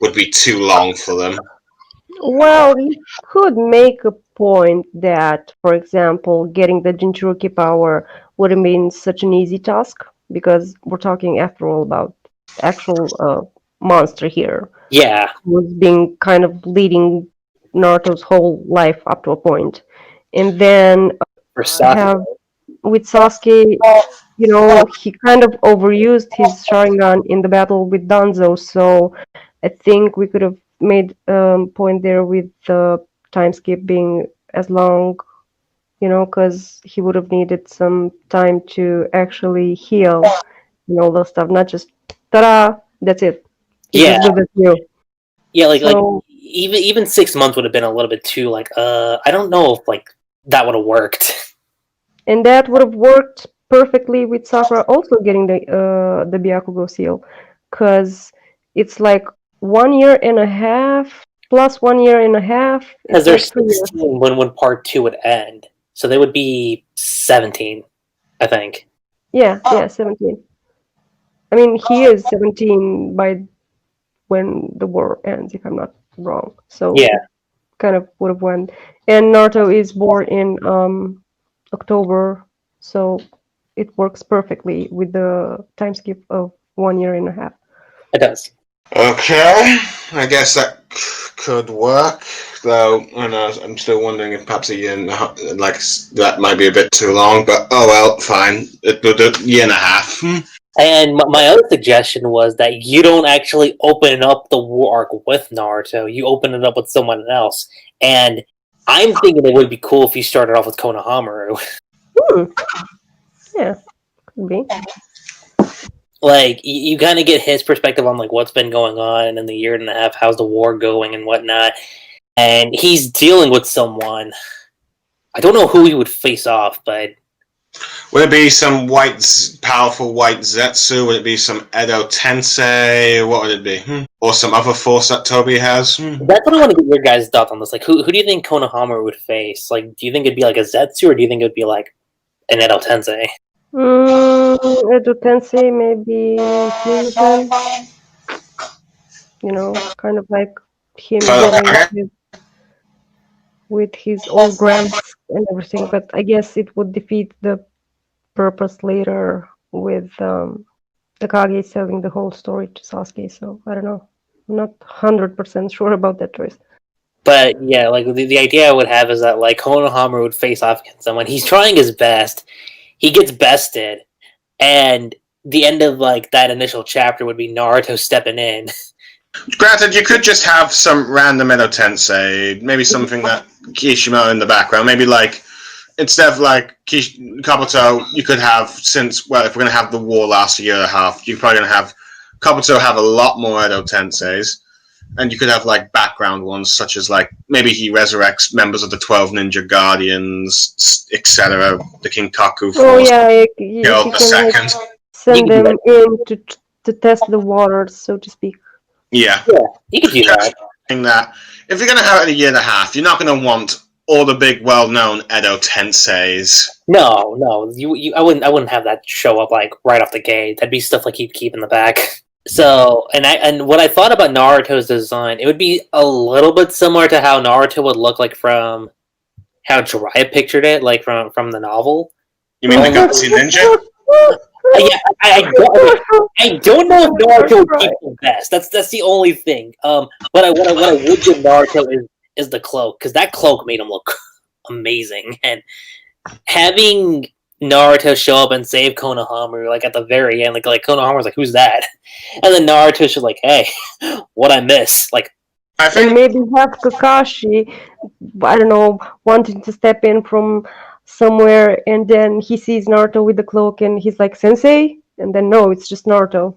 would be too long for them. Well, you could make a point that, for example, getting the Jinchuriki power would have been such an easy task because we're talking, after all, about actual monster here. Yeah, Was being kind of leading Naruto's whole life up to a point, and then for Sasuke. with Sasuke, he kind of overused his Sharingan in the battle with Danzo, so I think we could have made a point there with the time skip being as long, because he would have needed some time to actually heal and all those stuff, not just, ta-da, that's it. He's Yeah. as good as you. Yeah, like So- even 6 months would have been a little bit too I don't know if that would have worked. And that would have worked perfectly with Sakura also getting the Byakugo seal, because it's like 1 year and a half plus 1 year and a half. Because It's they're like 2 years. 16 when part 2 would end, so they would be 17, I think. Yeah, 17. I mean, he is 17 by when the war ends, if I'm not wrong. So Yeah. it kind of would have went. And Naruto is born in October, so it works perfectly with the time skip of 1 year and a half. It does. Okay, I guess that could work. Though I'm still wondering if perhaps a year and a half, that might be a bit too long. But oh well, fine. It would a year and a half. And my other suggestion was that you don't actually open up the war arc with Naruto. You open it up with someone else. And I'm thinking it would be cool if you started off with Konohamaru. Yeah, could be. You kind of get his perspective on what's been going on in the year and a half, how's the war going and whatnot. And he's dealing with someone. I don't know who he would face off, but Would it be some powerful white Zetsu? Would it be some Edo Tensei? What would it be? Or some other force that Toby has? that's what I want to get your guys' thoughts on this. Who do you think Konohamaru would face? Do you think it'd be a Zetsu, or do you think it'd be an Edo Tensei? Edo Tensei, maybe Human. Kind of like him getting with his old grants and everything, but I guess it would defeat the purpose later with the Kage selling the whole story to Sasuke, so I don't know. I'm not 100% sure about that choice. But yeah, the idea I would have is that Konohamaru would face off against someone. He's trying his best. He gets bested, and the end of that initial chapter would be Naruto stepping in. Granted, you could just have some random Edo Tensei, maybe something that Kishimoto in the background, maybe instead of Kabuto, you could have, if we're going to have the war last a year and a half, you're probably going to have Kabuto have a lot more Edo Tenseis, and you could have background ones, such as maybe he resurrects members of the 12 Ninja Guardians, etc., the Kinkaku Force. Oh yeah, Kill you the can second. send them in to test the waters, so to speak. Yeah. You could do that. That if you're going to have it in a year and a half, you're not going to want all the big, well-known Edo Tenseis. No, I wouldn't have that show up right off the gate. That'd be stuff he'd keep in the back. So, and what I thought about Naruto's design, it would be a little bit similar to how Naruto would look like from how Jiraiya pictured it, like from the novel. You mean the Gutsy Ninja? Yeah, I don't know if Naruto would keep the best. That's the only thing. But what I would give Naruto is the cloak, because that cloak made him look amazing, and having Naruto show up and save Konohamaru like at the very end, like Konohamaru's like, who's that? And then Naruto's just like, hey, what I miss? Like, I And think maybe have Kakashi, I don't know, wanting to step in from somewhere, and then he sees Naruto with the cloak, and he's like, Sensei? And then no, it's just Naruto.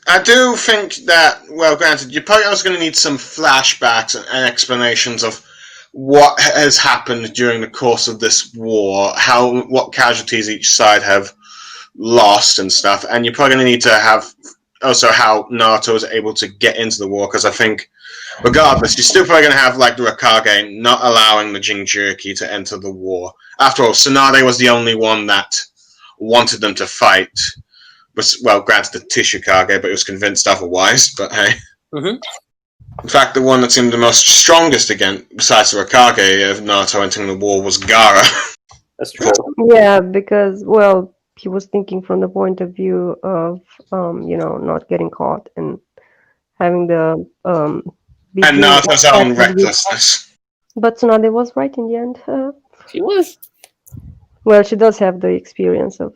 I do think that, well, granted, you're probably also going to need some flashbacks and explanations of what has happened during the course of this war, what casualties each side have lost and stuff, and you're probably going to need to have also how Naruto was able to get into the war, because I think, regardless, you're still probably going to have like the Raikage not allowing the Jinchuriki to enter the war. After all, Tsunade was the only one that wanted them to fight. Well, granted the Tishikage, but he was convinced otherwise. But hey, in fact, the one that seemed the most strongest again, besides the Raikage of Naruto entering the war, was Gaara. that's true. Yeah, because, well, he was thinking from the point of view of, not getting caught and having the And Naruto's own recklessness. But Tsunade was right in the end. She was. Well, she does have the experience of,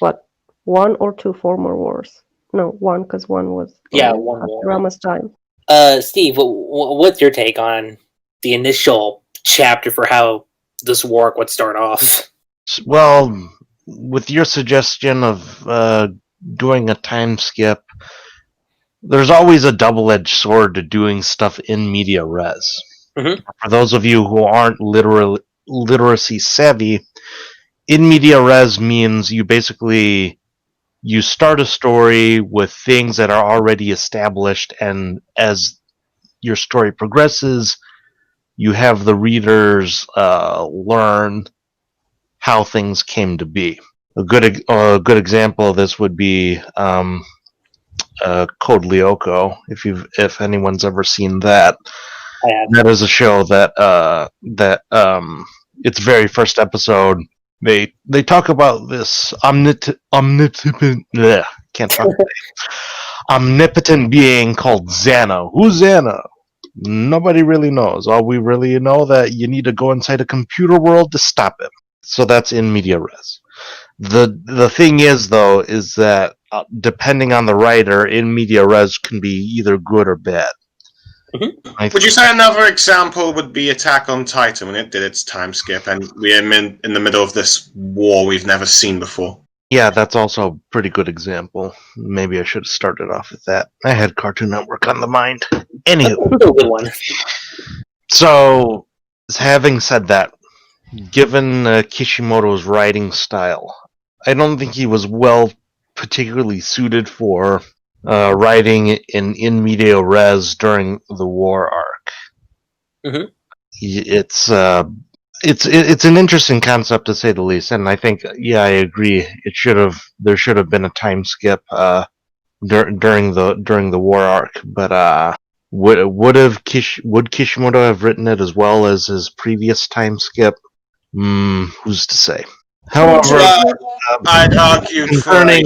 what, 1 or 2 former wars. No, 1, because 1 was one war. Rama's time. Steve, what's your take on the initial chapter for how this war would start off? Well, with your suggestion of doing a time skip, there's always a double-edged sword to doing stuff in media res. Mhm. For those of you who aren't literacy savvy, in media res means you start a story with things that are already established, and as your story progresses, you have the readers learn how things came to be. A good example of this would be Code Lyoko. If anyone's ever seen that, I have. that is a show that its very first episode they talk about this omnipotent can't talk omnipotent being called Xana. Who's Xana? Nobody really knows. All we really know that you need to go inside a computer world to stop him. So that's in media res. The thing is, though, is that depending on the writer, in media res can be either good or bad. Mm-hmm. Would you say another example would be Attack on Titan when it did its time skip and we're in the middle of this war we've never seen before? Yeah, that's also a pretty good example. Maybe I should have started off with that. I had Cartoon Network on the mind. Anywho. That's a good one. So, having said that, given Kishimoto's writing style, I don't think he was particularly suited for writing in media res during the war arc. Mm-hmm. It's an interesting concept to say the least, and I think I agree. There should have been a time skip during the war arc, but would Kishimoto have written it as well as his previous time skip? Who's to say? However, I'd argue for a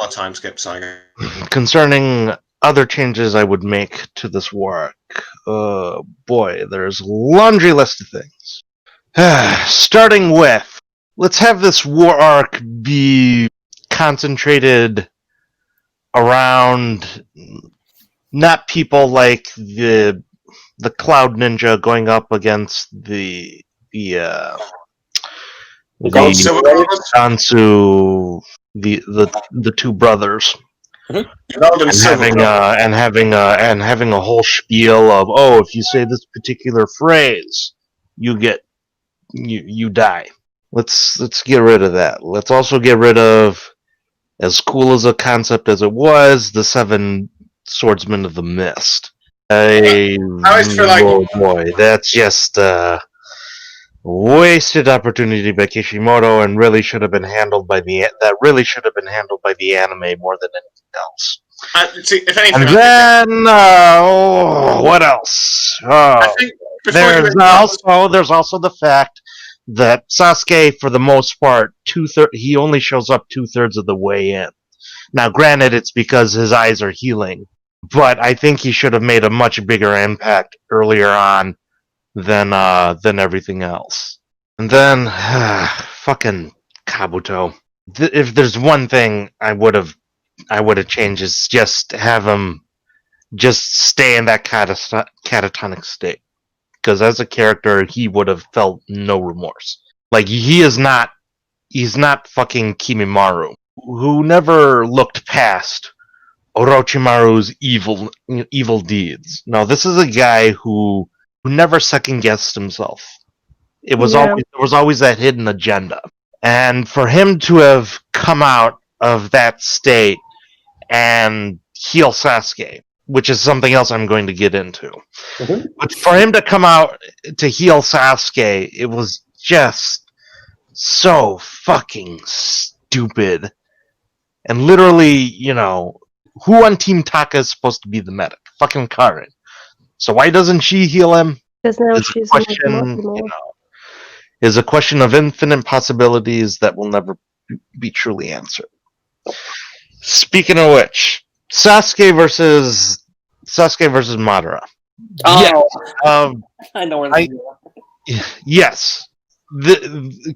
time skip saga. Concerning other changes I would make to this war arc, boy, there's a laundry list of things. Starting with, let's have this war arc be concentrated around not people like the Cloud Ninja going up against the Dansu, the two brothers, and having a whole spiel of, oh, if you say this particular phrase, you die. Let's get rid of that. Let's also get rid of, as cool as a concept as it was, the 7 Swordsmen of the Mist. I always feel like, oh boy, that's just wasted opportunity by Kishimoto, and really should have been handled by the anime more than anything else. See, if anything, And then, what else? I think before you There's also the fact that Sasuke, for the most part, he only shows up 2/3 of the way in. Now, granted, it's because his eyes are healing, but I think he should have made a much bigger impact earlier on than everything else. And then, fucking Kabuto. If there's one thing I would have changed, is just have him just stay in that catatonic state. Because as a character, he would have felt no remorse. Like, he's not fucking Kimimaro, who never looked past Orochimaru's evil deeds. No, this is a guy who never second guessed himself. There was always that hidden agenda. And for him to have come out of that state and heal Sasuke, which is something else I'm going to get into. Mm-hmm. But for him to come out to heal Sasuke, it was just so fucking stupid. And literally, who on Team Taka is supposed to be the medic? Fucking Karin. So why doesn't she heal him? Because now she's Is a question of infinite possibilities that will never be truly answered. Speaking of which, Sasuke versus Modera. Oh, Yes, I know where this is going. yes.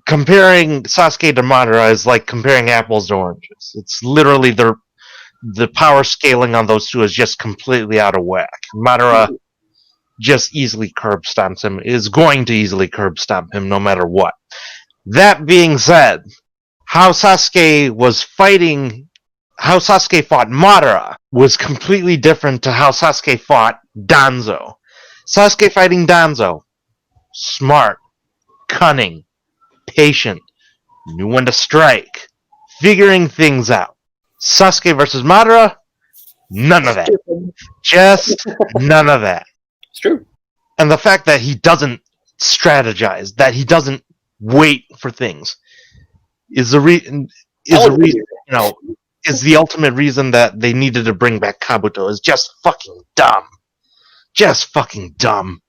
Comparing Sasuke to Modera is like comparing apples to oranges. It's literally the power scaling on those two is just completely out of whack. Modera just easily curb stomps him, is going to easily curb stomp him no matter what. That being said, how Sasuke fought Madara was completely different to how Sasuke fought Danzo. Sasuke fighting Danzo, smart, cunning, patient, knew when to strike, figuring things out. Sasuke versus Madara, none of that. Just none of that. It's true. And the fact that he doesn't strategize, that he doesn't wait for things, is the ultimate reason that they needed to bring back Kabuto. Is just fucking dumb. Just fucking dumb.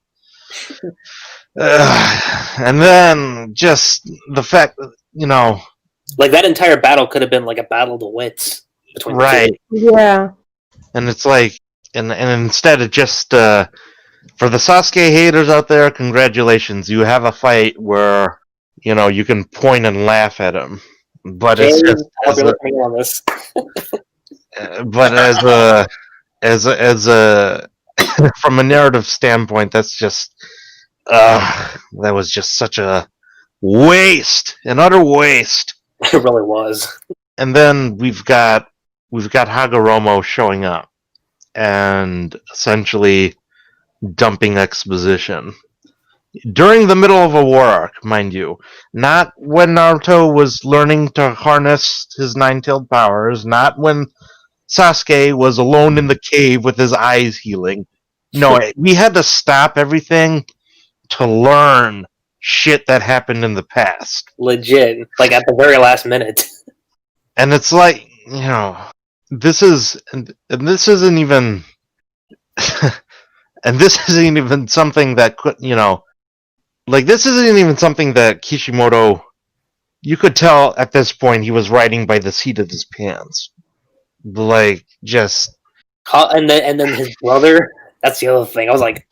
And then just the fact that, like that entire battle could have been like a battle of the wits between right. the two. Yeah. And it's like, and instead of just for the Sasuke haters out there, congratulations, you have a fight where you can point and laugh at him. But James, it's just I'll be looking on this. but as a from a narrative standpoint, that's just that was just such a waste, an utter waste. It really was. And then we've got Hagoromo showing up and essentially dumping exposition during the middle of a war arc, mind you. Not when Naruto was learning to harness his nine-tailed powers, not when Sasuke was alone in the cave with his eyes healing. No, we had to stop everything to learn shit that happened in the past. Legit. Like at the very last minute. And it's like, this isn't even and this isn't even something that could, this isn't even something that Kishimoto, you could tell at this point he was writing by the seat of his pants. Like, just... And then his brother, that's the other thing. I was like,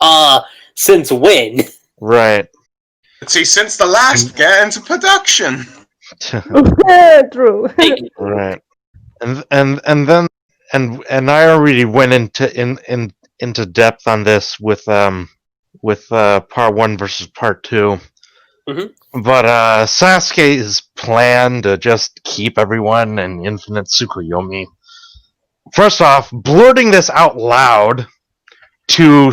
since when? Right. See, since the last get into production. True. Right. And then I already went into depth on this with part 1 versus part 2. Mm-hmm. But Sasuke's plan to just keep everyone in infinite Tsukuyomi. First off, blurting this out loud to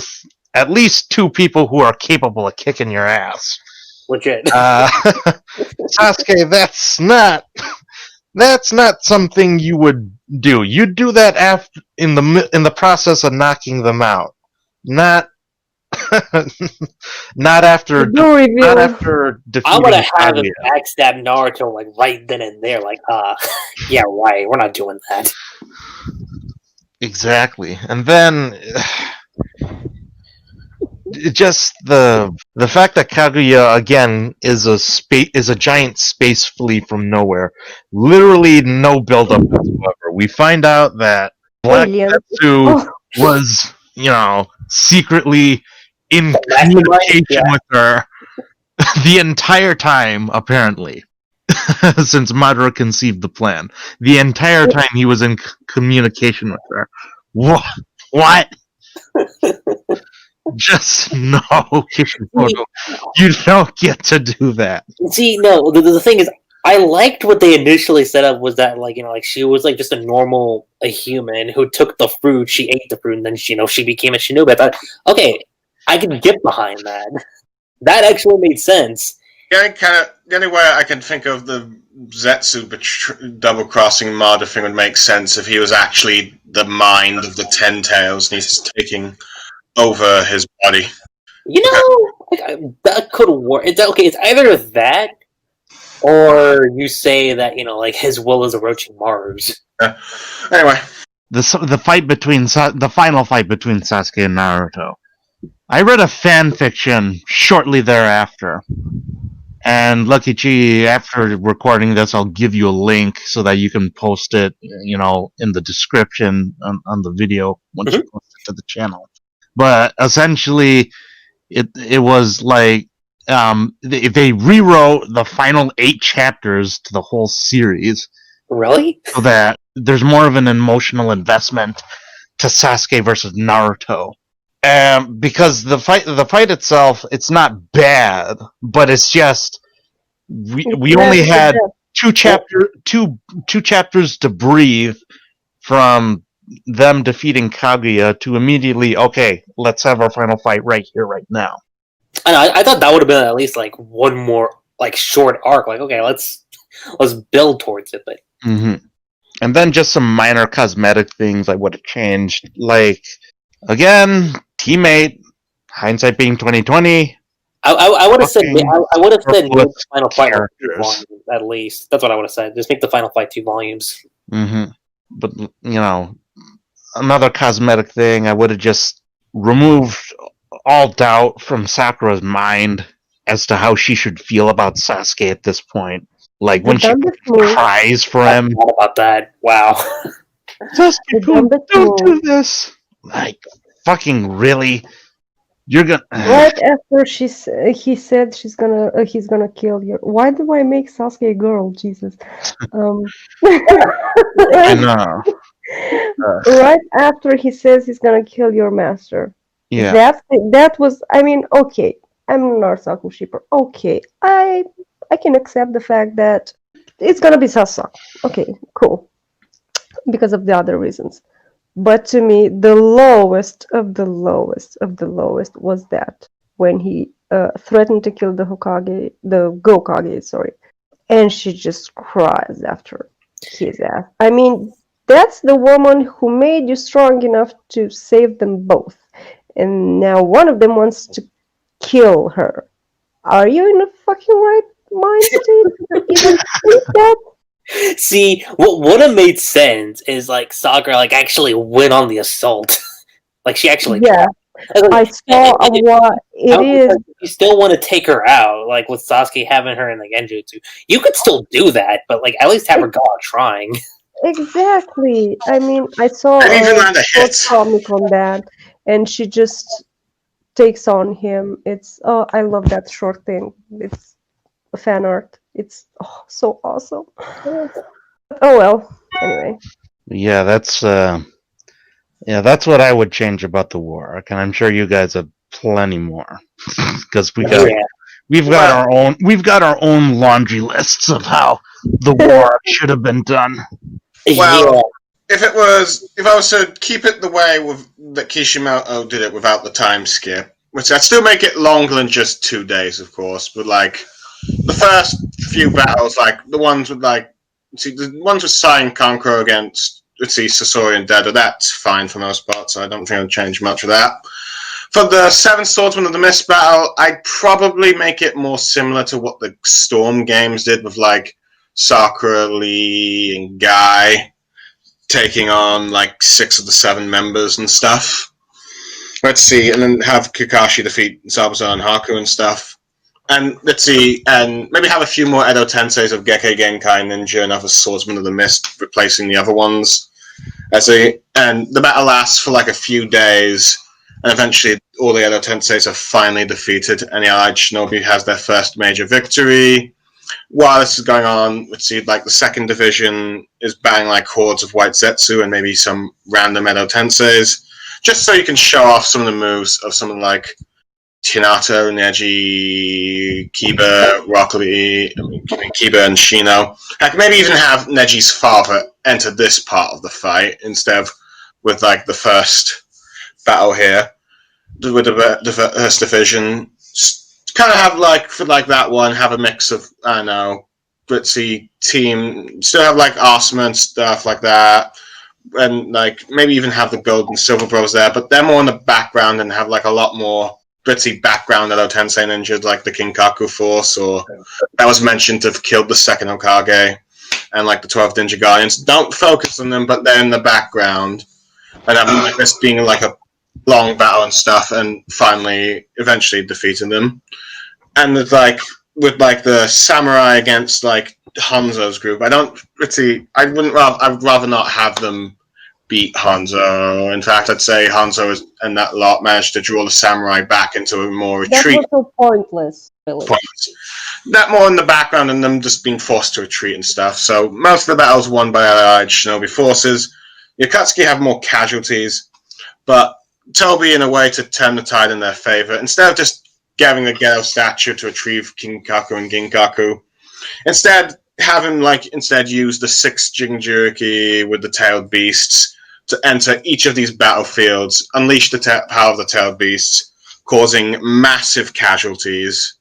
at least 2 people who are capable of kicking your ass. Legit. Sasuke, that's not something you would do. You'd do that after in the process of knocking them out, not after defeating. I would have had him backstab Naruto like right then and there. Like, yeah, right. We're not doing that. Exactly. And then just the fact that Kaguya again is a giant space flea from nowhere. Literally no build up whatsoever. We find out that Black Alien. Tetsu Oh, was, secretly in Mastermind? communication Yeah. with her the entire time, apparently. Since Modera conceived the plan. The entire time he was in communication with her. What? Just no, Kishimoto. You don't get to do that. See, no, the thing is, I liked what they initially set up was that, like, she was, like, just a human who took the fruit, she ate the fruit, and then, she became a shinobi. I thought, okay, I can get behind that. That actually made sense. The only way I can think of the Zetsu double-crossing Marder thing would make sense if he was actually the mind of the Ten Tails and he's taking over his body. That could work. It's either that, or you say that, his will is approaching Mars. Anyway. The final fight between Sasuke and Naruto. I read a fan fiction shortly thereafter. And Lucky Chi, after recording this, I'll give you a link so that you can post it, in the description on the video once you post it to the channel. But essentially, it was like they rewrote the final 8 chapters to the whole series. Really? So that there's more of an emotional investment to Sasuke versus Naruto. Because the fight itself, it's not bad, but it's just we only had 2 chapters to breathe from them defeating Kaguya to immediately, okay, let's have our final fight right here, right now. I thought that would have been at least like one more like short arc. Like, okay, let's build towards it. But and then just some minor cosmetic things I would have changed. Like, again, teammate, hindsight being 2020. I would have said make the final fight characters. 2 volumes at least. That's what I would have said. Just make the final fight 2 volumes. But another cosmetic thing, I would have just removed all doubt from Sakura's mind as to how she should feel about Sasuke at this point. Like when she cries for him. I forgot about that. Wow. Sasuke, don't do this. Like, fucking really? You're gonna right after he said he's gonna kill you. Why do I make Sasuke a girl? Jesus. I know. Right after he says he's gonna kill your master. Yeah. That was. I mean, okay. I'm a Naruto shipper. Okay, I can accept the fact that it's gonna be Sasuke. Okay, cool. Because of the other reasons. But to me, the lowest of the lowest of the lowest was that when he threatened to kill the Gokage, sorry, and she just cries after his ass. I mean, that's the woman who made you strong enough to save them both, and now one of them wants to kill her. Are you in a fucking right mind to even think that? See, what would have made sense is like Sakura actually went on the assault. Like she actually tried. I saw what it is. You still want to take her out, like with Sasuke having her in the genjutsu. You could still do that, but at least have her go out trying. Exactly. I mean, I saw a short comic on that, and she just takes on him. It's I love that short thing. It's a fan art. It's so awesome. Oh well. Anyway. Yeah, that's what I would change about the war arc, and I'm sure you guys have plenty more because we've got our own laundry lists of how the war arc should have been done. Well, if I was to keep it the way that Kishimoto did it without the time skip, which I'd still make it longer than just 2 days, of course, but the first few battles, the ones with Sai and Kankuro against Sasori and Dedo, that's fine for most parts, so I don't think I'd change much of that. For the Seven Swordsmen of the Mist battle, I'd probably make it more similar to what the Storm games did with Sakura, Lee, and Guy. taking on like 6 of the 7 members and stuff. Let's see, and then have Kakashi defeat Zabuza and Haku and stuff. And let's see, and maybe have a few more Edo Tenseis of Gekkei Genkai Ninja and other Swordsmen of the Mist replacing the other ones. And the battle lasts for like a few days, and eventually all the Edo Tenseis are finally defeated, and the Allied Shinobi has their first major victory. While this is going on, let's see, like the 2nd Division is batting like hordes of White Zetsu and maybe some random Edo Tenseis, just so you can show off some of the moves of someone like Hinata, Neji, Kiba, Rock Lee, Kiba and Shino. Heck, maybe even have Neji's father enter this part of the fight instead of with like the first battle here with the 1st Division. Kind of have like for like that one, have a mix of I don't know, Britzy team, still have like Asuma and stuff like that, and like maybe even have the Gold and Silver Bros there, but they're more in the background and have like a lot more Britzy background Edo Tensei ninjas like the Kinkaku Force, or that was mentioned to have killed the 2nd Hokage, and like the 12 Ninja Guardians. Don't focus on them, but they're in the background, and having like this being like a long battle and stuff, and finally, eventually defeating them. And with the samurai against like Hanzo's group, I would rather not have them beat Hanzo. In fact, I'd say Hanzo and that lot managed to draw the samurai back into a more retreat. That was so pointless, really. That more in the background and them just being forced to retreat and stuff. So most of the battles won by Allied Shinobi forces. Yakatsuki have more casualties, but Toby, in a way to turn the tide in their favor, instead of just getting the Ghetto statue to retrieve Kinkaku and Ginkaku, instead use the 6 Jinchuriki with the tailed beasts to enter each of these battlefields, unleash the power of the tailed beasts, causing massive casualties.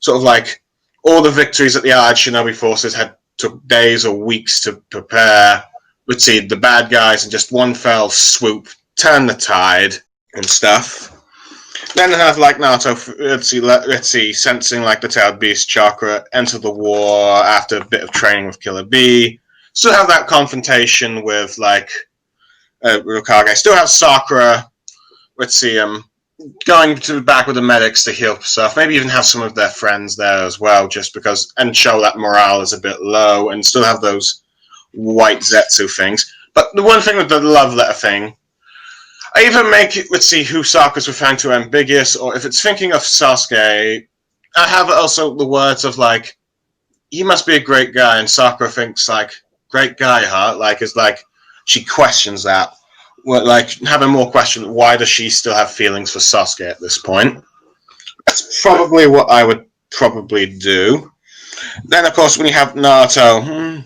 Sort of like all the victories that the Allied Shinobi forces took days or weeks to prepare. Let's see, the bad guys in just one fell swoop turn the tide and stuff. Then have like Naruto, let's see, sensing like the tailed beast chakra, enter the war after a bit of training with Killer Bee. Still have that confrontation with like Rokage. Still have Sakura. Let's see, going back with the medics to heal stuff. Maybe even have some of their friends there as well, just because, and show that morale is a bit low, and still have those white Zetsu things. But the one thing with the love letter thing, I even make it, let's see, who Sakura's referring to ambiguous, or if it's thinking of Sasuke, I have also the words of like, he must be a great guy, and Sakura thinks like, great guy, huh? Like, it's like, she questions that. Well, like, having more question, why does she still have feelings for Sasuke at this point? That's probably what I would probably do. Then, of course, when you have Naruto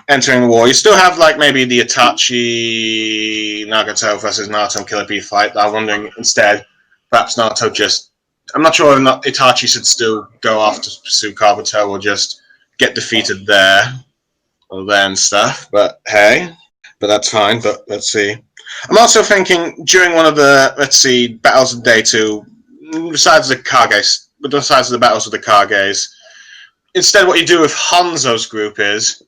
entering the war, you still have, like, maybe the Itachi Nagato versus Naruto and Killer Bee fight. I'm wondering, instead, perhaps Naruto just... I'm not sure if Itachi should still go off to pursue Kabuto or just get defeated there or there and stuff. But, hey... But that's fine, but let's see. I'm also thinking during one of the, let's see, battles of day 2, besides the battles with the Kages, instead what you do with Hanzo's group is,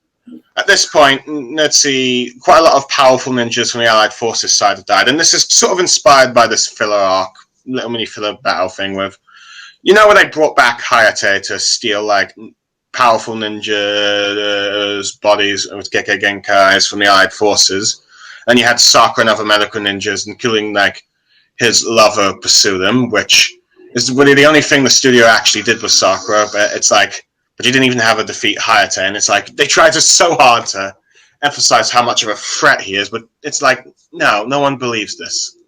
at this point, let's see, quite a lot of powerful ninjas from the Allied Forces side have died, and this is sort of inspired by this filler arc, little mini filler battle thing with, you know, when they brought back Hayate to steal, like, powerful ninjas' bodies with Gekkei Genkais from the Allied Forces, and you had Sakura and other medical ninjas, including like his lover, pursue them, which is really the only thing the studio actually did with Sakura. But it's like, but you didn't even have her defeat Hayate, and it's like they tried so hard to emphasize how much of a threat he is, but it's like no one believes this.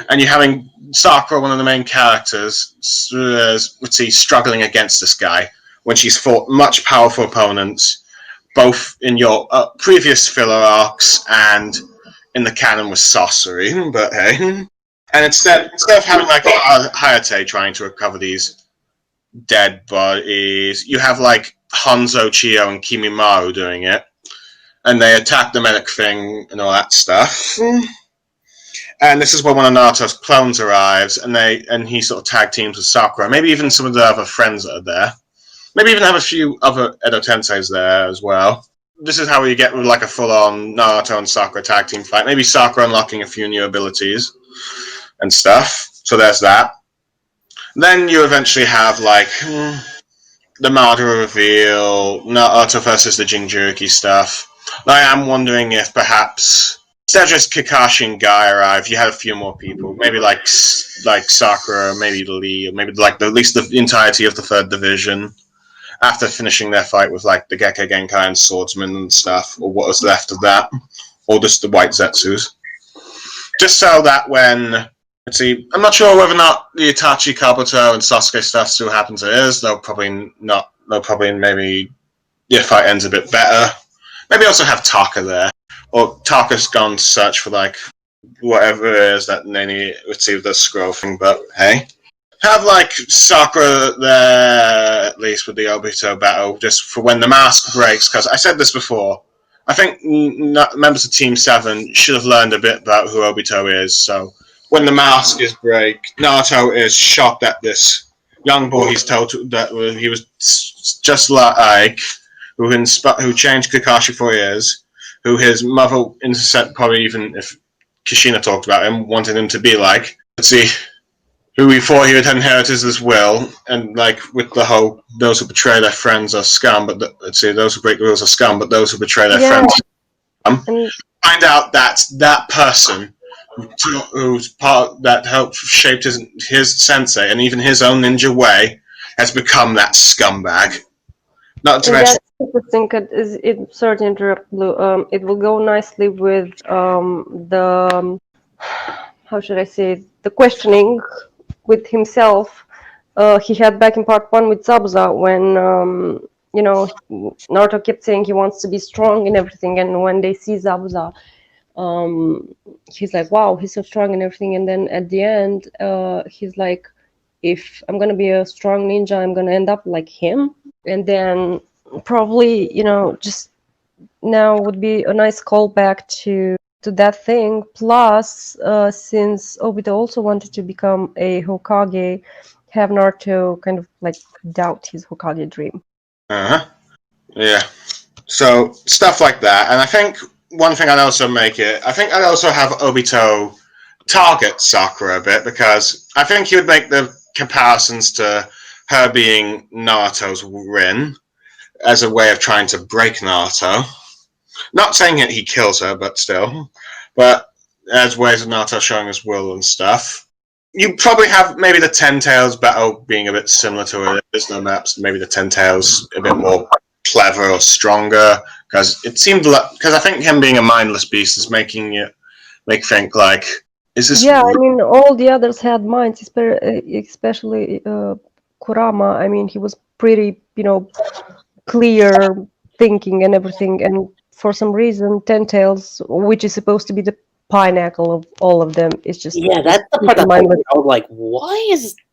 And you're having Sakura, one of the main characters, let's see, struggling against this guy, when she's fought much powerful opponents, both in your previous filler arcs and in the canon with sorcery. But hey, and instead of having like Hayate trying to recover these dead bodies, you have like Hanzo, Chiyo, and Kimimaru doing it, and they attack the medic thing and all that stuff. And this is where one of Naruto's clones arrives, and he sort of tag teams with Sakura, maybe even some of the other friends that are there. Maybe even have a few other Edo Tenseis there as well. this is how you get like a full-on Naruto and Sakura tag team fight. Maybe Sakura unlocking a few new abilities and stuff. So there's that. Then you eventually have like the Modera reveal, Naruto versus the Jinchuriki stuff. I am wondering if perhaps instead of just Kakashi and Guy arrive, you had a few more people. Maybe like Sakura, maybe Lee, or maybe like at least the entirety of the third division. After finishing their fight with like the Gekka Genkai and Swordsman and stuff, or what was left of that, or just the White Zetsus. Just so that when, let's see, I'm not sure whether or not the Itachi, Kabuto, and Sasuke stuff still happens. It is. They'll probably not. They'll probably maybe the fight ends a bit better. Maybe also have Taka there, or Taka's gone to search for like whatever it is that they need. Let's see the scroll thing, but hey. Have like Sakura there at least with the Obito battle, just for when the mask breaks. Because I said this before, I think members of Team 7 should have learned a bit about who Obito is. So when the mask is break, Naruto is shocked at this young boy. He's told that he was just like who changed Kakashi for years, who his mother intercept probably even if Kushina talked about him, wanted him to be like. Let's see. Who he thought he would inherit his will, and like with the whole, those who betray their friends are scum, but let's see, those who break the rules are scum, but those who betray their friends are scum. Find out that that person who's part that helped shaped his sensei and even his own ninja way has become that scumbag. Not to mention. That's interesting. Sorry to interrupt, Blue. It will go nicely with the how should I say the questioning with himself he had back in part 1 with Zabuza when Naruto kept saying he wants to be strong and everything, and when they see Zabuza he's like, wow, he's so strong and everything, and then at the end he's like, if I'm gonna be a strong ninja, I'm gonna end up like him. And then probably just now would be a nice callback to that thing. Plus, since Obito also wanted to become a Hokage, have Naruto kind of like doubt his Hokage dream. Yeah. So stuff like that, and I think one thing I'd also I'd also have Obito target Sakura a bit, because I think he would make the comparisons to her being Naruto's Rin as a way of trying to break Naruto. Not saying that he kills her, but still. But as ways of Naruto showing his will and stuff. You probably have maybe the Ten Tails battle being a bit similar to it. There's no maps. Maybe the Ten Tails a bit more clever or stronger, because it seemed like, because I think him being a mindless beast is making you think like, is this? Yeah, I mean, all the others had minds, especially Kurama. I mean, he was pretty, clear thinking and everything, and for some reason, Ten Tails, which is supposed to be the pinnacle of all of them, is just that's the part that I was like,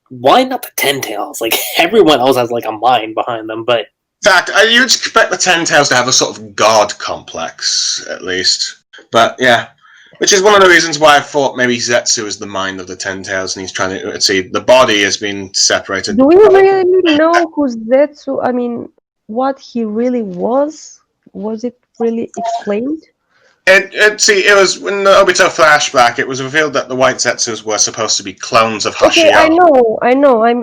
why not the Ten Tails? Like everyone else has like a mind behind them, but in fact, you'd expect the Ten Tails to have a sort of god complex, at least. But yeah, which is one of the reasons why I thought maybe Zetsu is the mind of the Ten Tails, and he's trying to, let's see, the body has been separated. Do we really know who Zetsu? I mean, what he really was? Was it really explained? It was in the Obito flashback. It was revealed that the White Zetsus were supposed to be clones of Hashio. Okay, I know. I'm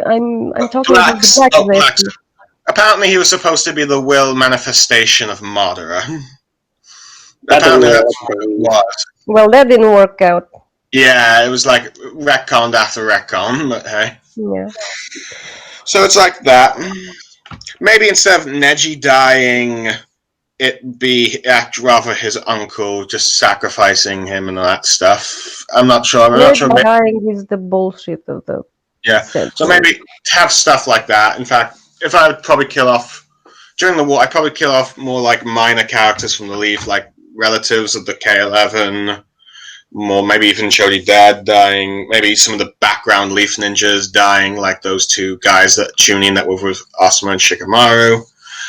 talking about the Black Zetsu. Apparently, he was supposed to be the will manifestation of Modera. Apparently, that's what it was. Well, that didn't work out. Yeah, it was like retconned after retcon, but hey. Yeah. So it's like that. Maybe instead of Neji dying, it be rather his uncle just sacrificing him and all that stuff. I'm not sure. I'm not sure. Dying is the bullshit of the. Yeah. So maybe have stuff like that. In fact, if I would probably kill off during the war, I'd probably kill off more like minor characters from the Leaf, like relatives of the K11, more maybe even Chody Dad dying, maybe some of the background Leaf ninjas dying, like those two guys that tune in that were with Asuma and Shikamaru,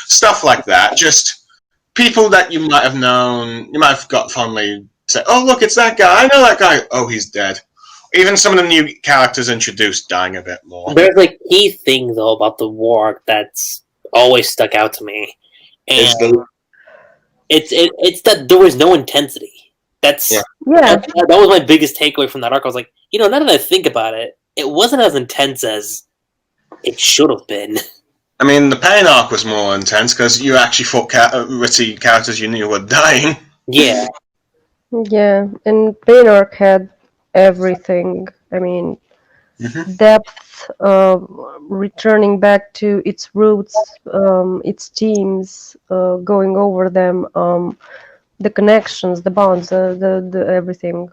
stuff like that. Just people that you might have known, you might have got fondly say, "Oh, look, it's that guy. I know that guy. Oh, he's dead." Even some of the new characters introduced dying a bit more. There's a key thing, though, about the war that's always stuck out to me. And It's that there was no intensity. That's Yeah. Yeah, that was my biggest takeaway from that arc. I was like, now that I think about it, it wasn't as intense as it should have been. I mean, the pain arc was more intense because you actually thought witty characters you knew were dying. Yeah, yeah, and Painarch had everything. I mean, Mhm. depth, returning back to its roots, its teams, going over them, the connections, the bonds, the everything.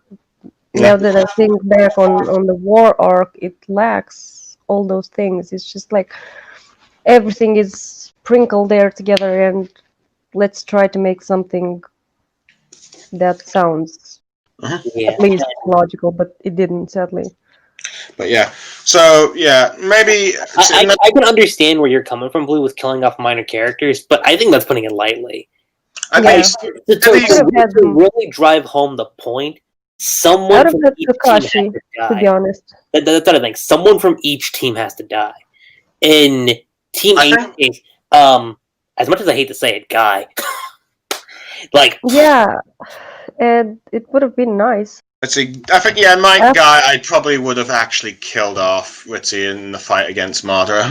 Yeah. Now that I think back on the war arc, it lacks all those things. It's just like everything is sprinkled there together, and let's try to make something that sounds yeah. at least logical, but it didn't, sadly. But yeah, so yeah, maybe I can understand where you're coming from, Blue, with killing off minor characters, but I think that's putting it lightly. at Yeah. least To Could've had them- really drive home the point, someone Out of from the each team has Kakashi, to to be die. honest. That's what I think. Someone from each team has to die. In Team I 8 think- case, as much as I hate to say it, Guy. Like, Yeah, and it would have been nice. let's see. I think my guy, I probably would have actually killed off Ritzy in the fight against Modera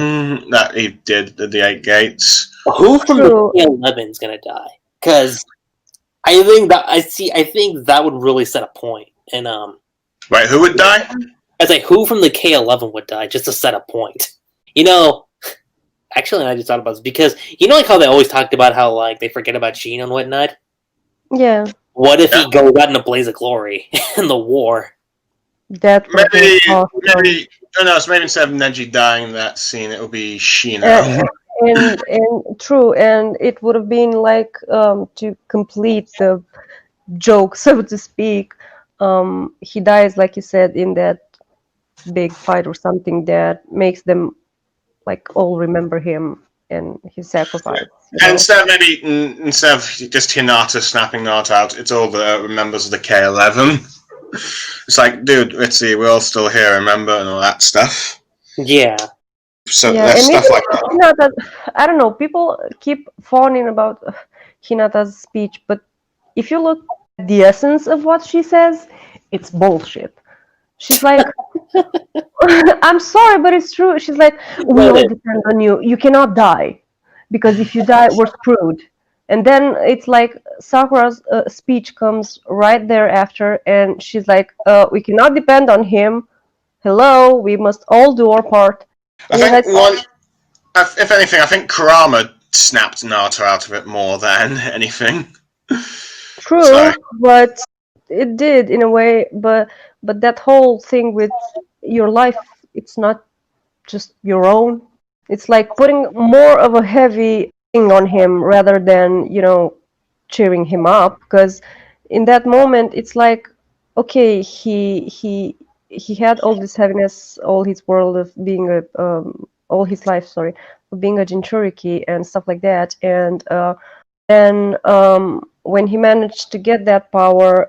that he did at the 8 gates. who from True. the K11 is gonna die? Because I think that would really set a point. And Wait, who would die? I say who from the K11 would die just to set a point. Actually, I just thought about this because like how they always talked about how like they forget about Sheen and whatnot. Yeah, What if he goes out in a blaze of glory in the war? that would Maybe, be awesome. maybe, who knows? Maybe instead of Neji dying in that scene, it will be Sheena. And true, and it would have been like to complete the joke, so to speak. He dies, like you said, in that big fight or something that makes them like all remember him and his sacrifice. you And know? instead of just Hinata snapping Naruto out, it's all the members of the K11. It's like, dude, Ritzy, we're all still here, remember, and all that stuff. Yeah. So Yeah, there's and stuff even like that. Hinata, I don't know, people keep fawning about Hinata's speech, but if you look at the essence of what she says, it's bullshit. She's like, I'm sorry, but it's true. She's like, we all depend on you. You cannot die, because if you die, we're screwed. And then it's like Sakura's speech comes right thereafter, and she's like, we cannot depend on him. Hello, we must all do our part. I think if anything, I think Kurama snapped Naruto out of it more than anything. True, Sorry. but it did in a way. But that whole thing with your life, it's not just your own. It's like putting more of a heavy thing on him rather than cheering him up. Because in that moment, it's like, okay, he had all this heaviness, all his world of being all his life, sorry, of being a Jinchuriki and stuff like that, and then when he managed to get that power,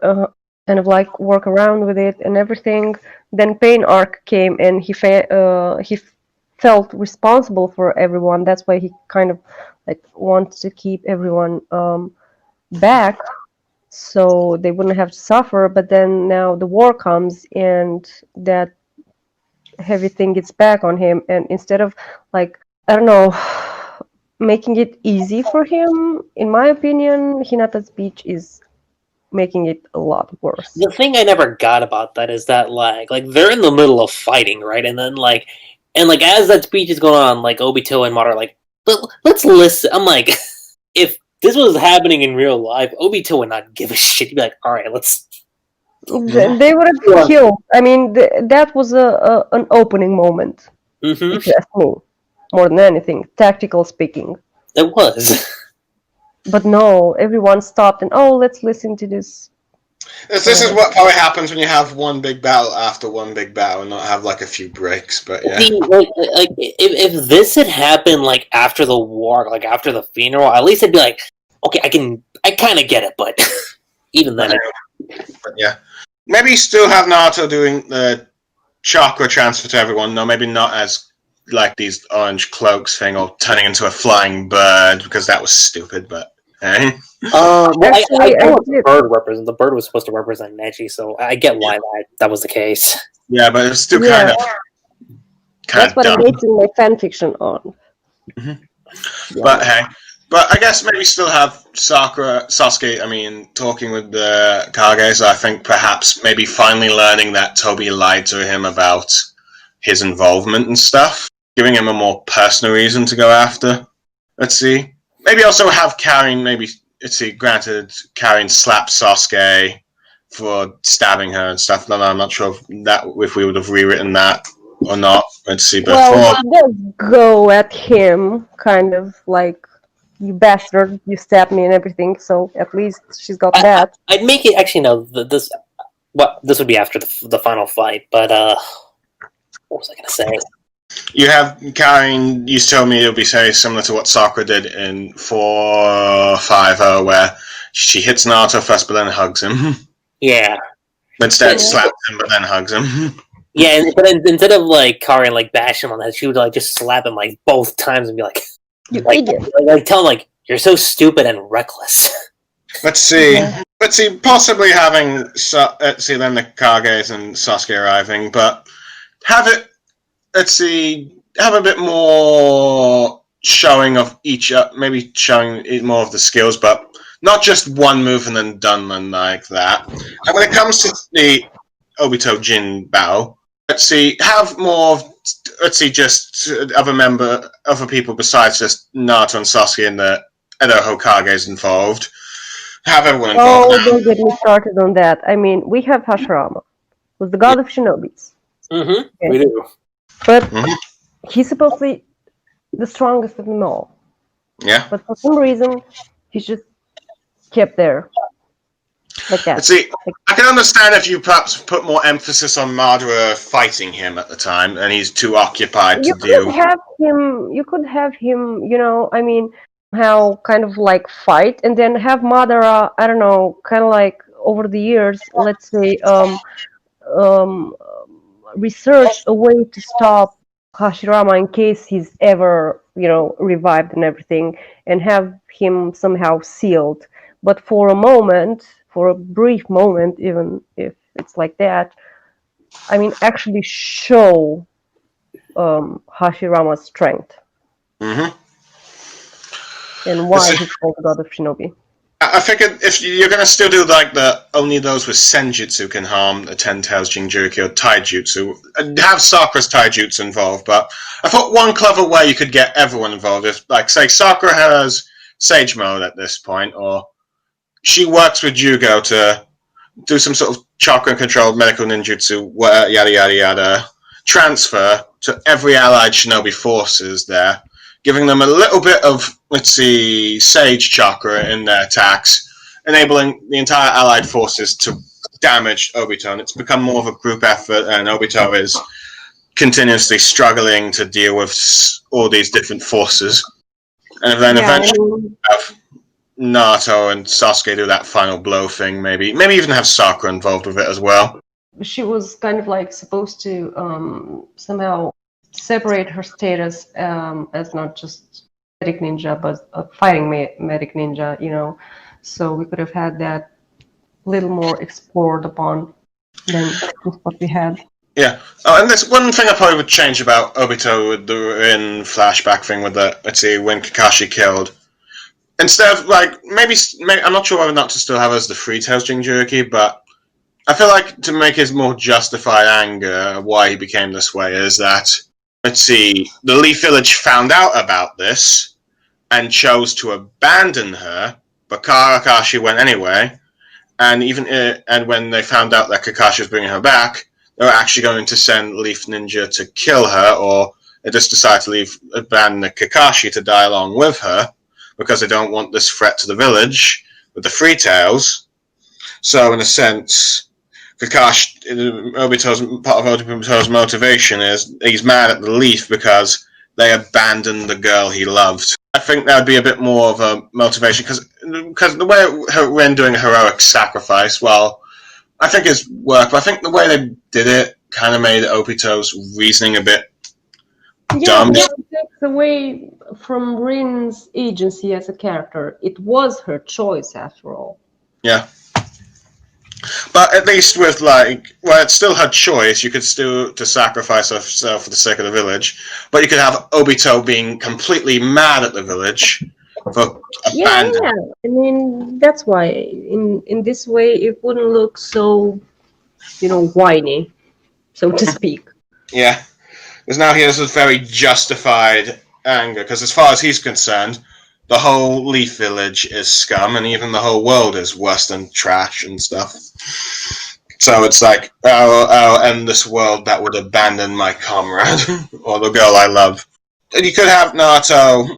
kind of like work around with it and everything, then Pain Arc came, and he felt responsible for everyone. That's why he kind of like wants to keep everyone back, so they wouldn't have to suffer. But then now the war comes, and that heavy thing gets back on him, and instead of like, I don't know, making it easy for him, in my opinion, Hinata's speech is making it a lot worse. The thing I never got about that is that like they're in the middle of fighting, right? And then as that speech is going on, like Obito and Madara are like, let's listen. I'm like, if this was happening in real life, Obito would not give a shit. He'd be like, all right, let's. They would have been killed. I mean, that was an opening moment, Mm-hmm. if you ask me, more than anything, tactical speaking. It was. But no, everyone stopped and, let's listen to this. This is what probably happens when you have one big battle after one big battle and not have like a few breaks. But yeah, See, if this had happened like after the war, like after the funeral, at least I'd be like, okay, I kind of get it, but even then, but yeah, maybe still have Naruto doing the chakra transfer to everyone. No, maybe not as like these orange cloaks thing or turning into a flying bird, because that was stupid. But Well, Actually, I I know what did. the bird was supposed to represent Neji, so I get why that was the case. Yeah, but it's still Yeah. kind That's of what I'm dumb. basing my fan fiction on. But hey, but I guess maybe still have Sasuke, I mean, talking with the Kages, I think perhaps maybe finally learning that Toby lied to him about his involvement and stuff, giving him a more personal reason to go after. Let's see. Maybe also have Karin, granted, Karin slapped Sasuke for stabbing her and stuff. No, I'm not sure if we would have rewritten that or not. Let's see, Well, before. she does go at him, kind of like, you bastard, you stabbed me and everything, so at least she's got that. I'd make it actually no. This would be after the final fight, but what was I gonna say? You have Karin, you told me it'll be say similar to what Sakura did in 450, where she hits Naruto first but then hugs him. Yeah. Instead slaps him but then hugs him. Yeah, but then, instead of like Karin like bash him on the head, she would like just slap him like both times and be like, You like idiot. tell him like you're so stupid and reckless. Let's see. Yeah. Let's see, possibly having then the Kages and Sasuke arriving, but have it have a bit more showing of each, maybe showing more of the skills, but not just one move and then done and like that. And when it comes to the Obito Jin battle, have more of, just other people besides just Naruto and Sasuke and the Edo Hokages involved. Have everyone involved. Oh, don't get me started on that. I mean, we have Hashirama, who's the god of shinobis. Mm-hmm. Okay. We do. But he's supposedly the strongest of them all. Yeah. But for some reason, he's just kept there. Like that. Let's see, I can understand if you perhaps put more emphasis on Modera fighting him at the time, and he's too occupied to deal. You could have him, I mean, how kind of like fight, and then have Madara, I don't know, kind of like over the years, let's say, research a way to stop Hashirama in case he's ever, revived and everything, and have him somehow sealed. But for a brief moment, even if it's like that, I mean, actually show Hashirama's strength and why he's called the god of shinobi. I figured if you're going to still do like only those with Senjutsu can harm the Ten Tails Jinchuriki or Taijutsu, have Sakura's Taijutsu involved, but I thought one clever way you could get everyone involved is, like, say Sakura has Sage Mode at this point, or she works with Jugo to do some sort of chakra-controlled medical ninjutsu, yada yada yada, transfer to every allied shinobi forces there, giving them a little bit of, Sage Chakra in their attacks, enabling the entire allied forces to damage Obito, and it's become more of a group effort, and Obito is continuously struggling to deal with all these different forces. And then eventually have Naruto and Sasuke do that final blow thing, maybe even have Sakura involved with it as well. She was kind of like supposed to somehow separate her status as not just medic ninja, but a fighting medic ninja, so we could have had that little more explored upon than just what we had. Yeah. Oh, and there's one thing I probably would change about Obito in flashback thing with when Kakashi killed. Instead of, maybe I'm not sure whether or not to still have as the Three Tails Jinchuriki, but I feel like to make his more justified anger, why he became this way, is that, the Leaf Village found out about this and chose to abandon her, but Kakashi went anyway, and when they found out that Kakashi was bringing her back, they were actually going to send Leaf Ninja to kill her, or they just decided to abandon Kakashi to die along with her, because they don't want this threat to the village with the Three Tails. So, in a sense, part of Obito's motivation is he's mad at the Leaf because they abandoned the girl he loved. I think that would be a bit more of a motivation, because the way when doing a heroic sacrifice, well, I think it's worked, but I think the way they did it kind of made Obito's reasoning a bit dumb. the way from Rin's agency as a character, it was her choice after all. Yeah. But at least with it's still her choice. You could still to sacrifice herself for the sake of the village, but you could have Obito being completely mad at the village for abandoning. Yeah. I mean, that's why in this way it wouldn't look so, whiny, so to speak. Yeah, because now he has a very justified anger. Because as far as he's concerned, the whole Leaf Village is scum, and even the whole world is worse than trash and stuff. So it's like, I'll end this world that would abandon my comrade, or the girl I love. And you could have Naruto,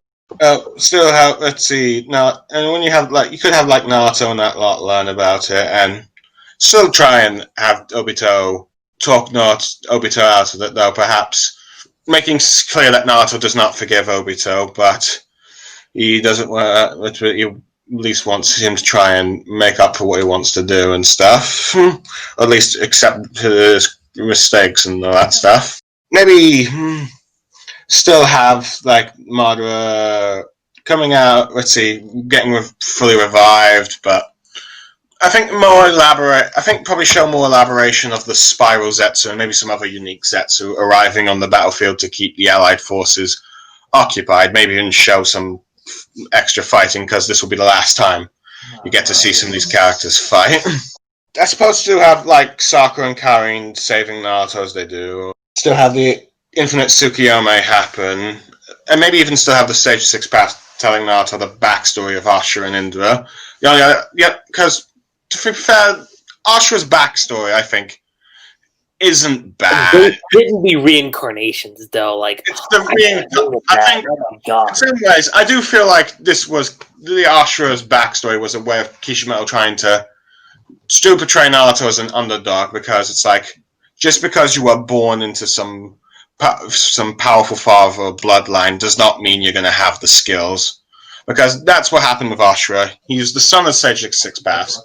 still have, let's see, and when you have, you could have, Naruto and that lot learn about it, and still try and have Obito talk Obito out of it, though, perhaps making clear that Naruto does not forgive Obito, but he doesn't, he at least wants him to try and make up for what he wants to do and stuff. At least accept his mistakes and all that stuff. Maybe still have, Modera coming out, let's see, getting fully revived, but I think probably show more elaboration of the Spiral Zetsu and maybe some other unique Zetsu arriving on the battlefield to keep the Allied forces occupied. Maybe even show some extra fighting, because this will be the last time you get to see some of these characters fight. I suppose to have Sakura and Karin saving Naruto as they do. Still have the Infinite Tsukuyomi happen, and maybe even still have the Sage 6 Path telling Naruto the backstory of Ashura and Indra. Because to be fair, Ashura's backstory, I think, isn't bad. They shouldn't be reincarnations, though. It's the I think, in some ways, I do feel like this was the Ashura's backstory was a way of Kishimoto trying to still portray Naruto as an underdog, because it's just because you were born into some powerful father bloodline does not mean you're going to have the skills, because that's what happened with Ashura. He was the son of Sage 6 Paths,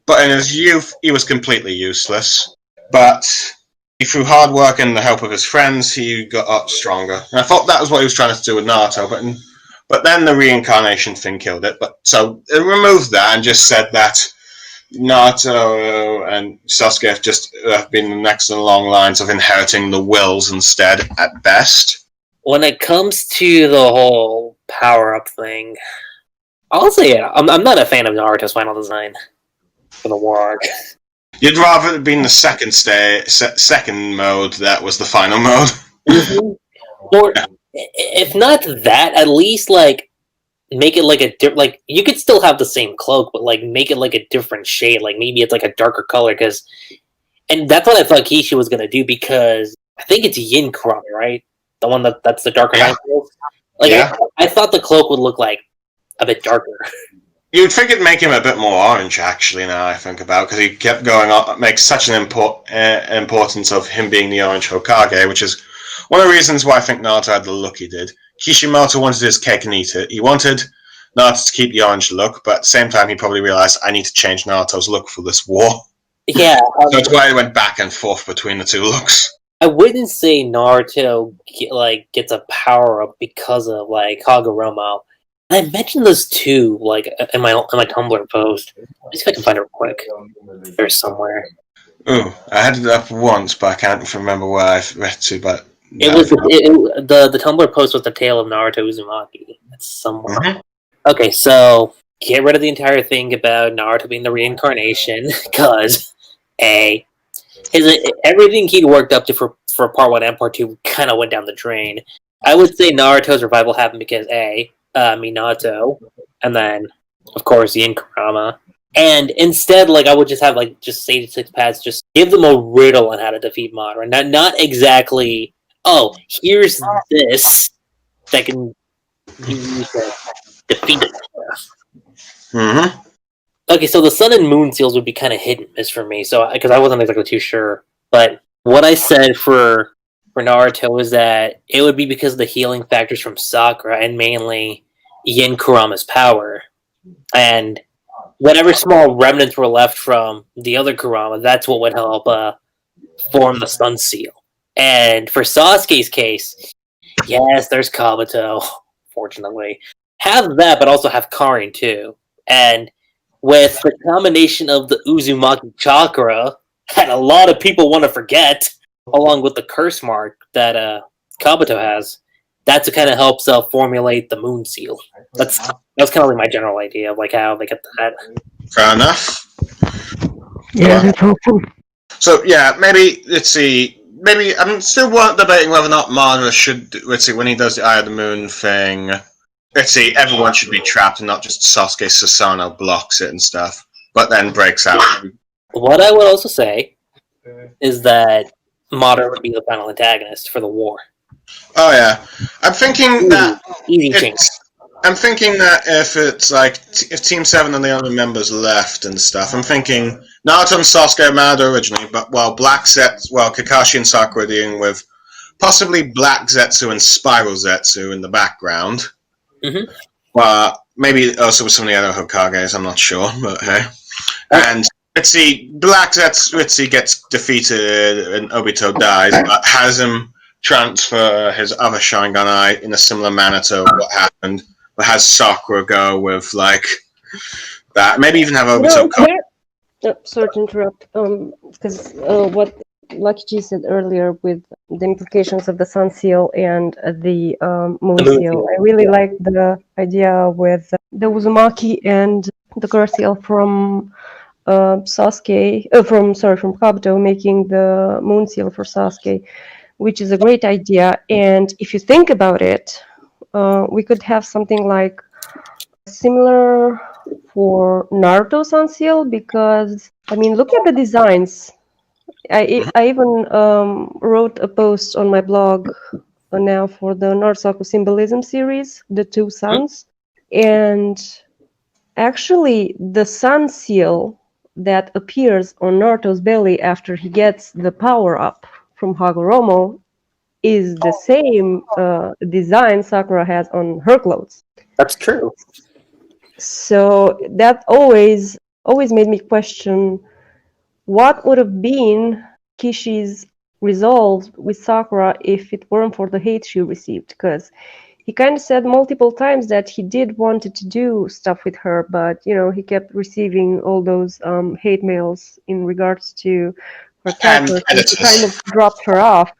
but in his youth he was completely useless. But through hard work and the help of his friends, he got up stronger. And I thought that was what he was trying to do with Naruto, but then the reincarnation thing killed it. But so it removed that and just said that Naruto and Sasuke have just been the next in long lines of inheriting the wills instead, at best. When it comes to the whole power-up thing, I'll say I'm not a fan of Naruto's final design for the war arc. You'd rather it had been the second mode that was the final mode. Or if not that, at least make it you could still have the same cloak, but make it a different shade. Maybe it's a darker color, and that's what I thought Kishi was gonna do, because I think it's Yin Kurama, right? The one that's the darker night cloak. I thought the cloak would look a bit darker. You'd think it'd make him a bit more orange, actually, now I think about it, because he kept going on, makes such an importance of him being the Orange Hokage, which is one of the reasons why I think Naruto had the look he did. Kishimoto wanted his cake and eat it. He wanted Naruto to keep the orange look, but at the same time he probably realized, I need to change Naruto's look for this war. Yeah. So that's why he went back and forth between the two looks. I wouldn't say Naruto gets a power-up because of Kagurama. I mentioned this too, in my Tumblr post. Let me see if I can find it real quick. There's somewhere. Ooh, I had it up once, but I can't remember where I read to. But it was the Tumblr post was the tale of Naruto Uzumaki. It's somewhere. Mm-hmm. Okay, so get rid of the entire thing about Naruto being the reincarnation, because everything he'd worked up to for part 1 and part 2 kind of went down the drain. I would say Naruto's revival happened because Minato, and then, of course, Yin Kurama. And instead, I would just have, just Sage 6 Paths, just give them a riddle on how to defeat Modera. Not exactly, here's this that can be used to defeat it. Mm-hmm. Okay, so the Sun and Moon seals would be kind of hit and miss for me, because I wasn't exactly too sure. But what I said for Naruto is that it would be because of the healing factors from Sakura, and mainly Yin Kurama's power. And whatever small remnants were left from the other Kurama, that's what would help form the Sun Seal. And for Sasuke's case, Yes, there's Kabuto, fortunately. Have that, but also have Karin, too. And with the combination of the Uzumaki chakra that a lot of people want to forget, along with the curse mark that Kabuto has, that's what kind of helps formulate the moon seal. That's kind of like my general idea of like how they get that. Fair enough. Yeah, that's awesome. So yeah, maybe let's see. Maybe I'm still debating whether or not Madara should. Let's see, when he does the Eye of the Moon thing. Let's see, everyone should be trapped and not just Sasuke Sasano blocks it and stuff, but then breaks out. What I would also say is that Modera would be the final antagonist for the war. Oh yeah, I'm thinking that Easy change. I'm thinking that if it's like if Team 7 and the other members left and stuff, I'm thinking Naruto and Sasuke Madara originally, but while Kakashi and Sakura are dealing with possibly Black Zetsu and Spiral Zetsu in the background. Mm-hmm. Well, maybe also with some of the other Hokages, I'm not sure, but hey. And let's see, Black Zetsu gets defeated and Obito dies, but has him transfer his other Sharingan Eye in a similar manner to what happened, but has Sakura go with like that. Maybe even have Obito Sorry to interrupt. Because what Lucky G said earlier with the implications of the Sun Seal and the Moon Seal, I really like the idea with the Uzumaki and the Curse Seal from Sasuke, from Kabuto making the Moon Seal for Sasuke, which is a great idea. And if you think about it, we could have something like similar for Naruto Sun Seal, because I mean, look at the designs. I even wrote a post on my blog now for the Naruto Symbolism series, the two suns, and actually the Sun Seal that appears on Naruto's belly after he gets the power up from Hagoromo is the same design Sakura has on her clothes. That's true. So that always made me question what would have been Kishi's resolve with Sakura if it weren't for the hate she received, because he kind of said multiple times that he did wanted to do stuff with her, but you know, he kept receiving all those hate mails in regards to her character. So he kind of dropped her off.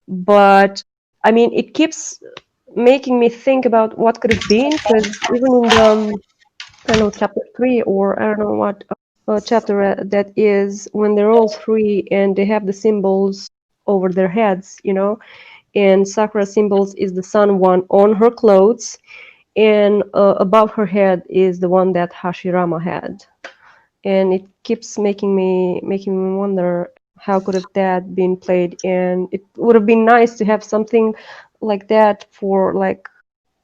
But I mean, it keeps making me think about what could have been, because even in the I don't know, chapter 3 or I don't know what chapter that is, when they're all three and they have the symbols over their heads, you know, and Sakura's symbols is the sun one on her clothes, and above her head is the one that Hashirama had, and it keeps making me wonder how could have that been played, and it would have been nice to have something like that for like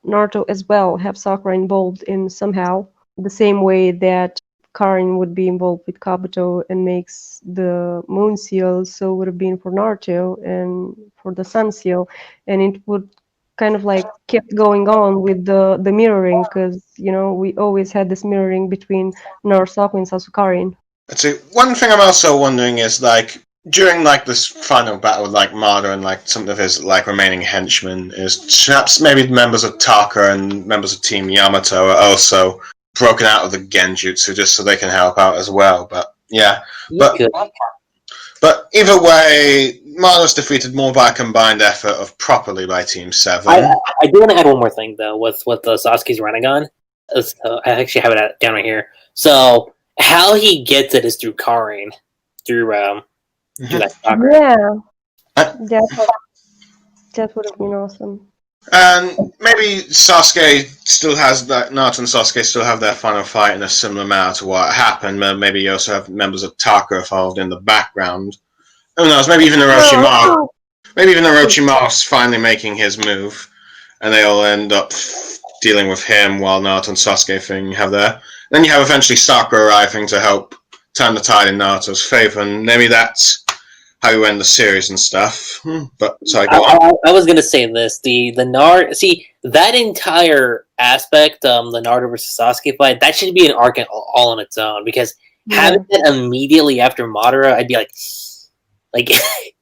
Naruto as well, have Sakura involved in somehow the same way that Karin would be involved with Kabuto and makes the Moon Seal, so would have been for Naruto and for the Sun Seal, and it would kind of like kept going on with the mirroring, because you know we always had this mirroring between Naruto and Sasukarin. Let's see. One thing I'm also wondering is like during like this final battle with like Madara and like some of his like remaining henchmen is perhaps maybe members of Taka and members of Team Yamato are also broken out of the Genjutsu just so they can help out as well. But yeah, but either way, Madara's defeated more by a combined effort of properly by Team 7. I do want to add one more thing though with the Sasuke's Rinnegan. I actually have it down right here. So how he gets it is through Karin, through that chakra. Yeah, that would have been awesome. And maybe Sasuke still has that. Naruto and Sasuke still have their final fight in a similar manner to what happened. Maybe you also have members of Taka involved in the background. Who knows? Maybe even Orochimaru. Maybe even Orochimaru's finally making his move, and they all end up dealing with him while Naruto and Sasuke have there. Then you have eventually Sakura arriving to help turn the tide in Naruto's favor, and maybe that's how you end the series and stuff. But sorry, go on. I was gonna say this: the Naruto. See that entire aspect, the Naruto versus Sasuke fight, that should be an arc all on its own. Because having it immediately after Modera, I'd be like, Like,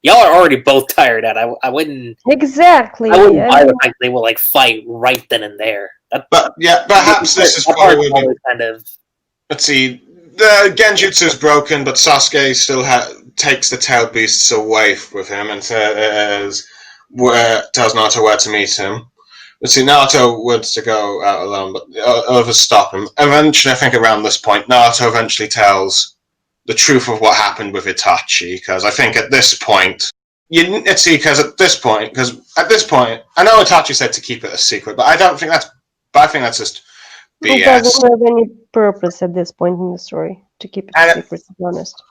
y'all are already both tired out. I wouldn't. Exactly. I wouldn't buy the mean, fact they will like fight right then and there. But yeah, perhaps this is that probably part's where always kind of. let's see. The Genjutsu is broken, but Sasuke still takes the tail beasts away with him and tells Naruto where to meet him. Let's see, Naruto wants to go out alone, but others stop him. Eventually, I think around this point, Naruto eventually tells the truth of what happened with Itachi, because I think at this point, let's see, because at this point, I know Itachi said to keep it a secret, but I think that's just it BS. doesn't have any purpose at this point in the story to keep it a secret, to be honest.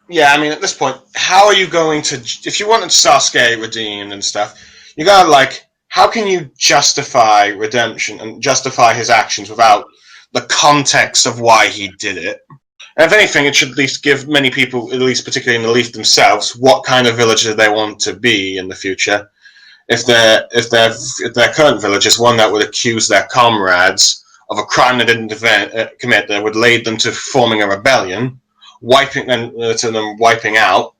Yeah, I mean, at this point, how are you going to, if you wanted Sasuke redeemed and stuff, you gotta, like, how can you justify redemption and justify his actions without the context of why he did it? And if anything, it should at least give many people, at least particularly in the Leaf themselves, what kind of villager they want to be in the future. If their current village is one that would accuse their comrades of a crime they didn't commit, that would lead them to forming a rebellion, wiping out,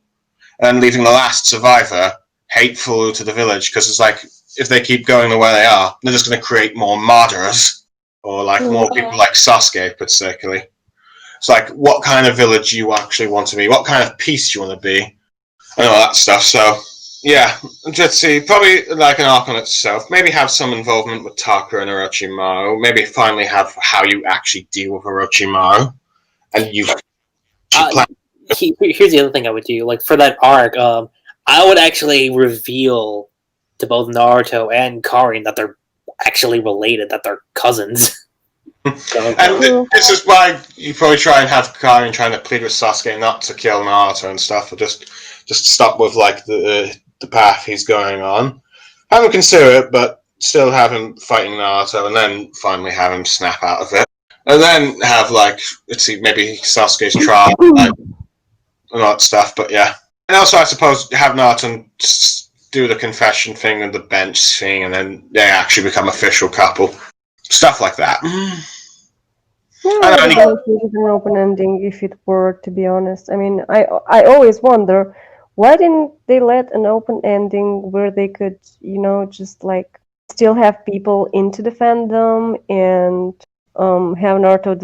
and leaving the last survivor hateful to the village, because it's like, if they keep going the way they are, they're just going to create more martyrs, or like more people like Sasuke, particularly. It's like, what kind of village you actually want to be, what kind of peace you want to be, and all that stuff. So, yeah, let's see, probably like an arc on itself. Maybe have some involvement with Taka and Orochimaru. Maybe finally have how you actually deal with Orochimaru, and you. Here's the other thing I would do. Like for that arc, I would actually reveal to both Naruto and Karin that they're actually related, that they're cousins. And this is why you probably try and have Karin trying to plead with Sasuke not to kill Naruto and stuff, or just stop with like the path he's going on. Have him consider it, but still have him fighting Naruto, and then finally have him snap out of it, and then have like, let's see, maybe Sasuke's trial and all that stuff. But yeah, and also I suppose have Naruto do the confession thing and the bench thing, and then they actually become official couple. Stuff like that. Yeah, I would have needed an open ending if it were, to be honest. I mean, I always wonder, why didn't they let an open ending where they could, just like still have people into the fandom and have Naruto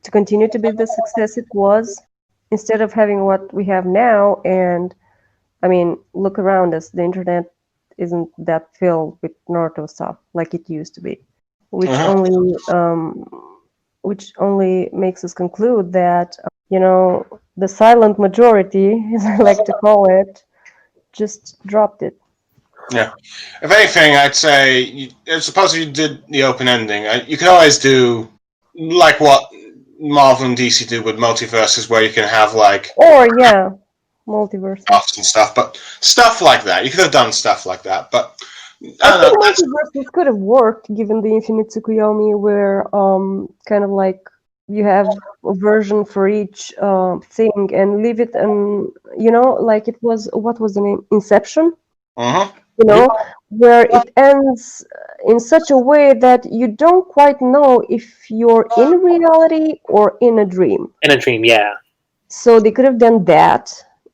to continue to be the success it was, instead of having what we have now. And I mean, look around us, the internet isn't that filled with Naruto stuff like it used to be, which only makes us conclude that the silent majority, as I like to call it, just dropped it. Yeah. If anything, I'd say, suppose you did the open ending, you could always do like what Marvel and DC do with multiverses, where you can have like multiverse and stuff, but stuff like that. You could have done stuff like that, but I think multiverses could have worked given the Infinite Tsukuyomi, where kind of like you have a version for each thing, and leave it, and like it was, what was the name, Inception? Where it ends in such a way that you don't quite know if you're in reality or in a dream. In a dream, yeah. So they could have done that,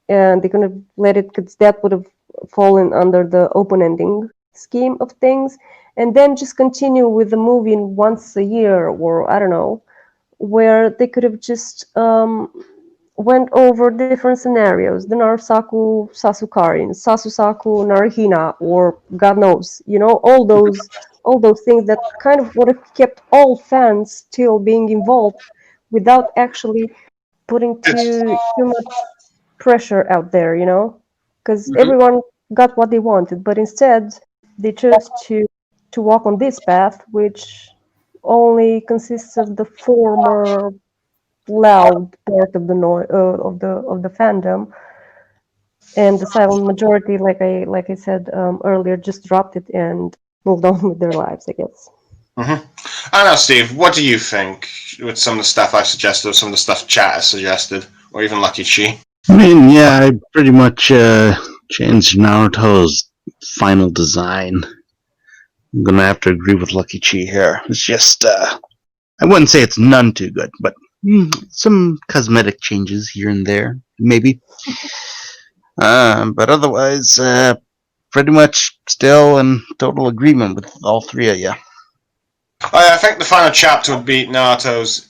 and they could have let it, because that would have fallen under the open ending scheme of things, and then just continue with the movie once a year, or I don't know, where they could have just went over different scenarios, the Narusaku Sasukarin, Sasusaku Narihina, or God knows, all those things that kind of would have kept all fans still being involved without actually putting too much pressure out there, because everyone got what they wanted, but instead they chose to walk on this path, which only consists of the former loud part of the of the fandom, and the silent majority, like I said earlier, just dropped it and moved on with their lives, I guess. I don't know, Steve, what do you think with some of the stuff I suggested, or some of the stuff Chatte suggested, or even Lucky Chi? I mean, yeah, I pretty much changed Naruto's final design. I'm gonna have to agree with Lucky Chi here. It's just, I wouldn't say it's none too good, but some cosmetic changes here and there, maybe. But otherwise, pretty much still in total agreement with all three of you. I think the final chapter would be Naruto's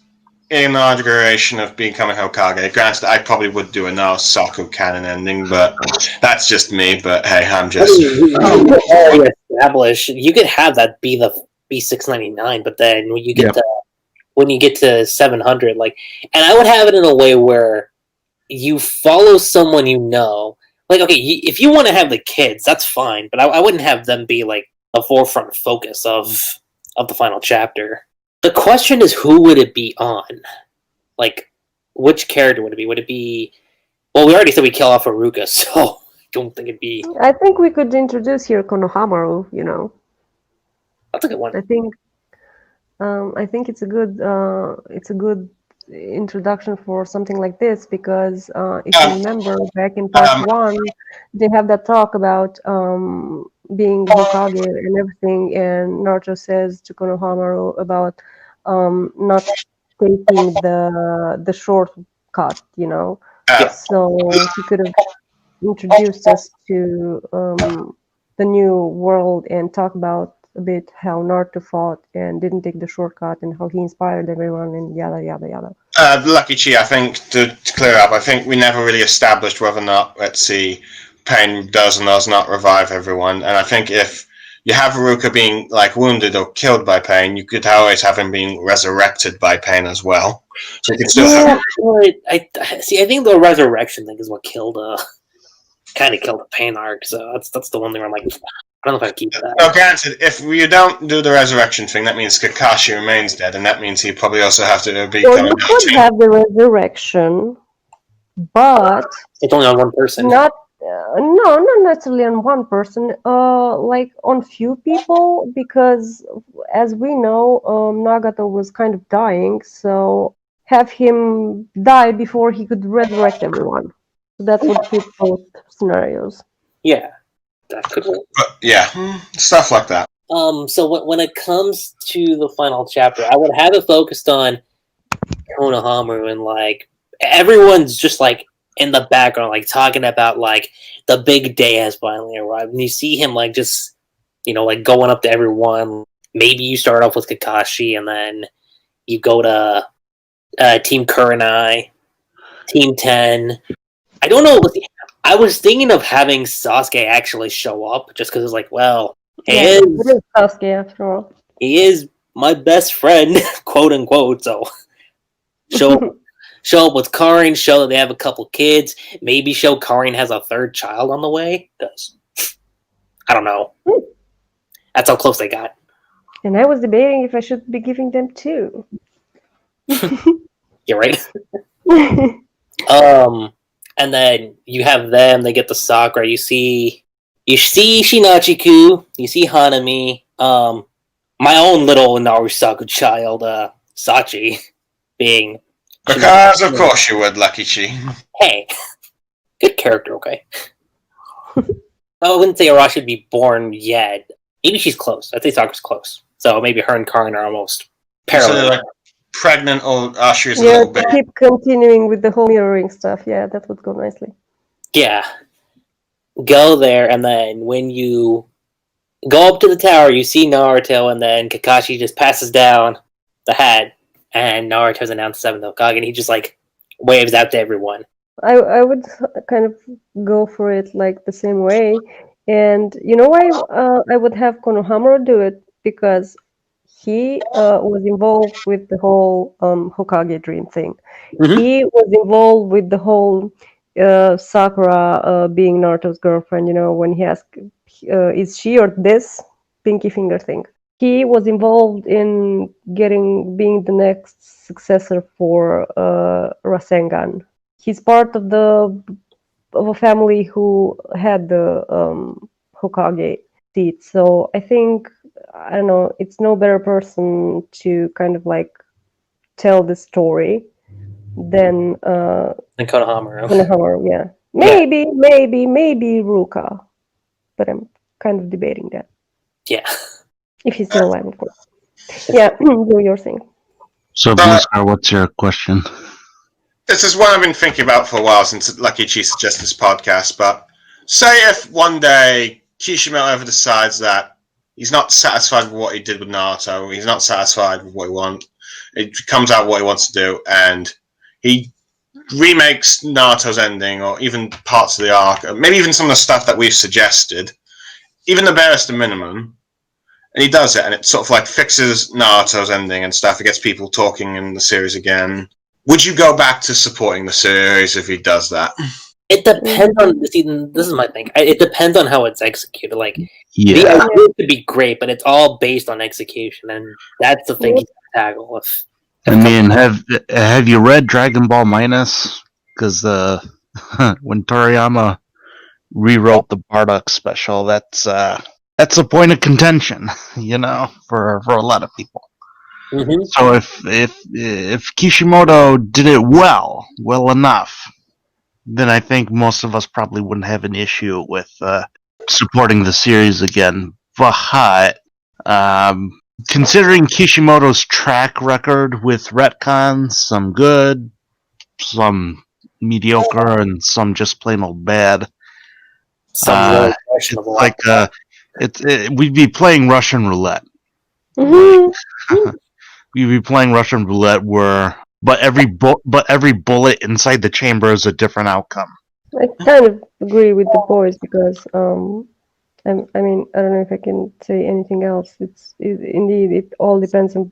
inauguration of becoming Hokage. Granted, I probably would do a Naruto canon ending, but that's just me. But hey, I'm I just. mean, you could already establish. You could have that be the B699, but then when you get to 700, like, and I would have it in a way where you follow someone you know. Like, okay, if you want to have the kids, that's fine, but I wouldn't have them be like a forefront focus of the final chapter. The question is, who would it be on? Like, which character would it be? Would it be? Well, we already said we kill off Haruka, so I don't think it'd be. I think we could introduce here Konohamaru. You know, That's a good one. I think it's a good introduction for something like this because if you remember back in part 1, they have that talk about being Hokage and everything, and Naruto says to Konohamaru about not taking the shortcut, you know. So he could have introduced us to the new world and talk about a bit how Naruto fought and didn't take the shortcut and how he inspired everyone and yada yada yada. Lucky Chi, I think to clear up, I think we never really established whether or not, let's see, Pain does or does not revive everyone, and I think if you have Haruka being like wounded or killed by Pain, you could always have him being resurrected by Pain as well. So you could still have. I think the resurrection thing is what kind of killed the Pain arc. So that's the one thing where I'm like, I don't know if I keep that. No, granted, if you don't do the resurrection thing, that means Kakashi remains dead, and that means he probably also have to be Well, coming you down could too. have the resurrection, but It's only on one person. not not necessarily on one person. Like on few people, because as we know, Nagato was kind of dying, so have him die before he could resurrect everyone. So that would fit both scenarios. Yeah, that could work. But yeah, stuff like that. So when it comes to the final chapter, I would have it focused on Konohamaru and like everyone's just like in the background, like talking about like the big day has finally arrived, and you see him like just like going up to everyone. Maybe you start off with Kakashi, and then you go to Team Kurenai, Team 10. I don't know. I was thinking of having Sasuke actually show up, just because it's like, well, It is Sasuke after all. he is my best friend, quote unquote. So show up with Karin, show that they have a couple kids, maybe show Karin has a third child on the way. Because I don't know. That's how close they got. And I was debating if I should be giving them 2. You're right. And then you have them. They get the Sakura. You see Shinachiku. You see Hanami. My own little Narusaku child, Sachi, being. Because of course you would, Lucky Chi. Hey, good character. Okay. I wouldn't say Arashi would be born yet. Maybe she's close. I'd say Sakura's close. So maybe her and Karin are almost parallel. So like pregnant or Ashri is a Yeah, little bit. keep continuing with the whole mirroring stuff. Yeah, that would go nicely. Yeah. Go there, and then when you go up to the tower, you see Naruto, and then Kakashi just passes down the hat, and Naruto's announced 7th Hokage, and he just like waves out to everyone. I would kind of go for it like the same way. And you know why I would have Konohamaru do it? Because he was involved with the whole Hokage dream thing. Mhm. He was involved with the whole Sakura being Naruto's girlfriend, when he asked, is she or this pinky finger thing? He was involved in being the next successor for Rasengan. He's part of a family who had the Hokage seat. So I think, I don't know, it's no better person to kind of like tell the story than Konohamaru. Yeah. Maybe Ruka. But I'm kind of debating that. Yeah. If he's still alive, of course. Yeah, do your thing. So, BlueStar, what's your question? this is one I've been thinking about for a while since Lucky Chi suggested this podcast, but say if one day Kishimoto ever decides that he's not satisfied with what he did with Naruto, he's not satisfied with what he wants, it comes out what he wants to do, and he remakes Naruto's ending, or even parts of the arc, maybe even some of the stuff that we've suggested, even the barest minimum, and he does it, and it sort of like fixes Naruto's ending and stuff, it gets people talking in the series again. Would you go back to supporting the series if he does that? It depends on. See, this is my thing. It depends on how it's executed. Like the Yeah. idea could be great, but it's all based on execution, and that's the thing you tackle with. I mean, have you read Dragon Ball Minus? Because when Toriyama rewrote the Bardock special, that's a point of contention, for a lot of people. Mm-hmm. So if Kishimoto did it well enough, then I think most of us probably wouldn't have an issue with supporting the series again. But considering Kishimoto's track record with retcons, some good, some mediocre, and some just plain old bad, Some really questionable. like we'd be playing Russian roulette. Mhm. We'd be playing Russian roulette but every bullet inside the chamber is a different outcome. I kind of agree with the boys because I mean I don't know if I can say anything else. Indeed it all depends on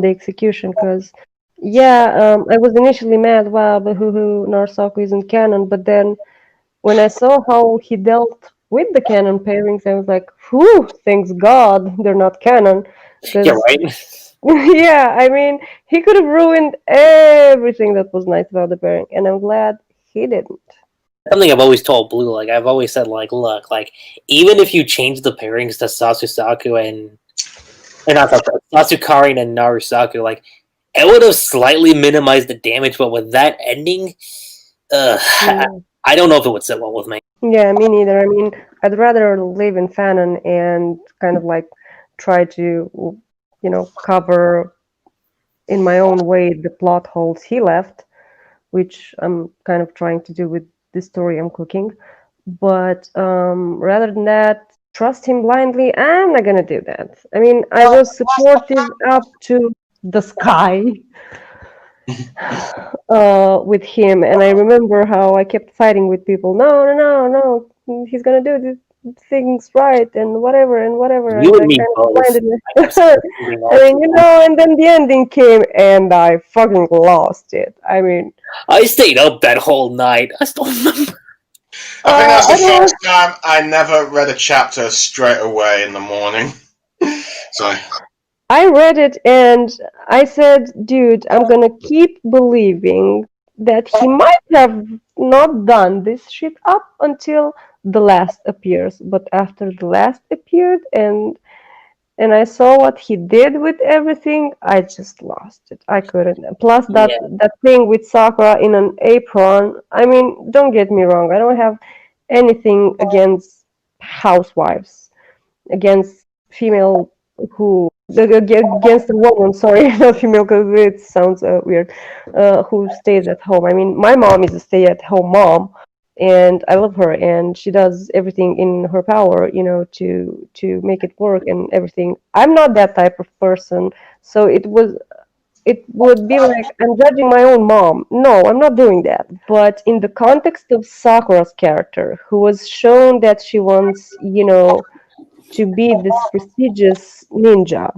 the execution because I was initially mad, wow, but Narusaku isn't canon, but then when I saw how he dealt with the canon pairings, I was like, whew, thanks God they're not canon. Yeah, right. Yeah, I mean, he could have ruined everything that was nice about the pairing, and I'm glad he didn't. Something I've always told Blue. Like I've always said, like, look, like even if you change the pairings to Sasusaku and not Sasukarin and Narusaku, like it would have slightly minimized the damage, but with that ending, I don't know if it would sit well with me. Yeah, me neither. I mean, I'd rather live in Fanon and kind of like try to, cover in my own way the plot holes he left, which I'm kind of trying to do with the story I'm cooking. But rather than that, trust him blindly, I'm not gonna do that. I mean, I was supportive up to the sky with him, and I remember how I kept fighting with people. No, he's gonna do these things right, and whatever. You And and I me kind of both. blinded myself. And then the ending came, and I fucking lost it. I mean, I stayed up that whole night. I still remember. I think that's I the don't- first time I never read a chapter straight away in the morning. So I read it and I said, dude, I'm gonna keep believing that he might have not done this shit up until the last appears. But after the last appeared and I saw what he did with everything, I just lost it. I couldn't. Plus that thing with Sakura in an apron. I mean, don't get me wrong. I don't have anything against housewives, against female against a woman, sorry, not female, because it sounds weird, who stays at home. I mean, my mom is a stay-at-home mom, and I love her, and she does everything in her power, to make it work and everything. I'm not that type of person, so it would be like I'm judging my own mom. No, I'm not doing that. But in the context of Sakura's character, who was shown that she wants, to be this prestigious ninja,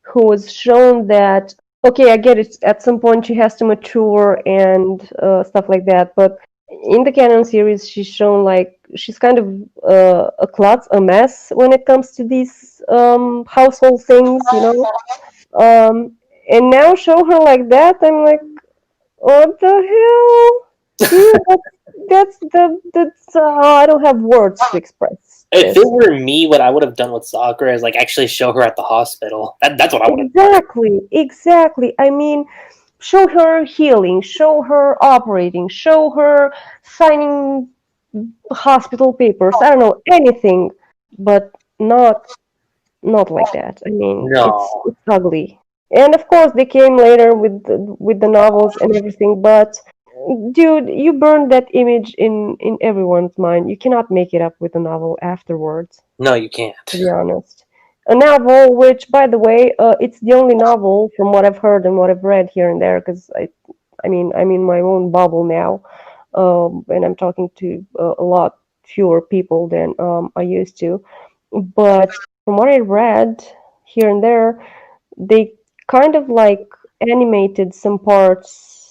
who was shown that, okay, I get it, at some point she has to mature and stuff like that, but in the canon series she's shown like she's kind of a klutz, a mess when it comes to these household things, and now show her like that, I'm like, what the hell? Dude, that's I don't have words to express If this. it were me, what I would have done with Sakura is like actually show her at the hospital. That's what I would have done. Exactly. I mean, show her healing, show her operating, show her signing hospital papers. I don't know, anything, but not like that. I mean, No. it's ugly. And of course, they came later with the novels and everything. But Dude, you burned that image in everyone's mind. You cannot make it up with a novel afterwards, No, you can't. to be honest. A novel, which, by the way, it's the only novel from what I've heard and what I've read here and there, because I mean, I'm in my own bubble now, and I'm talking to a lot fewer people than I used to. But from what I read here and there, they kind of like animated some parts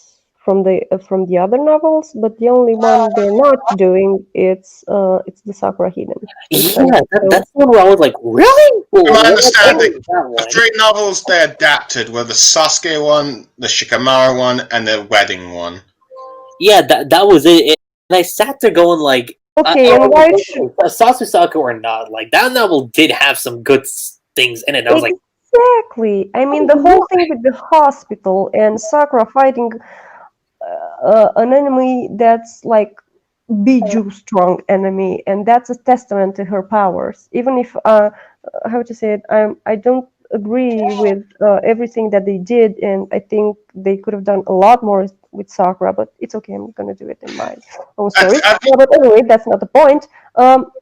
from the other novels, but the only one they're not doing it's the Sakura Hidden. Yeah, that's the one where I was like, really? From my What? understanding, That the one. 3 novels they adapted were the Sasuke one, the Shikamaru one, and the wedding one. Yeah, that was it. And I sat there going like, Okay, and why should Sasuke or not, like that novel did have some good things in it. I was like, exactly? I mean, the whole thing with the hospital and Sakura fighting an enemy that's like Biju strong enemy, and that's a testament to her powers. Even if how to say it, I don't agree with everything that they did, and I think they could have done a lot more with Sakura. But it's okay. I'm gonna do it in my own story. Yeah, but anyway, that's not the point.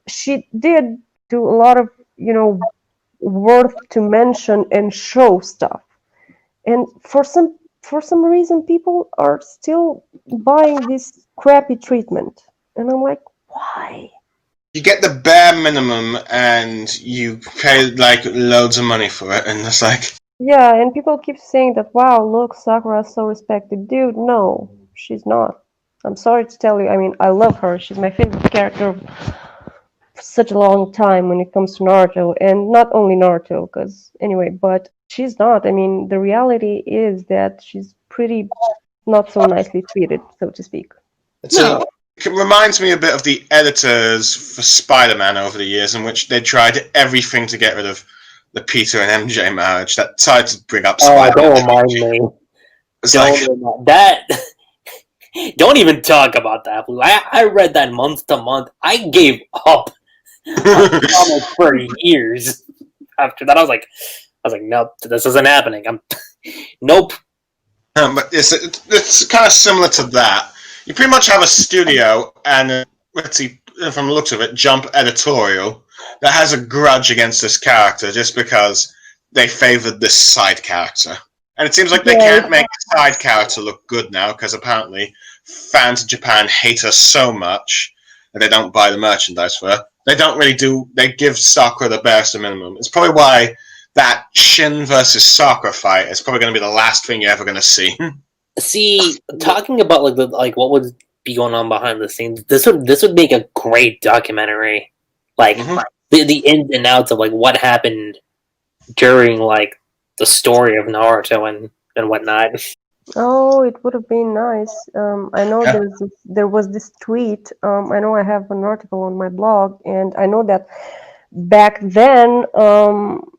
She did do a lot of worth to mention and show stuff, and for some reason people are still buying this crappy treatment, and I'm like, why? You get the bare minimum and you pay like loads of money for it, and it's like, Yeah, and people keep saying that, wow, look, Sakura's so respected. Dude, no, she's not. I'm sorry to tell you, I mean, I love her. She's my favorite character of such a long time when it comes to Naruto, and not only Naruto, because anyway, but she's not. I mean, the reality is that she's pretty not so nicely treated, so to speak. it reminds me a bit of the editors for Spider-Man over the years, in which they tried everything to get rid of the Peter and MJ marriage that tried to bring up oh, Spider-Man. don't remind me. It's Don't like, remind that. Don't even talk about that. I read that month to month. I gave up on comics for years. After that, I was like, nope, this isn't happening. Nope. but it's kind of similar to that. You pretty much have a studio and let's see, from the looks of it, Jump Editorial that has a grudge against this character just because they favored this side character. And it seems like they Yeah, can't make the side character look good now because apparently fans in Japan hate her so much that they don't buy the merchandise for her. They don't really do. They give Sakura the barest minimum. It's probably why that Shin versus Sakura fight is probably going to be the last thing you're ever going to see. See, talking about like what would be going on behind the scenes, this would make a great documentary. Like the ins and outs of like what happened during like the story of Naruto and whatnot. oh, it would have been nice. I know Yeah. there was this tweet. I know I have an article on my blog, and I know that back then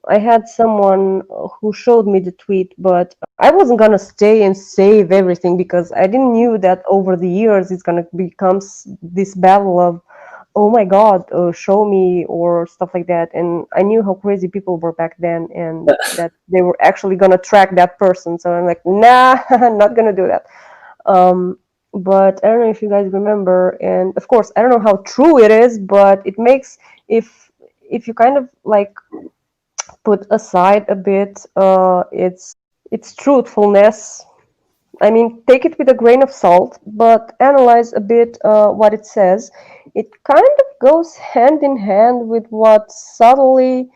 I had someone who showed me the tweet, but I wasn't gonna stay and save everything because I didn't knew that over the years it's gonna become this battle of, oh my god, show me or stuff like that. And I knew how crazy people were back then, and that they were actually gonna track that person. So I'm like, nah, I'm not gonna do that. But I don't know if you guys remember, and of course I don't know how true it is, but it makes, if you kind of like put aside a bit its truthfulness, I mean, take it with a grain of salt, but analyze a bit what it says. It kind of goes hand in hand with what subtly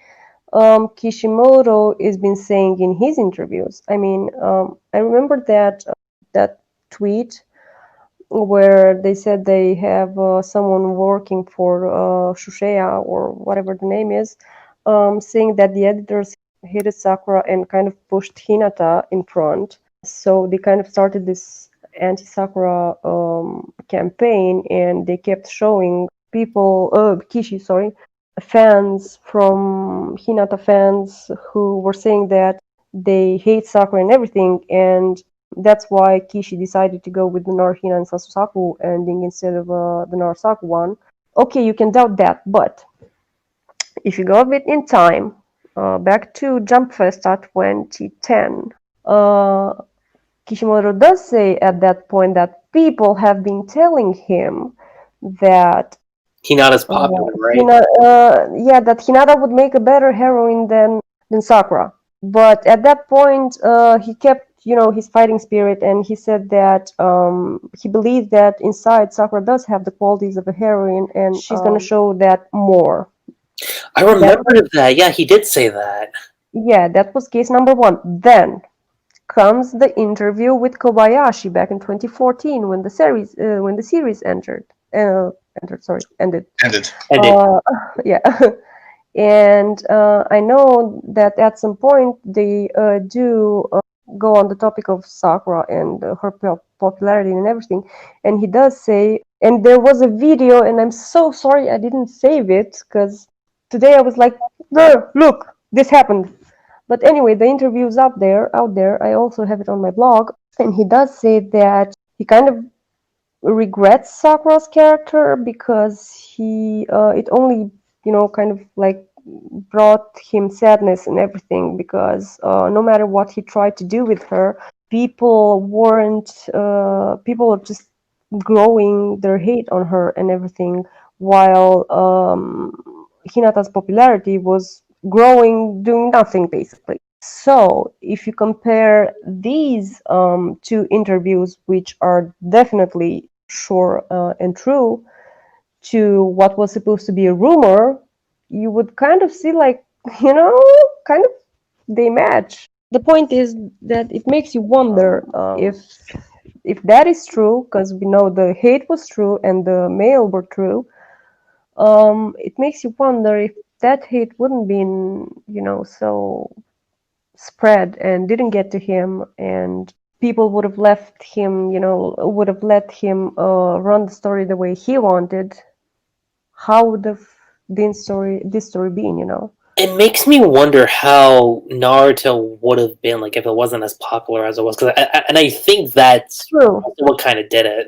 Kishimoto has been saying in his interviews. I mean, I remember that tweet where they said they have someone working for Shusheya or whatever the name is, saying that the editors hated Sakura and kind of pushed Hinata in front. So they kind of started this anti-Sakura campaign, and they kept showing people, Kishi, sorry, fans from Hinata fans who were saying that they hate Sakura and everything, and that's why Kishi decided to go with the Naruhina and Sasusaku ending instead of the Narasaku one. Okay, you can doubt that, but if you go a bit in time, back to Jump Festa 2010, Kishimoto does say at that point that people have been telling him that Hinata's popular, right? that Hinata would make a better heroine than Sakura. But at that point, he kept, his fighting spirit, and he said that he believed that inside Sakura does have the qualities of a heroine, and she's going to show that more. I remember that. Yeah, he did say that. Yeah, that was case number one. Then comes the interview with Kobayashi back in 2014 when the series ended. Ended. Yeah. And I know that at some point they do go on the topic of Sakura and her popularity and everything. And he does say, and there was a video, and I'm so sorry I didn't save it, because today I was like, look, this happened. But anyway, the interview is out there. I also have it on my blog. And he does say that he kind of regrets Sakura's character because it only, kind of like brought him sadness and everything, because no matter what he tried to do with her, people were just growing their hate on her and everything, while Hinata's popularity was growing, doing nothing basically. So if you compare these two interviews, which are definitely sure and true, to what was supposed to be a rumor, you would kind of see like, kind of they match. The point is that it makes you wonder if that is true, because we know the hate was true and the mail were true. It makes you wonder if that hate wouldn't been, so spread and didn't get to him, and people would have left him, would have let him run the story the way he wanted. How would have this story been, It makes me wonder how Naruto would have been like if it wasn't as popular as it was. And I think that's True. what kind of did it.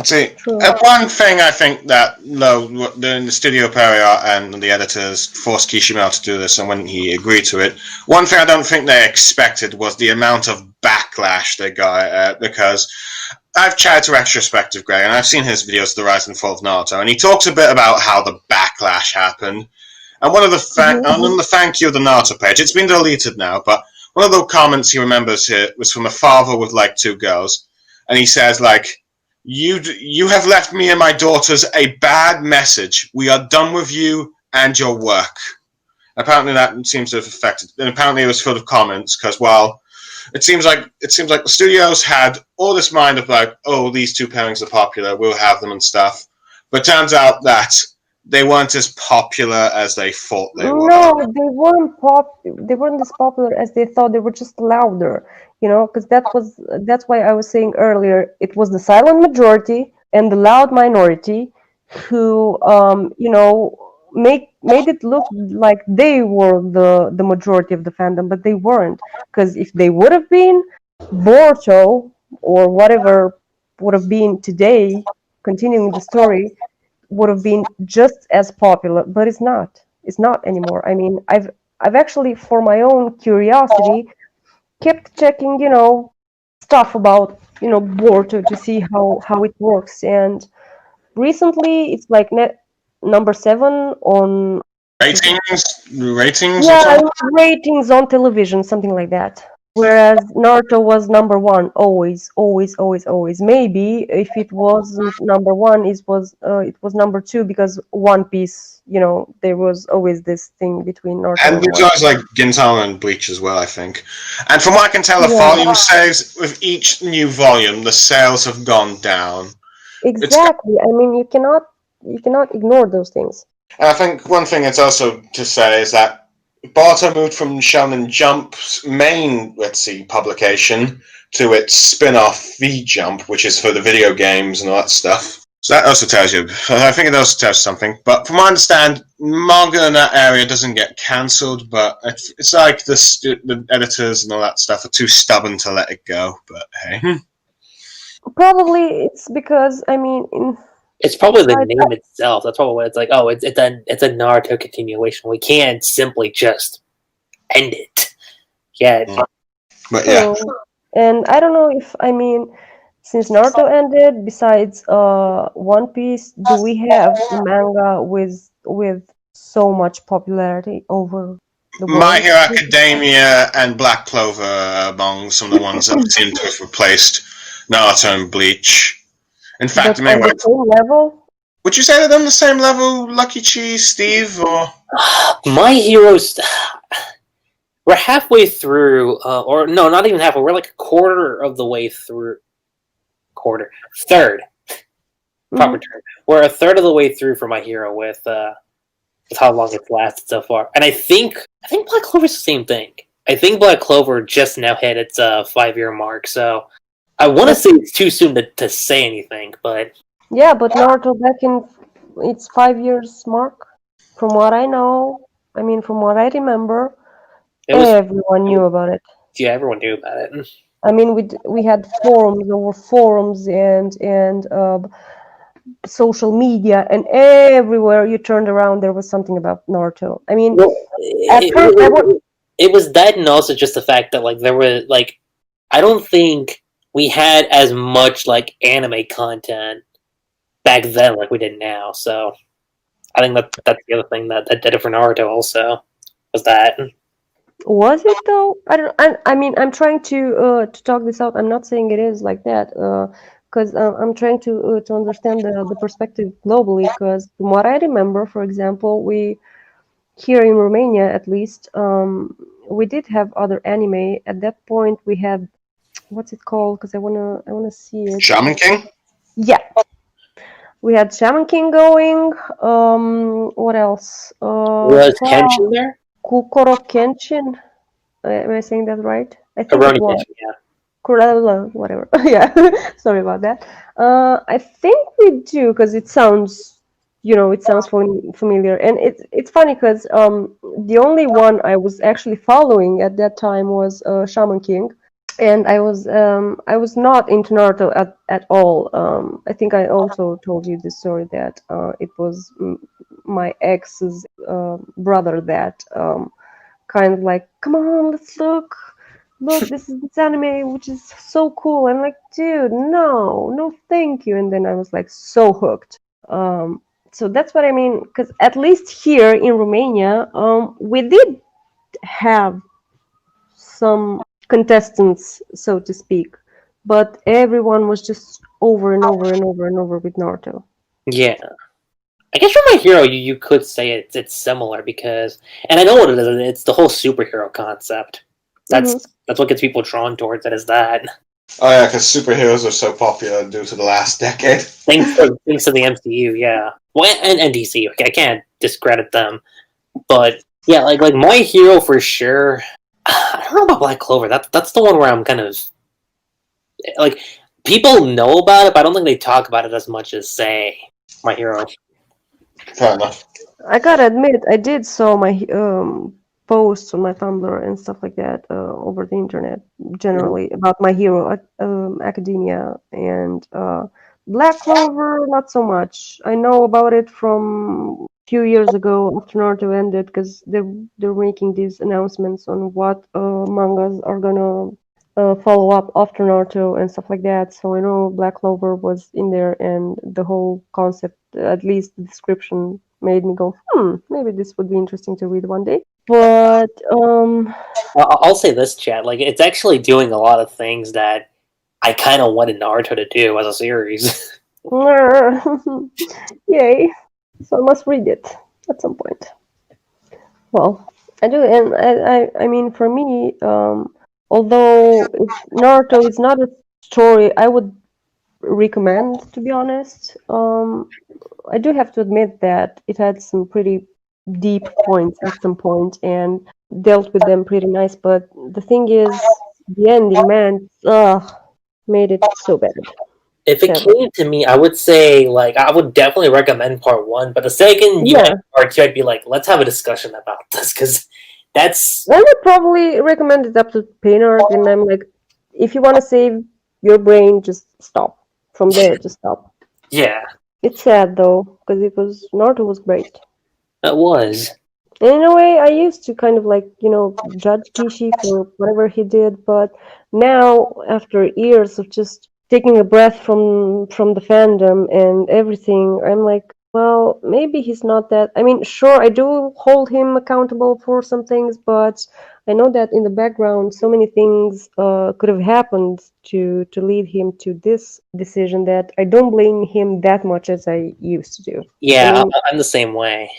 See, True. one thing I think that the studio area and the editors forced Kishimoto to do this, and when he agreed to it, one thing I don't think they expected was the amount of backlash they got, because I've chatted to Retrospective Greg, and I've seen his videos of the Rise and Fall of Naruto, and he talks a bit about how the backlash happened. And one of the on the thank you of the Naruto page, it's been deleted now, but one of the comments he remembers here was from a father with like two girls, and he says like, You have left me and my daughters a bad message. We are done with you and your work. Apparently that seems to have affected, and apparently it was full of comments because, well, it seems like the studios had all this mind of like, oh, these two pairings are popular, we'll have them and stuff. But it turns out that they weren't as popular as they thought they were. No, they weren't as popular as they thought. They were just louder, because that's why I was saying earlier, it was the silent majority and the loud minority who made it look like they were the majority of the fandom, but they weren't. Because if they would have been, Boruto or whatever would have been today, continuing the story, would have been just as popular, but it's not. It's not anymore. I mean, I've actually, for my own curiosity, kept checking, stuff about, Boruto to see how it works. And recently, it's like number 7 on ratings. Yeah, ratings on television, something like that. Whereas Naruto was number 1, always. Maybe if it wasn't number 1, it was number 2, because One Piece, there was always this thing between Naruto and there's always like Gintama and Bleach as well, I think. And from what I can tell, the volume sales with each new volume, the sales have gone down. Exactly. I mean, you cannot ignore those things. And I think one thing it's also to say is that Boruto moved from Shonen Jump's main, publication to its spin-off V-Jump, which is for the video games and all that stuff. So that also tells you, I think it also tells you something. But from what I understand, manga in that area doesn't get cancelled, but it's like the editors and all that stuff are too stubborn to let it go, but hey. Probably it's because, I mean... It's probably the name itself. That's probably what it's like. Oh, it's a Naruto continuation. We can't simply just end it. Yeah. But yeah. And I don't know if, I mean, since Naruto ended, besides One Piece, do we have a manga with so much popularity over the My world? Hero Academia and Black Clover are among some of the ones that seem to have replaced Naruto and Bleach. In fact, But I mean, on the same level? would you say that they're on the same level, Lucky Cheese, Steve, or My Heroes. We're halfway through, or no, not even halfway. We're like a quarter of the way through. Third, proper term. We're a third of the way through for My Hero with how long it's lasted so far. And I think Black Clover's the same thing. I think Black Clover just now hit its 5-year mark, so I want to say it's too soon to say anything, but Yeah, but Naruto back in its 5 years mark, from what I know, I mean, from what I remember, it was everyone knew about it. yeah, everyone knew about it. I mean, we had forums over forums and social media, and everywhere you turned around, there was something about Naruto. I mean, Well, at first, it was that, and also just the fact that like there were like I don't think we had as much like anime content back then like we did now. So I think that's the other thing that did it for Naruto also was that. was it though? I don't. I mean, I'm trying to talk this out. I'm not saying it is like that. Because I'm trying to understand the perspective globally. Because from what I remember, for example, we here in Romania at least, we did have other anime. At that point, we had what's it called? Because I wanna see it. Shaman King? Yeah, we had Shaman King going. What else? Was Kenshin there? Kukoro Kenshin. Am I saying that right? I think it Karoni was. Kenshin, yeah. Kurala, whatever. Yeah, sorry about that. I think we do because it sounds, it sounds familiar, and it's funny because the only one I was actually following at that time was Shaman King, and I was not into Naruto at all. I think I also told you this story that it was my ex's brother that kind of like, come on, let's look, this is this anime, which is so cool. I'm like, dude, no, thank you. And then I was like so hooked. So that's what I mean, because at least here in Romania, we did have some contestants, so to speak, but everyone was just over and over and over and over with Naruto. Yeah. I guess for My Hero, you could say it's similar because, and I know what it is. It's the whole superhero concept. That's what gets people drawn towards it. Is that Oh yeah, because superheroes are so popular due to the last decade. thanks to the MCU, yeah. Well, and DC. Okay, I can't discredit them, but yeah, like My Hero for sure. I don't know about Black Clover. That's the one where I'm kind of like people know about it, but I don't think they talk about it as much as say My Hero. Fair enough. I gotta admit, I did saw my posts on my Tumblr and stuff like that over the internet, generally about My Hero Academia and Black Clover. Not so much. I know about it from a few years ago after Naruto ended, because they're making these announcements on what mangas are gonna follow up after Naruto and stuff like that. So I know Black Clover was in there, and the whole concept, at least the description, made me go, maybe this would be interesting to read one day. But I'll say this, chat. Like it's actually doing a lot of things that I kind of wanted Naruto to do as a series. yay! So I must read it at some point. Well, I do, and I mean, for me, although Naruto is not a story I would recommend, to be honest. I do have to admit that it had some pretty deep points at some point and dealt with them pretty nice. But the thing is, the ending, man, made it so bad. If it Sadly. came to me, I would say like I would definitely recommend part 1, but the second you had part 2, I'd be like, let's have a discussion about this because that's. I would probably recommend it up to pain arc, and I'm like, if you want to save your brain, just stop. From there, just stop. Yeah, It's sad though, because Naruto was great. it was. And in a way, I used to kind of like, judge Kishi for whatever he did, but now, after years of just taking a breath from the fandom and everything, I'm like, well, maybe he's not that. I mean, sure, I do hold him accountable for some things, but I know that in the background, so many things could have happened to lead him to this decision that I don't blame him that much as I used to do. I Yeah, mean, I'm the same way.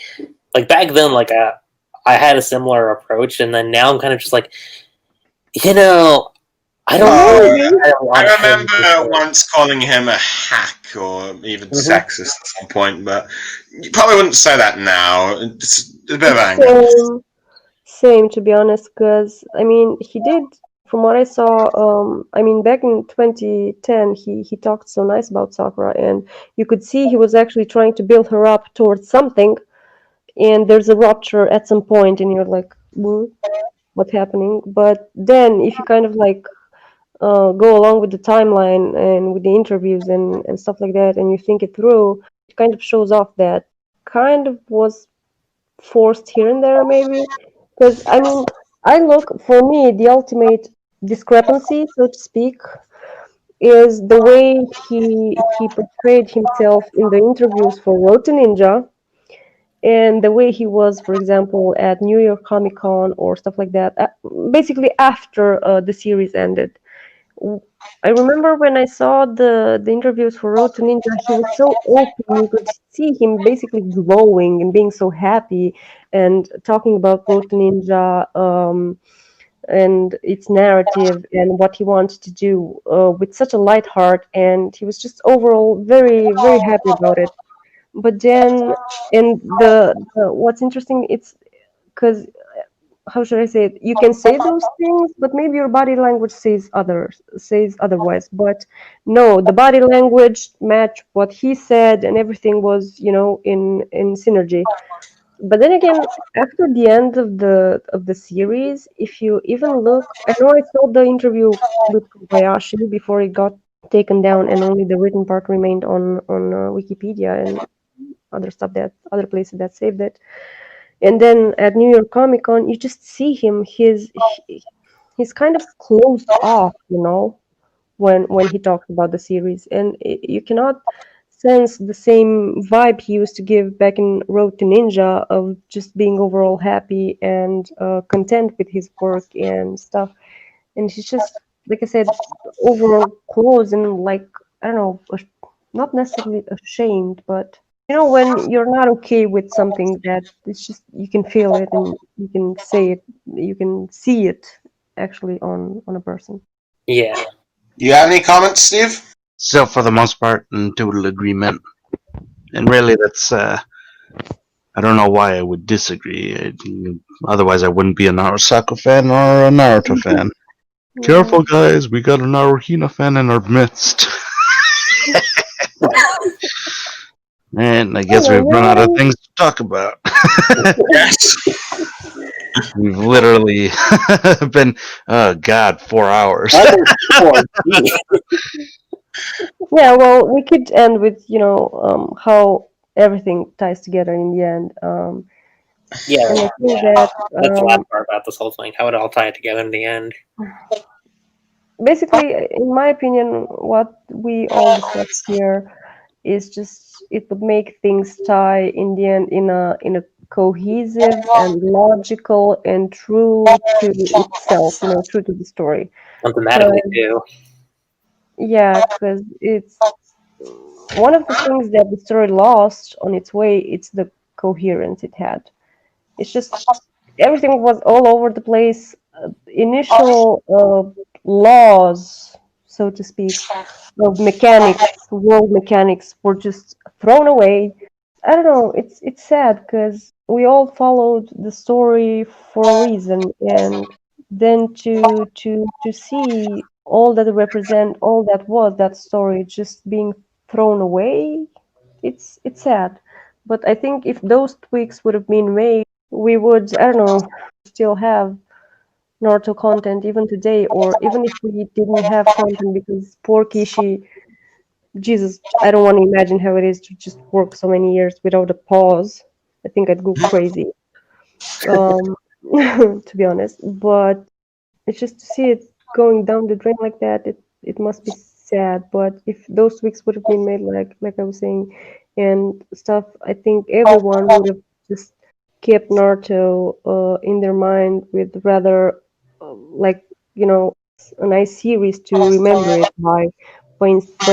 Like back then, like I had a similar approach, and then now I'm kind of just like, you know, I don't Oh, really maybe. want I him to remember say. once calling him a hack or even Mhm. sexist at some point, but you probably wouldn't say that now. It's a bit of anger. Same, to be honest, because I mean, he did, from what I saw, I mean, back in 2010, he talked so nice about Sakura, and you could see he was actually trying to build her up towards something, and there's a rupture at some point, and you're like, what's happening? But then, if you kind of like go along with the timeline and with the interviews and stuff like that, and you think it through, it kind of shows off that kind of was forced here and there, maybe. Because, I mean, I look, for me, the ultimate discrepancy, so to speak, is the way he portrayed himself in the interviews for Road to Ninja and the way he was, for example, at New York Comic Con or stuff like that, basically after the series ended. I remember when I saw the interviews for Road to Ninja, he was so open. You could see him basically glowing and being so happy and talking about Road to Ninja and its narrative and what he wanted to do with such a light heart. And he was just overall very, very happy about it. But then, and the what's interesting, it's because how should I say it? You can say those things, but maybe your body language says otherwise. But no, the body language matched what he said, and everything was, in synergy. But then again, after the end of the series, if you even look, I know I saw the interview with Kobayashi before it got taken down, and only the written part remained on Wikipedia and other stuff that other places that saved it. And then at New York Comic Con, you just see him. He's kind of closed off, when he talks about the series, and you cannot sense the same vibe he used to give back in Road to Ninja of just being overall happy and content with his work and stuff. And he's just, like I said, overall closed and like, I don't know, not necessarily ashamed, but when you're not okay with something, that it's just you can feel it and you can say it, you can see it actually on a person. Yeah, You have any comments, Steve? So for the most part, in total agreement. And really, that's I don't know why I would disagree. Otherwise, I wouldn't be a Naruto fan or a Naruto fan. Yeah. Careful, guys, we got a Naruhina fan in our midst. And I guess we've run out of things to talk about. Yes. We've literally been, oh god, 4 hours. Yeah, well, we could end with how everything ties together in the end. yeah, And I think yeah. that That's the last part about this whole thing. How it all tied together in the end. basically, in my opinion, what we all discussed here is just it would make things tie in the end in a cohesive and logical and true to itself, true to the story. And thematically too. Yeah, because it's one of the things that the story lost on its way. It's the coherence it had. It's just everything was all over the place. Initial laws, so to speak, of mechanics, world mechanics, were just thrown away. I don't know. It's sad because we all followed the story for a reason, and then to see all that represent all that was that story just being thrown away, it's sad. But I think if those tweaks would have been made, we would, I don't know, still have Naruto content even today, or even if we didn't have content because poor Kishi, Jesus, I don't want to imagine how it is to just work so many years without a pause. I think I'd go crazy. um, to be honest. But it's just to see it going down the drain like that. It must be sad. But if those tweaks would have been made, like I was saying, and stuff, I think everyone would have just kept Naruto in their mind with rather like a nice series to remember it by. But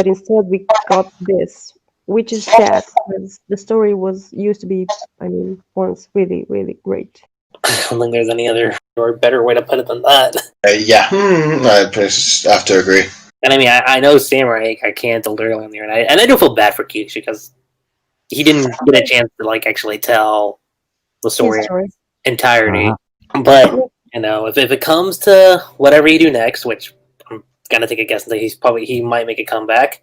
instead we got this, which is sad because the story was used to be, I mean, once really really great. I don't think there's any other or better way to put it than that. Yeah, I just have to agree. And I mean, I know Samurai I canceled early in the year, and I do feel bad for Kishi because he didn't get a chance to like actually tell the story His story. entirety. Uh-huh. But if it comes to whatever you do next, which I'm gonna take a guess that he might make a comeback.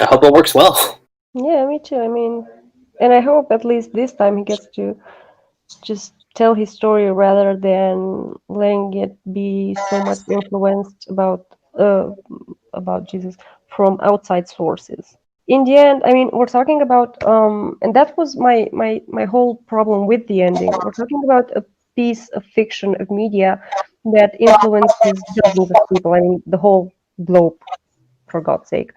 I hope it works well. Yeah, me too. I mean, and I hope at least this time he gets to just tell his story rather than letting it be so much influenced about Jesus from outside sources. In the end, I mean, we're talking about and that was my whole problem with the ending. We're talking about a piece of fiction of media that influences dozens of people. I mean, the whole globe, for God's sake.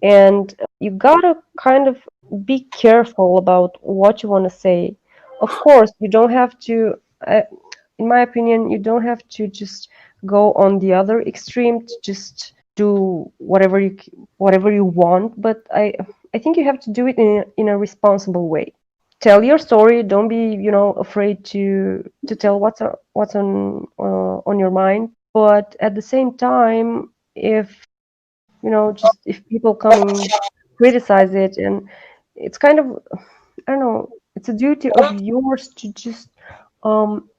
And you gotta kind of be careful about what you want to say. Of course, you don't have to, in my opinion, you don't have to just go on the other extreme to just do whatever you want. But I think you have to do it in a responsible way. Tell your story. Don't be afraid to tell what's on your mind. But at the same time, if just if people come and criticize it, and it's kind of, I don't know, it's a duty of yours to just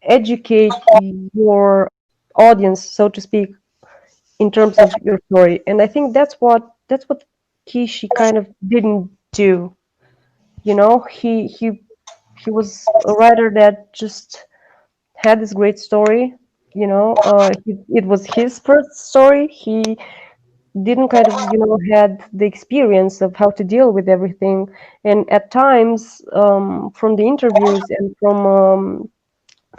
educate your audience, so to speak, in terms of your story. And I think that's what Kishi kind of didn't do. He was a writer that just had this great story. It was his first story. He didn't kind of had the experience of how to deal with everything, and at times from the interviews and from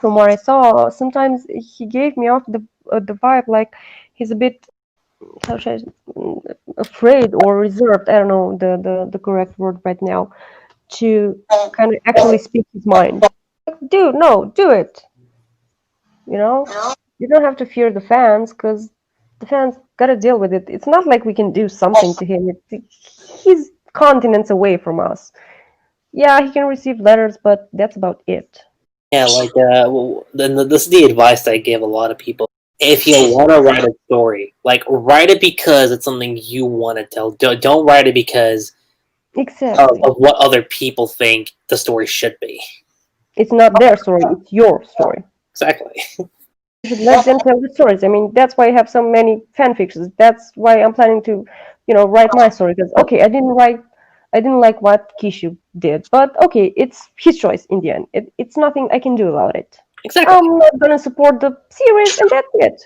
what I saw, sometimes he gave me off the vibe like he's a bit, how should afraid or reserved. I don't know the correct word right now, to kind of actually speak his mind. Dude, no, do it. You know, you don't have to fear the fans because the fans gotta deal with it. It's not like we can do something to him. He's continents away from us. Yeah, he can receive letters, but that's about it. Yeah, like this is the advice I give a lot of people. If you want to write a story, like write it because it's something you want to tell. Don't write it because Exactly. of what other people think the story should be. It's not their story, it's your story. Exactly. You should let them tell the stories. I mean, that's why I have so many fan fictions. That's why I'm planning to, write my story. Because okay, I didn't like what Kishu did, but okay, it's his choice in the end. It's nothing I can do about it. Exactly. I'm not gonna support the series, and that's it.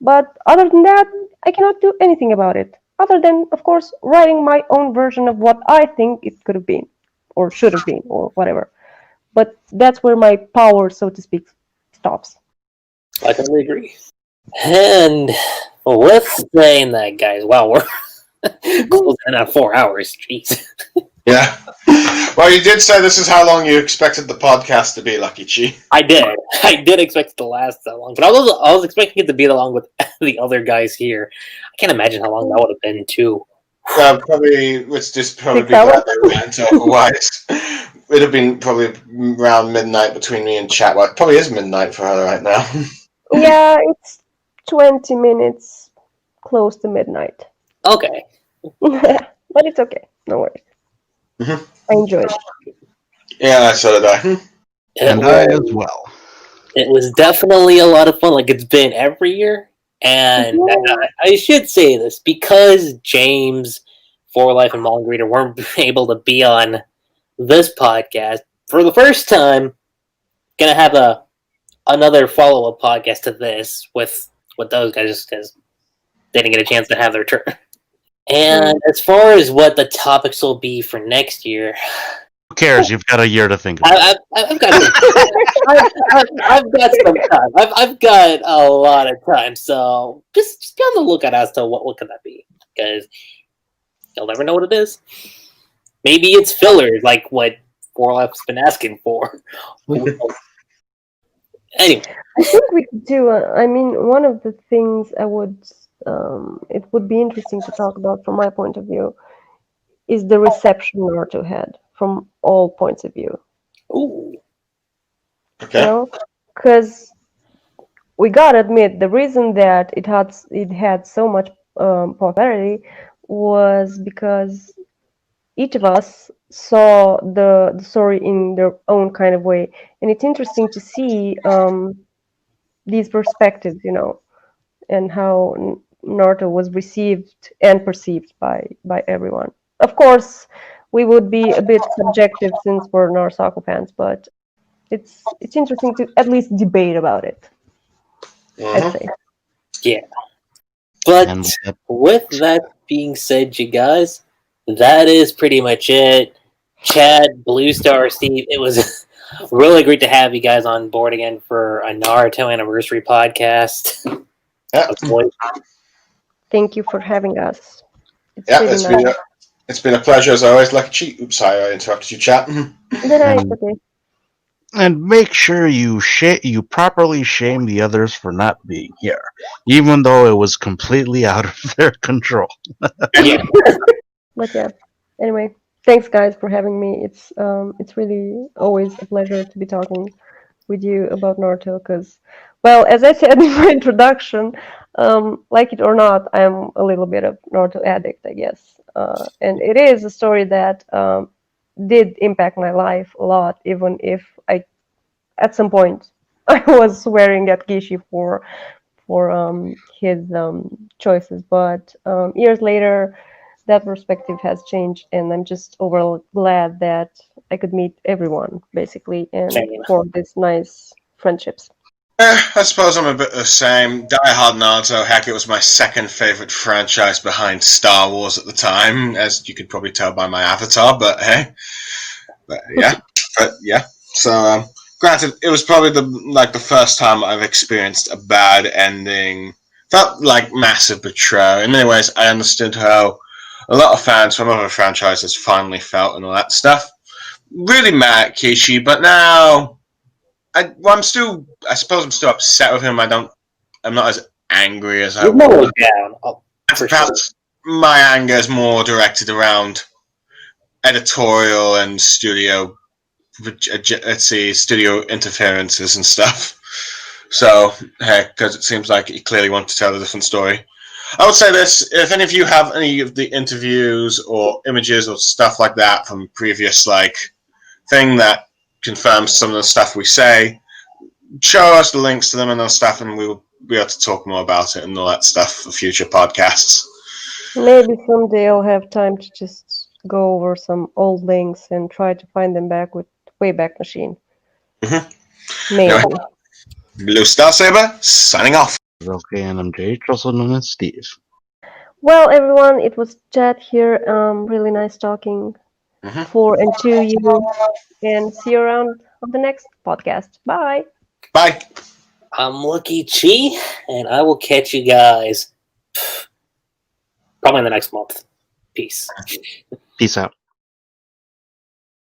But other than that, I cannot do anything about it. Other than, of course, writing my own version of what I think it could have been, or should have been, or whatever. But that's where my power, so to speak, stops. I totally agree. And with saying that, guys, wow, we're closing in at 4 hours. Jeez. Yeah. Well, you did say this is how long you expected the podcast to be, Lucky Chi. I did expect it to last that long, but I was expecting it to be along with the other guys here. I can't imagine how long that would have been too. Probably, let's just probably be glad they went. Otherwise, it'd have been probably around midnight between me and Chat. Well, it probably is midnight for her right now. Yeah, it's 20 minutes close to midnight. Okay. But it's okay. No worries. Mm-hmm. I enjoyed it. Yeah, so did I. And I as well. It was definitely a lot of fun, like it's been every year. And I should say this because James, For Life, and Long Reader weren't able to be on this podcast for the first time. Gonna have another follow-up podcast to this with those guys just because they didn't get a chance to have their turn. And as far as what the topics will be for next year, Who cares? You've got a year to think about it. I've got I've got some time. I've got a lot of time, so just be on the lookout as to what can that be, because you'll never know what it is. Maybe it's fillers, like what 4Life's been asking for. Anyway, I think we could do. One of the things it would be interesting to talk about from my point of view is the reception Naruto had from all points of view. ooh, Okay. Because we gotta admit the reason that it had so much popularity was because each of us saw the story in their own kind of way, and it's interesting to see these perspectives, and how Naruto was received and perceived by everyone. Of course, we would be a bit subjective since we're Naruto fans, but it's interesting to at least debate about it. I'd say. yeah. But And with that being said, you guys, that is pretty much it. Chad, Blue Star, Steve, it was really great to have you guys on board again for a Naruto anniversary podcast. Yeah. Thank you for having us. It's Yeah, really nice. it's been a pleasure as always. Lucky. Oops, sorry, I interrupted you, chat. Okay. And make sure you properly shame the others for not being here, even though it was completely out of their control. Yeah. But yeah. Anyway, thanks guys for having me. It's really always a pleasure to be talking with you about Naruto because, well, as I said in my introduction, like it or not, I'm a little bit of Naruto addict, I guess. And it is a story that did impact my life a lot, even if at some point I was swearing at Gishi for his choices. But years later, that perspective has changed, and I'm just overall glad that I could meet everyone, basically, and form these nice friendships. I suppose I'm a bit the same. Die Hard Naruto, heck, it was my second favorite franchise behind Star Wars at the time, as you could probably tell by my avatar, but hey. But yeah. So, granted, it was probably the first time I've experienced a bad ending. Felt like massive betrayal. In many ways, I understood how a lot of fans from other franchises finally felt and all that stuff. Really mad at Kishi, but now I suppose I'm still upset with him. I'm not as angry as I You're was. more down. Oh, for sure. Perhaps my anger is more directed around editorial and studio. Let's see, studio interferences and stuff. So, heck, because it seems like he clearly wants to tell a different story. I would say this: if any of you have any of the interviews or images or stuff like that from previous thing that confirms some of the stuff we say, show us the links to them and those stuff, and we'll be able to talk more about it and all that stuff for future podcasts. Maybe someday I'll have time to just go over some old links and try to find them back with Wayback Machine. Maybe. Anyway, BlueStarSaber, signing off. kmnjh, also known as Steve. Well, everyone, it was Chatte here. Really nice talking for and to you. And see you around on the next podcast. Bye. Bye. I'm Lucky Chi, and I will catch you guys probably in the next month. Peace. Peace out.